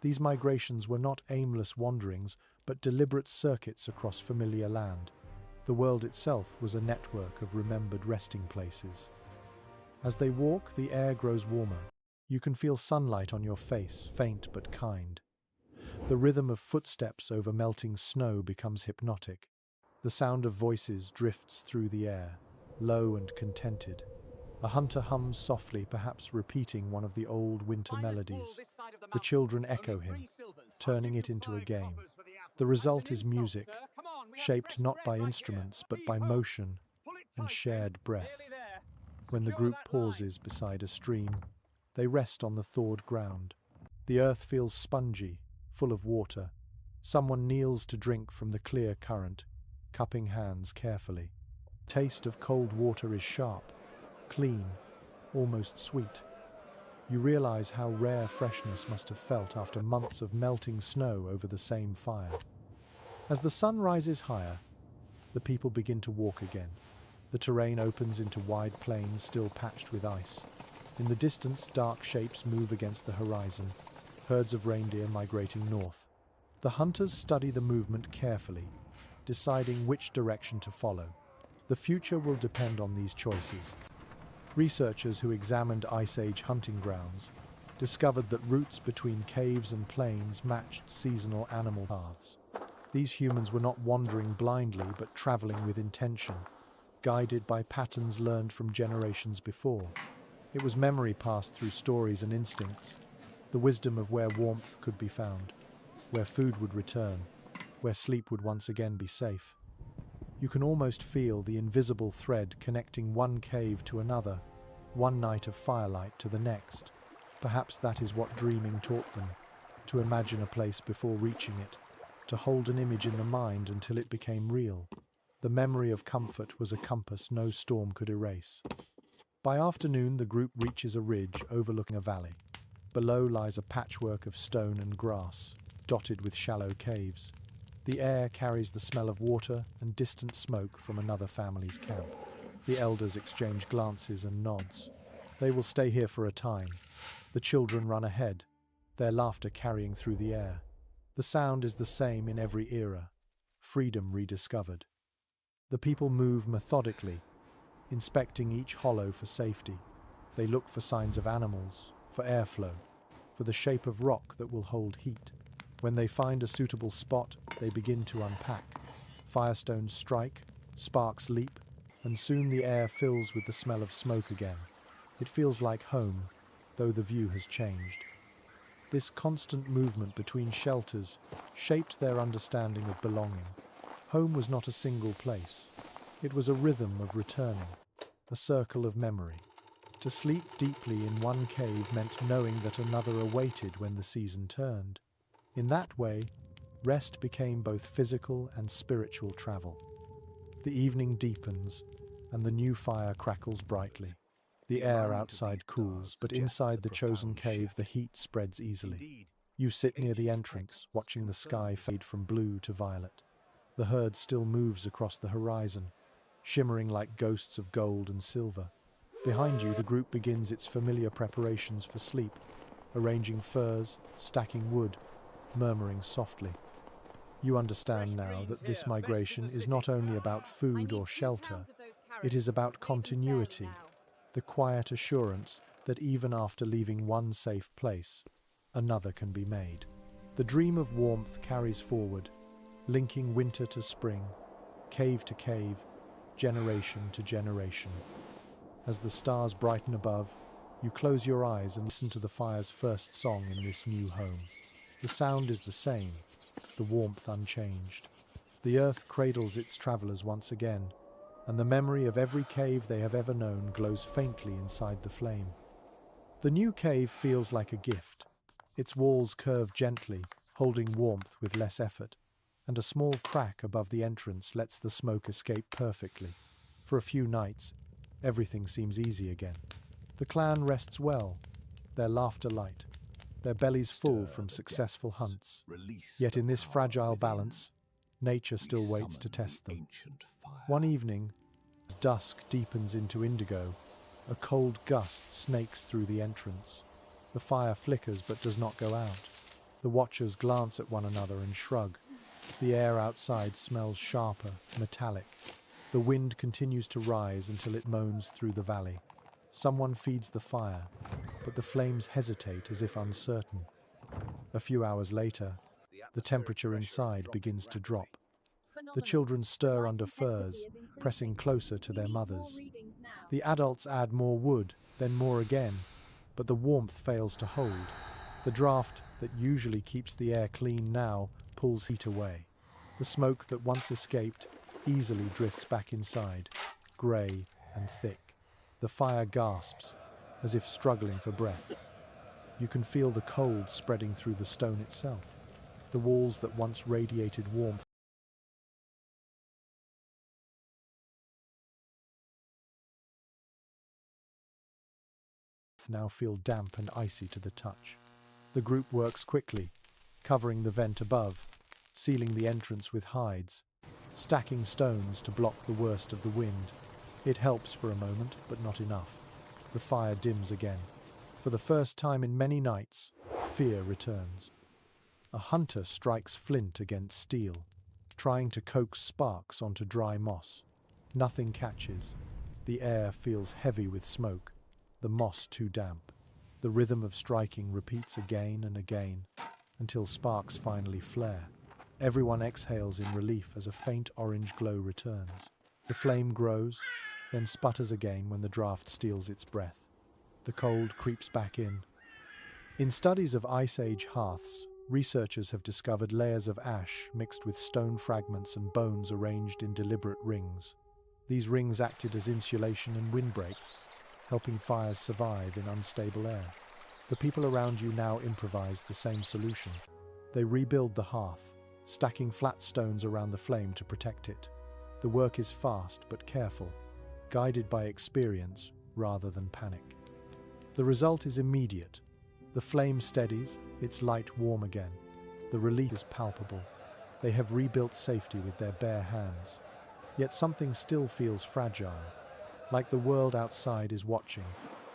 These migrations were not aimless wanderings, but deliberate circuits across familiar land. The world itself was a network of remembered resting places. As they walk, the air grows warmer. You can feel sunlight on your face, faint but kind. The rhythm of footsteps over melting snow becomes hypnotic. The sound of voices drifts through the air, low and contented. A hunter hums softly, perhaps repeating one of the old winter melodies. The children echo him, turning it into a game. The result is music, shaped not by instruments but by motion and shared breath. When the group pauses beside a stream, they rest on the thawed ground. The earth feels spongy, full of water. Someone kneels to drink from the clear current, cupping hands carefully. The taste of cold water is sharp, clean, almost sweet. You realize how rare freshness must have felt after months of melting snow over the same fire. As the sun rises higher, the people begin to walk again. The terrain opens into wide plains still patched with ice. In the distance, dark shapes move against the horizon, herds of reindeer migrating north. The hunters study the movement carefully, deciding which direction to follow. The future will depend on these choices. Researchers who examined Ice Age hunting grounds discovered that routes between caves and plains matched seasonal animal paths. These humans were not wandering blindly but traveling with intention, guided by patterns learned from generations before. It was memory passed through stories and instincts, the wisdom of where warmth could be found, where food would return, where sleep would once again be safe. You can almost feel the invisible thread connecting one cave to another, one night of firelight to the next. Perhaps that is what dreaming taught them, to imagine a place before reaching it, to hold an image in the mind until it became real. The memory of comfort was a compass no storm could erase. By afternoon, the group reaches a ridge overlooking a valley. Below lies a patchwork of stone and grass, dotted with shallow caves. The air carries the smell of water and distant smoke from another family's camp. The elders exchange glances and nods. They will stay here for a time. The children run ahead, their laughter carrying through the air. The sound is the same in every era, freedom rediscovered. The people move methodically, inspecting each hollow for safety. They look for signs of animals, for airflow, for the shape of rock that will hold heat. When they find a suitable spot, they begin to unpack. Firestones strike, sparks leap, and soon the air fills with the smell of smoke again. It feels like home, though the view has changed. This constant movement between shelters shaped their understanding of belonging. Home was not a single place. It was a rhythm of returning, a circle of memory. To sleep deeply in one cave meant knowing that another awaited when the season turned. In that way, rest became both physical and spiritual travel. The evening deepens, and the new fire crackles brightly. The air outside cools, but inside the chosen cave the heat spreads easily. You sit near the entrance, watching the sky fade from blue to violet. The herd still moves across the horizon, shimmering like ghosts of gold and silver. Behind you, the group begins its familiar preparations for sleep, arranging furs, stacking wood, murmuring softly. You understand now that this migration is not only about food or shelter, it is about continuity, the quiet assurance that even after leaving one safe place, another can be made. The dream of warmth carries forward, linking winter to spring, cave to cave, generation to generation. As the stars brighten above, you close your eyes and listen to the fire's first song in this new home. The sound is the same, the warmth unchanged. The earth cradles its travelers once again, and the memory of every cave they have ever known glows faintly inside the flame. The new cave feels like a gift. Its walls curve gently, holding warmth with less effort, and a small crack above the entrance lets the smoke escape perfectly. For a few nights, everything seems easy again. The clan rests well, their laughter light, their bellies full from successful hunts. Yet in this fragile balance, nature still waits to test them. One evening, as dusk deepens into indigo, a cold gust snakes through the entrance. The fire flickers but does not go out. The watchers glance at one another and shrug. The air outside smells sharper, metallic. The wind continues to rise until it moans through the valley. Someone feeds the fire, but the flames hesitate as if uncertain. A few hours later, the temperature inside begins to drop. The children stir under furs, pressing closer to their mothers. The adults add more wood, then more again, but the warmth fails to hold. The draft that usually keeps the air clean now pulls heat away. The smoke that once escaped easily drifts back inside, grey and thick. The fire gasps, as if struggling for breath. You can feel the cold spreading through the stone itself. The walls that once radiated warmth now feel damp and icy to the touch. The group works quickly, covering the vent above, sealing the entrance with hides, stacking stones to block the worst of the wind. It helps for a moment, but not enough. The fire dims again. For the first time in many nights, fear returns. A hunter strikes flint against steel, trying to coax sparks onto dry moss. Nothing catches. The air feels heavy with smoke, the moss too damp. The rhythm of striking repeats again and again, until sparks finally flare. Everyone exhales in relief as a faint orange glow returns. The flame grows, then sputters again when the draft steals its breath. The cold creeps back in. In studies of Ice Age hearths, researchers have discovered layers of ash mixed with stone fragments and bones arranged in deliberate rings. These rings acted as insulation and windbreaks, helping fires survive in unstable air. The people around you now improvise the same solution. They rebuild the hearth, stacking flat stones around the flame to protect it. The work is fast but careful, guided by experience rather than panic. The result is immediate. The flame steadies, its light warm again. The relief is palpable. They have rebuilt safety with their bare hands. Yet something still feels fragile, like the world outside is watching,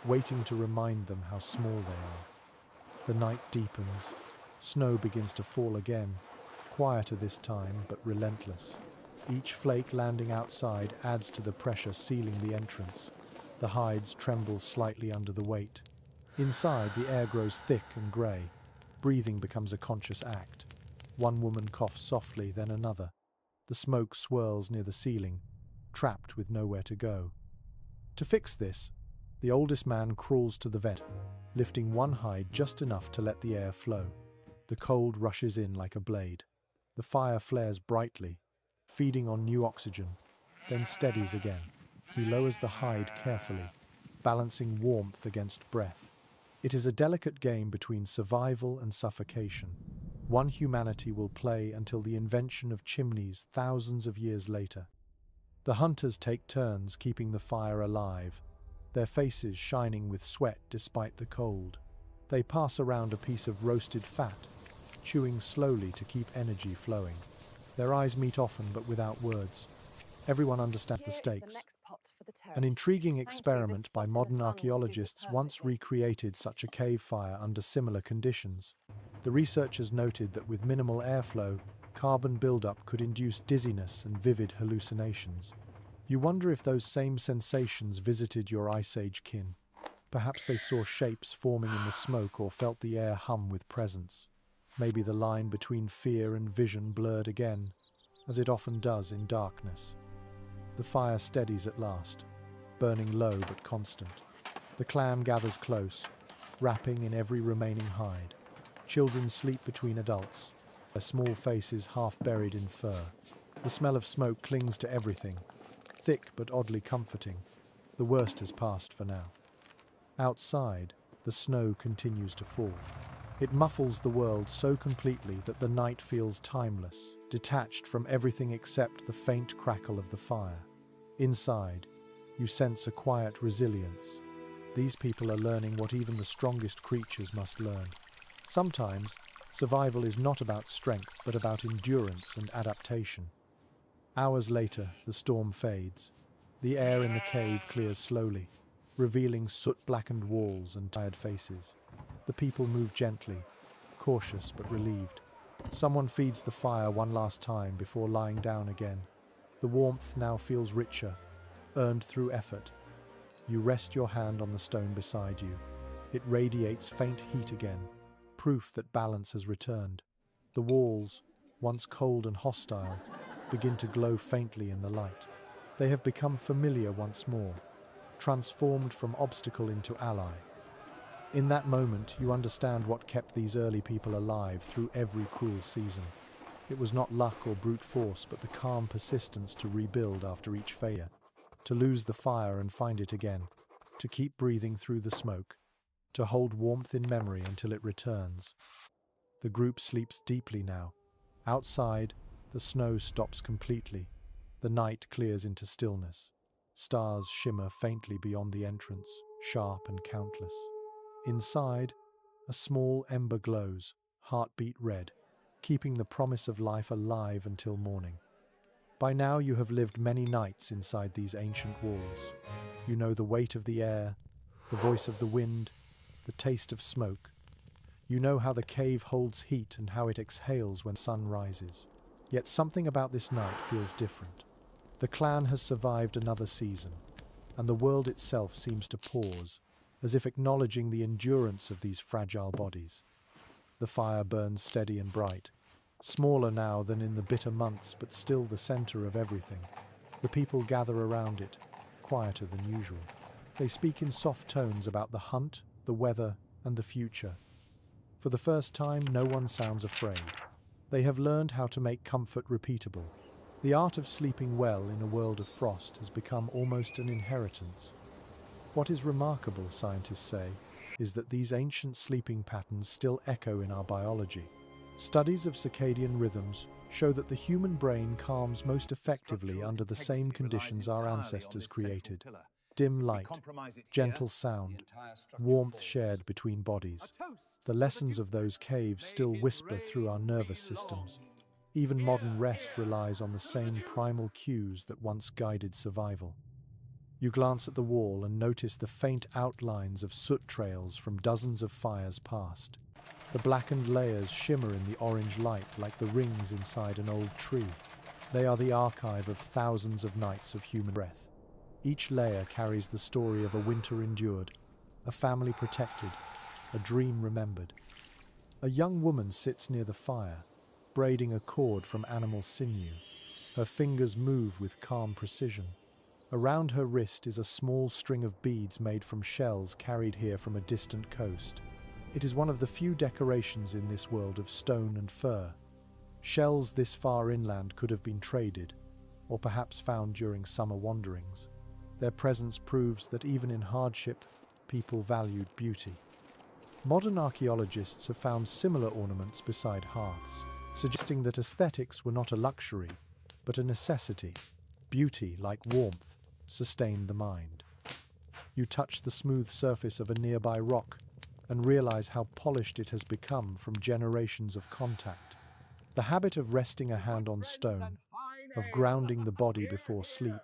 waiting to remind them how small they are. The night deepens. Snow begins to fall again, quieter this time but relentless. Each flake landing outside adds to the pressure sealing the entrance. The hides tremble slightly under the weight. Inside, the air grows thick and grey. Breathing becomes a conscious act. One woman coughs softly, then another. The smoke swirls near the ceiling, trapped with nowhere to go. To fix this, the oldest man crawls to the vent, lifting one hide just enough to let the air flow. The cold rushes in like a blade. The fire flares brightly, feeding on new oxygen, then steadies again. He lowers the hide carefully, balancing warmth against breath. It is a delicate game between survival and suffocation. One humanity will play until the invention of chimneys thousands of years later. The hunters take turns keeping the fire alive, their faces shining with sweat despite the cold. They pass around a piece of roasted fat, chewing slowly to keep energy flowing. Their eyes meet often but without words. Everyone understands the stakes. An intriguing experiment by modern archaeologists once recreated such a cave fire under similar conditions. The researchers noted that with minimal airflow, carbon buildup could induce dizziness and vivid hallucinations. You wonder if those same sensations visited your Ice Age kin. Perhaps they saw shapes forming in the smoke or felt the air hum with presence. Maybe the line between fear and vision blurred again, as it often does in darkness. The fire steadies at last, burning low but constant. The clan gathers close, wrapping in every remaining hide. Children sleep between adults, their small faces half buried in fur. The smell of smoke clings to everything, thick but oddly comforting. The worst has passed for now. Outside, the snow continues to fall. It muffles the world so completely that the night feels timeless, detached from everything except the faint crackle of the fire. Inside, you sense a quiet resilience. These people are learning what even the strongest creatures must learn. Sometimes, survival is not about strength, but about endurance and adaptation. Hours later, the storm fades. The air in the cave clears slowly, revealing soot-blackened walls and tired faces. The people move gently, cautious but relieved. Someone feeds the fire one last time before lying down again. The warmth now feels richer, earned through effort. You rest your hand on the stone beside you. It radiates faint heat again, proof that balance has returned. The walls, once cold and hostile, begin to glow faintly in the light. They have become familiar once more, transformed from obstacle into ally. In that moment, you understand what kept these early people alive through every cruel season. It was not luck or brute force, but the calm persistence to rebuild after each failure, to lose the fire and find it again, to keep breathing through the smoke, to hold warmth in memory until it returns. The group sleeps deeply now. Outside, the snow stops completely. The night clears into stillness. Stars shimmer faintly beyond the entrance, sharp and countless. Inside, a small ember glows, heartbeat red, keeping the promise of life alive until morning. By now you have lived many nights inside these ancient walls. You know the weight of the air, the voice of the wind, the taste of smoke. You know how the cave holds heat and how it exhales when sun rises. Yet something about this night feels different. The clan has survived another season, and the world itself seems to pause, as if acknowledging the endurance of these fragile bodies. The fire burns steady and bright, smaller now than in the bitter months, but still the center of everything. The people gather around it, quieter than usual. They speak in soft tones about the hunt, the weather, and the future. For the first time, no one sounds afraid. They have learned how to make comfort repeatable. The art of sleeping well in a world of frost has become almost an inheritance. What is remarkable, scientists say, is that these ancient sleeping patterns still echo in our biology. Studies of circadian rhythms show that the human brain calms most effectively under the same conditions our ancestors created. Dim light, gentle sound, warmth shared between bodies. The lessons of those caves still whisper through our nervous systems. Even modern rest relies on the same primal cues that once guided survival. You glance at the wall and notice the faint outlines of soot trails from dozens of fires past. The blackened layers shimmer in the orange light like the rings inside an old tree. They are the archive of thousands of nights of human breath. Each layer carries the story of a winter endured, a family protected, a dream remembered. A young woman sits near the fire, braiding a cord from animal sinew. Her fingers move with calm precision. Around her wrist is a small string of beads made from shells carried here from a distant coast. It is one of the few decorations in this world of stone and fur. Shells this far inland could have been traded, or perhaps found during summer wanderings. Their presence proves that even in hardship, people valued beauty. Modern archaeologists have found similar ornaments beside hearths, suggesting that aesthetics were not a luxury, but a necessity. Beauty, like warmth, sustained the mind. You touch the smooth surface of a nearby rock and realize how polished it has become from generations of contact. The habit of resting a hand on stone, of grounding the body before sleep,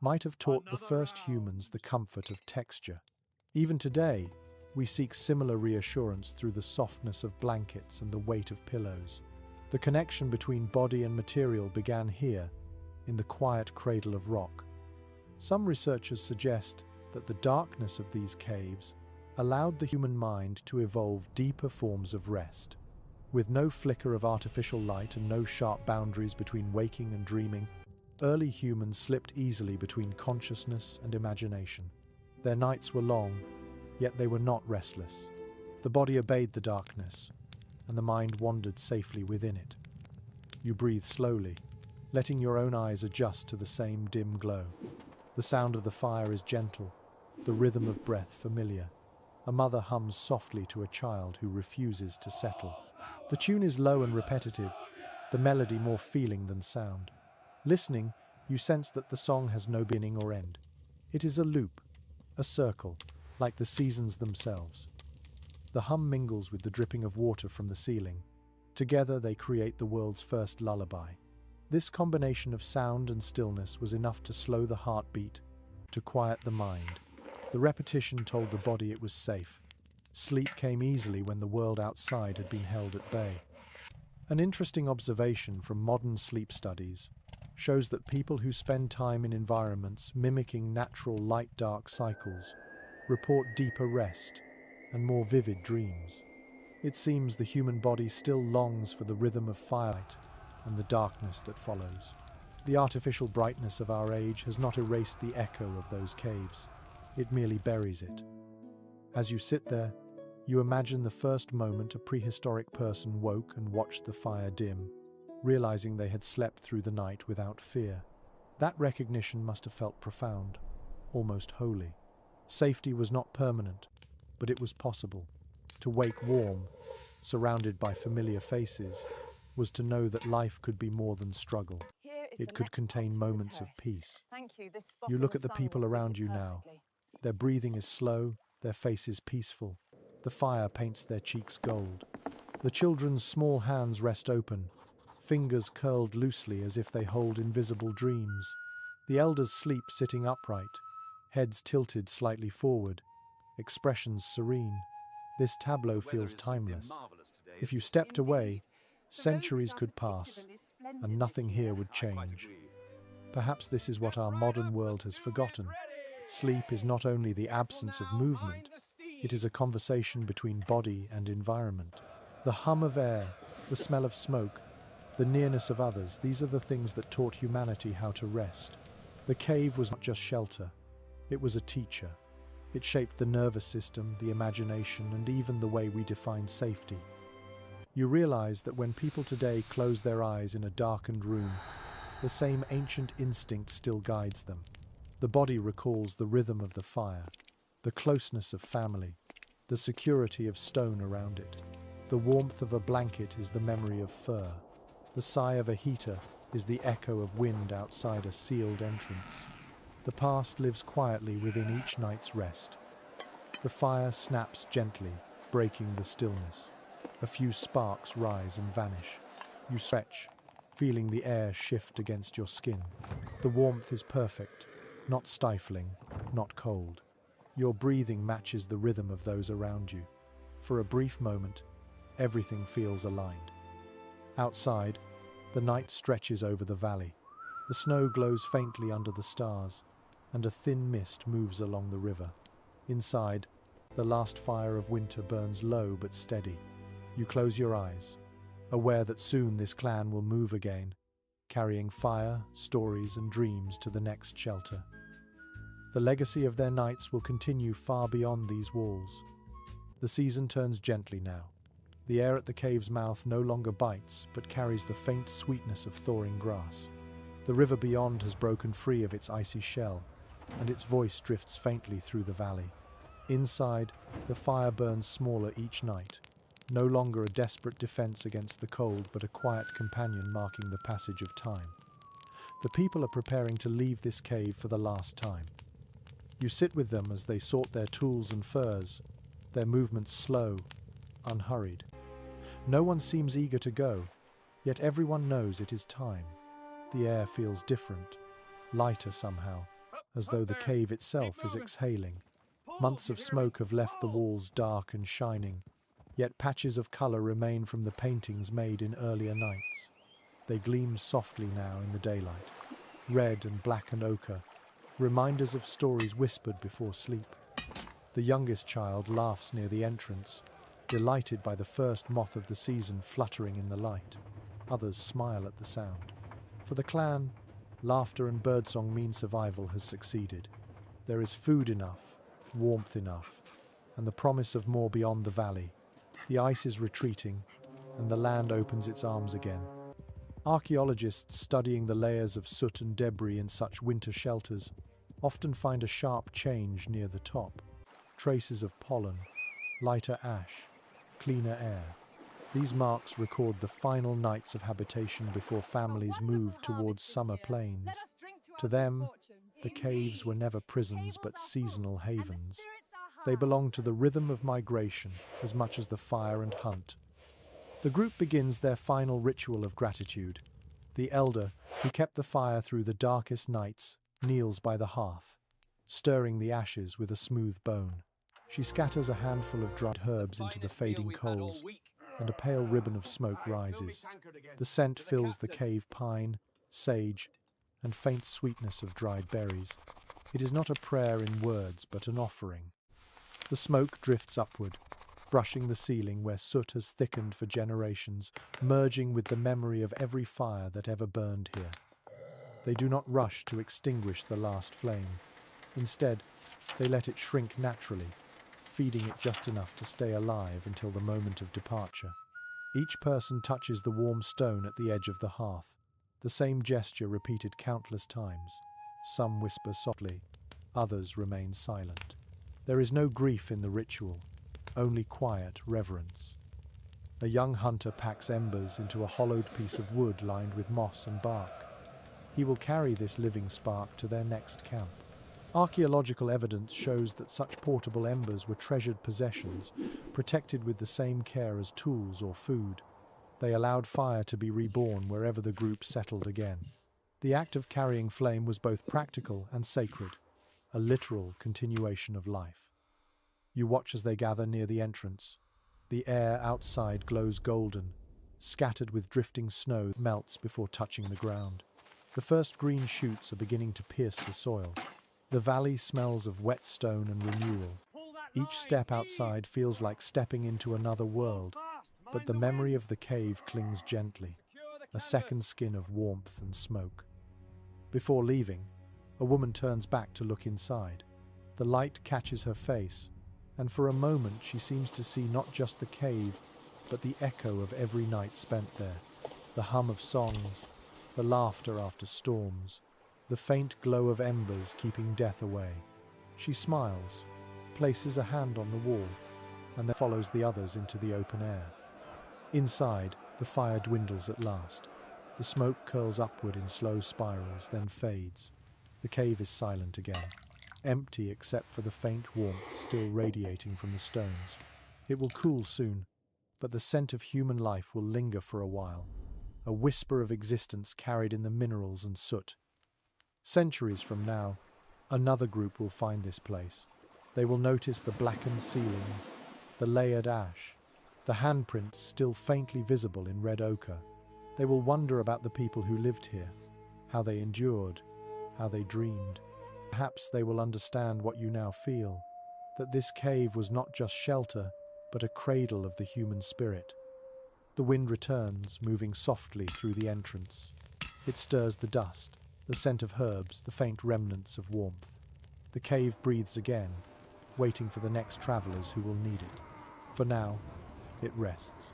might have taught the first humans the comfort of texture. Even today, we seek similar reassurance through the softness of blankets and the weight of pillows. The connection between body and material began here, in the quiet cradle of rock. Some researchers suggest that the darkness of these caves allowed the human mind to evolve deeper forms of rest. With no flicker of artificial light and no sharp boundaries between waking and dreaming, early humans slipped easily between consciousness and imagination. Their nights were long, yet they were not restless. The body obeyed the darkness, and the mind wandered safely within it. You breathe slowly, letting your own eyes adjust to the same dim glow. The sound of the fire is gentle, the rhythm of breath familiar. A mother hums softly to a child who refuses to settle. The tune is low and repetitive, the melody more feeling than sound. Listening, you sense that the song has no beginning or end. It is a loop, a circle, like the seasons themselves. The hum mingles with the dripping of water from the ceiling. Together they create the world's first lullaby. This combination of sound and stillness was enough to slow the heartbeat, to quiet the mind. The repetition told the body it was safe. Sleep came easily when the world outside had been held at bay. An interesting observation from modern sleep studies shows that people who spend time in environments mimicking natural light-dark cycles report deeper rest and more vivid dreams. It seems the human body still longs for the rhythm of firelight and the darkness that follows. The artificial brightness of our age has not erased the echo of those caves. It merely buries it. As you sit there, you imagine the first moment a prehistoric person woke and watched the fire dim, realizing they had slept through the night without fear. That recognition must have felt profound, almost holy. Safety was not permanent, but it was possible. To wake warm, surrounded by familiar faces, was to know that life could be more than struggle. It could contain moments of peace. You look at the people around you now. Their breathing is slow, their faces peaceful. The fire paints their cheeks gold. The children's small hands rest open, fingers curled loosely as if they hold invisible dreams. The elders sleep sitting upright, heads tilted slightly forward, expressions serene. This tableau feels timeless. If you stepped away, centuries could pass, and nothing here would change. Perhaps this is what our modern world has forgotten. Sleep is not only the absence of movement, it is a conversation between body and environment. The hum of air, the smell of smoke, the nearness of others, these are the things that taught humanity how to rest. The cave was not just shelter, it was a teacher. It shaped the nervous system, the imagination, and even the way we define safety. You realize that when people today close their eyes in a darkened room, the same ancient instinct still guides them. The body recalls the rhythm of the fire, the closeness of family, the security of stone around it. The warmth of a blanket is the memory of fur. The sigh of a heater is the echo of wind outside a sealed entrance. The past lives quietly within each night's rest. The fire snaps gently, breaking the stillness. A few sparks rise and vanish. You stretch, feeling the air shift against your skin. The warmth is perfect, not stifling, not cold. Your breathing matches the rhythm of those around you. For a brief moment, everything feels aligned. Outside, The night stretches over the valley. The snow glows faintly under the stars, and a thin mist moves along the river. Inside, the last fire of winter burns low but steady. You close your eyes, aware that soon this clan will move again, carrying fire, stories, and dreams to the next shelter. The legacy of their nights will continue far beyond these walls. The season turns gently now. The air at the cave's mouth no longer bites, but carries the faint sweetness of thawing grass. The river beyond has broken free of its icy shell, and its voice drifts faintly through the valley. Inside, the fire burns smaller each night, no longer a desperate defense against the cold, but a quiet companion marking the passage of time. The people are preparing to leave this cave for the last time. You sit with them as they sort their tools and furs, their movements slow, unhurried. No one seems eager to go, yet everyone knows it is time. The air feels different, lighter somehow, as though the cave itself is exhaling. Months of smoke have left the walls dark and shining, yet patches of colour remain from the paintings made in earlier nights. They gleam softly now in the daylight, red and black and ochre, reminders of stories whispered before sleep. The youngest child laughs near the entrance, delighted by the first moth of the season fluttering in the light. Others smile at the sound. For the clan, laughter and birdsong mean survival has succeeded. There is food enough, warmth enough, and the promise of more beyond the valley. The ice is retreating, and the land opens its arms again. Archaeologists studying the layers of soot and debris in such winter shelters often find a sharp change near the top. Traces of pollen, lighter ash, cleaner air. These marks record the final nights of habitation before families move towards summer plains. To them, the caves were never prisons but seasonal havens. They belong to the rhythm of migration as much as the fire and hunt. The group begins their final ritual of gratitude. The elder, who kept the fire through the darkest nights, kneels by the hearth, stirring the ashes with a smooth bone. She scatters a handful of dried herbs into the fading coals, and a pale ribbon of smoke rises. The scent fills the cave: pine, sage, and faint sweetness of dried berries. It is not a prayer in words, but an offering. The smoke drifts upward, brushing the ceiling where soot has thickened for generations, merging with the memory of every fire that ever burned here. They do not rush to extinguish the last flame. Instead, they let it shrink naturally, feeding it just enough to stay alive until the moment of departure. Each person touches the warm stone at the edge of the hearth, the same gesture repeated countless times. Some whisper softly, others remain silent. There is no grief in the ritual, only quiet reverence. A young hunter packs embers into a hollowed piece of wood lined with moss and bark. He will carry this living spark to their next camp. Archaeological evidence shows that such portable embers were treasured possessions, protected with the same care as tools or food. They allowed fire to be reborn wherever the group settled again. The act of carrying flame was both practical and sacred, a literal continuation of life. You watch as they gather near the entrance. The air outside glows golden, scattered with drifting snow that melts before touching the ground. The first green shoots are beginning to pierce the soil. The valley smells of wet stone and renewal. Each step outside feels like stepping into another world, but the memory of the cave clings gently, a second skin of warmth and smoke. Before leaving, a woman turns back to look inside. The light catches her face, and for a moment she seems to see not just the cave, but the echo of every night spent there. The hum of songs, the laughter after storms, the faint glow of embers keeping death away. She smiles, places a hand on the wall, and then follows the others into the open air. Inside, the fire dwindles at last. The smoke curls upward in slow spirals, then fades. The cave is silent again, empty except for the faint warmth still radiating from the stones. It will cool soon, but the scent of human life will linger for a while, a whisper of existence carried in the minerals and soot. Centuries from now, another group will find this place. They will notice the blackened ceilings, the layered ash, the handprints still faintly visible in red ochre. They will wonder about the people who lived here, how they endured, how they dreamed. Perhaps they will understand what you now feel, that this cave was not just shelter, but a cradle of the human spirit. The wind returns, moving softly through the entrance. It stirs the dust, the scent of herbs, the faint remnants of warmth. The cave breathes again, waiting for the next travelers who will need it. For now, it rests.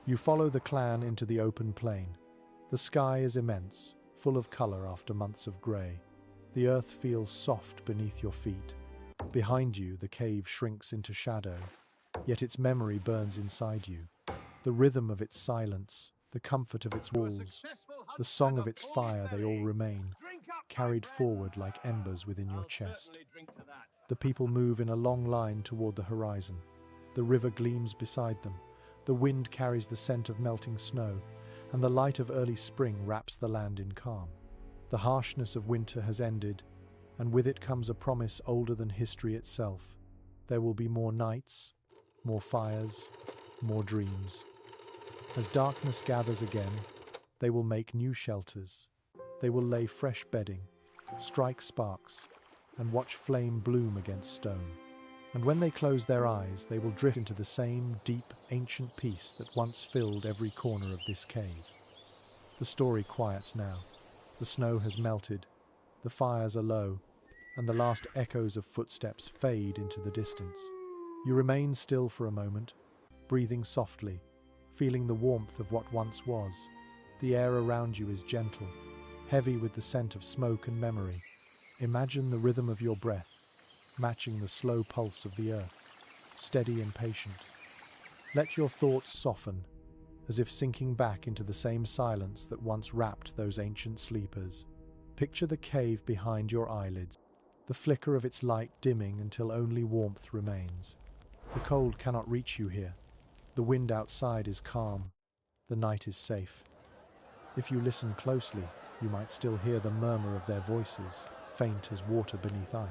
You follow the clan into the open plain. The sky is immense, full of color after months of grey. The earth feels soft beneath your feet. Behind you, the cave shrinks into shadow, yet its memory burns inside you. The rhythm of its silence, the comfort of its walls, the song of its fire, they all remain, carried forward like embers within your chest. The people move in a long line toward the horizon. The river gleams beside them. The wind carries the scent of melting snow, and the light of early spring wraps the land in calm. The harshness of winter has ended, and with it comes a promise older than history itself. There will be more nights, more fires, more dreams. As darkness gathers again, they will make new shelters. They will lay fresh bedding, strike sparks, and watch flame bloom against stone. And when they close their eyes, they will drift into the same deep, ancient peace that once filled every corner of this cave. The story quiets now. The snow has melted, the fires are low, and the last echoes of footsteps fade into the distance. You remain still for a moment, breathing softly, feeling the warmth of what once was. The air around you is gentle, heavy with the scent of smoke and memory. Imagine the rhythm of your breath, matching the slow pulse of the earth, steady and patient. Let your thoughts soften, as if sinking back into the same silence that once wrapped those ancient sleepers. Picture the cave behind your eyelids, the flicker of its light dimming until only warmth remains. The cold cannot reach you here. The wind outside is calm. The night is safe. If you listen closely, you might still hear the murmur of their voices, faint as water beneath ice.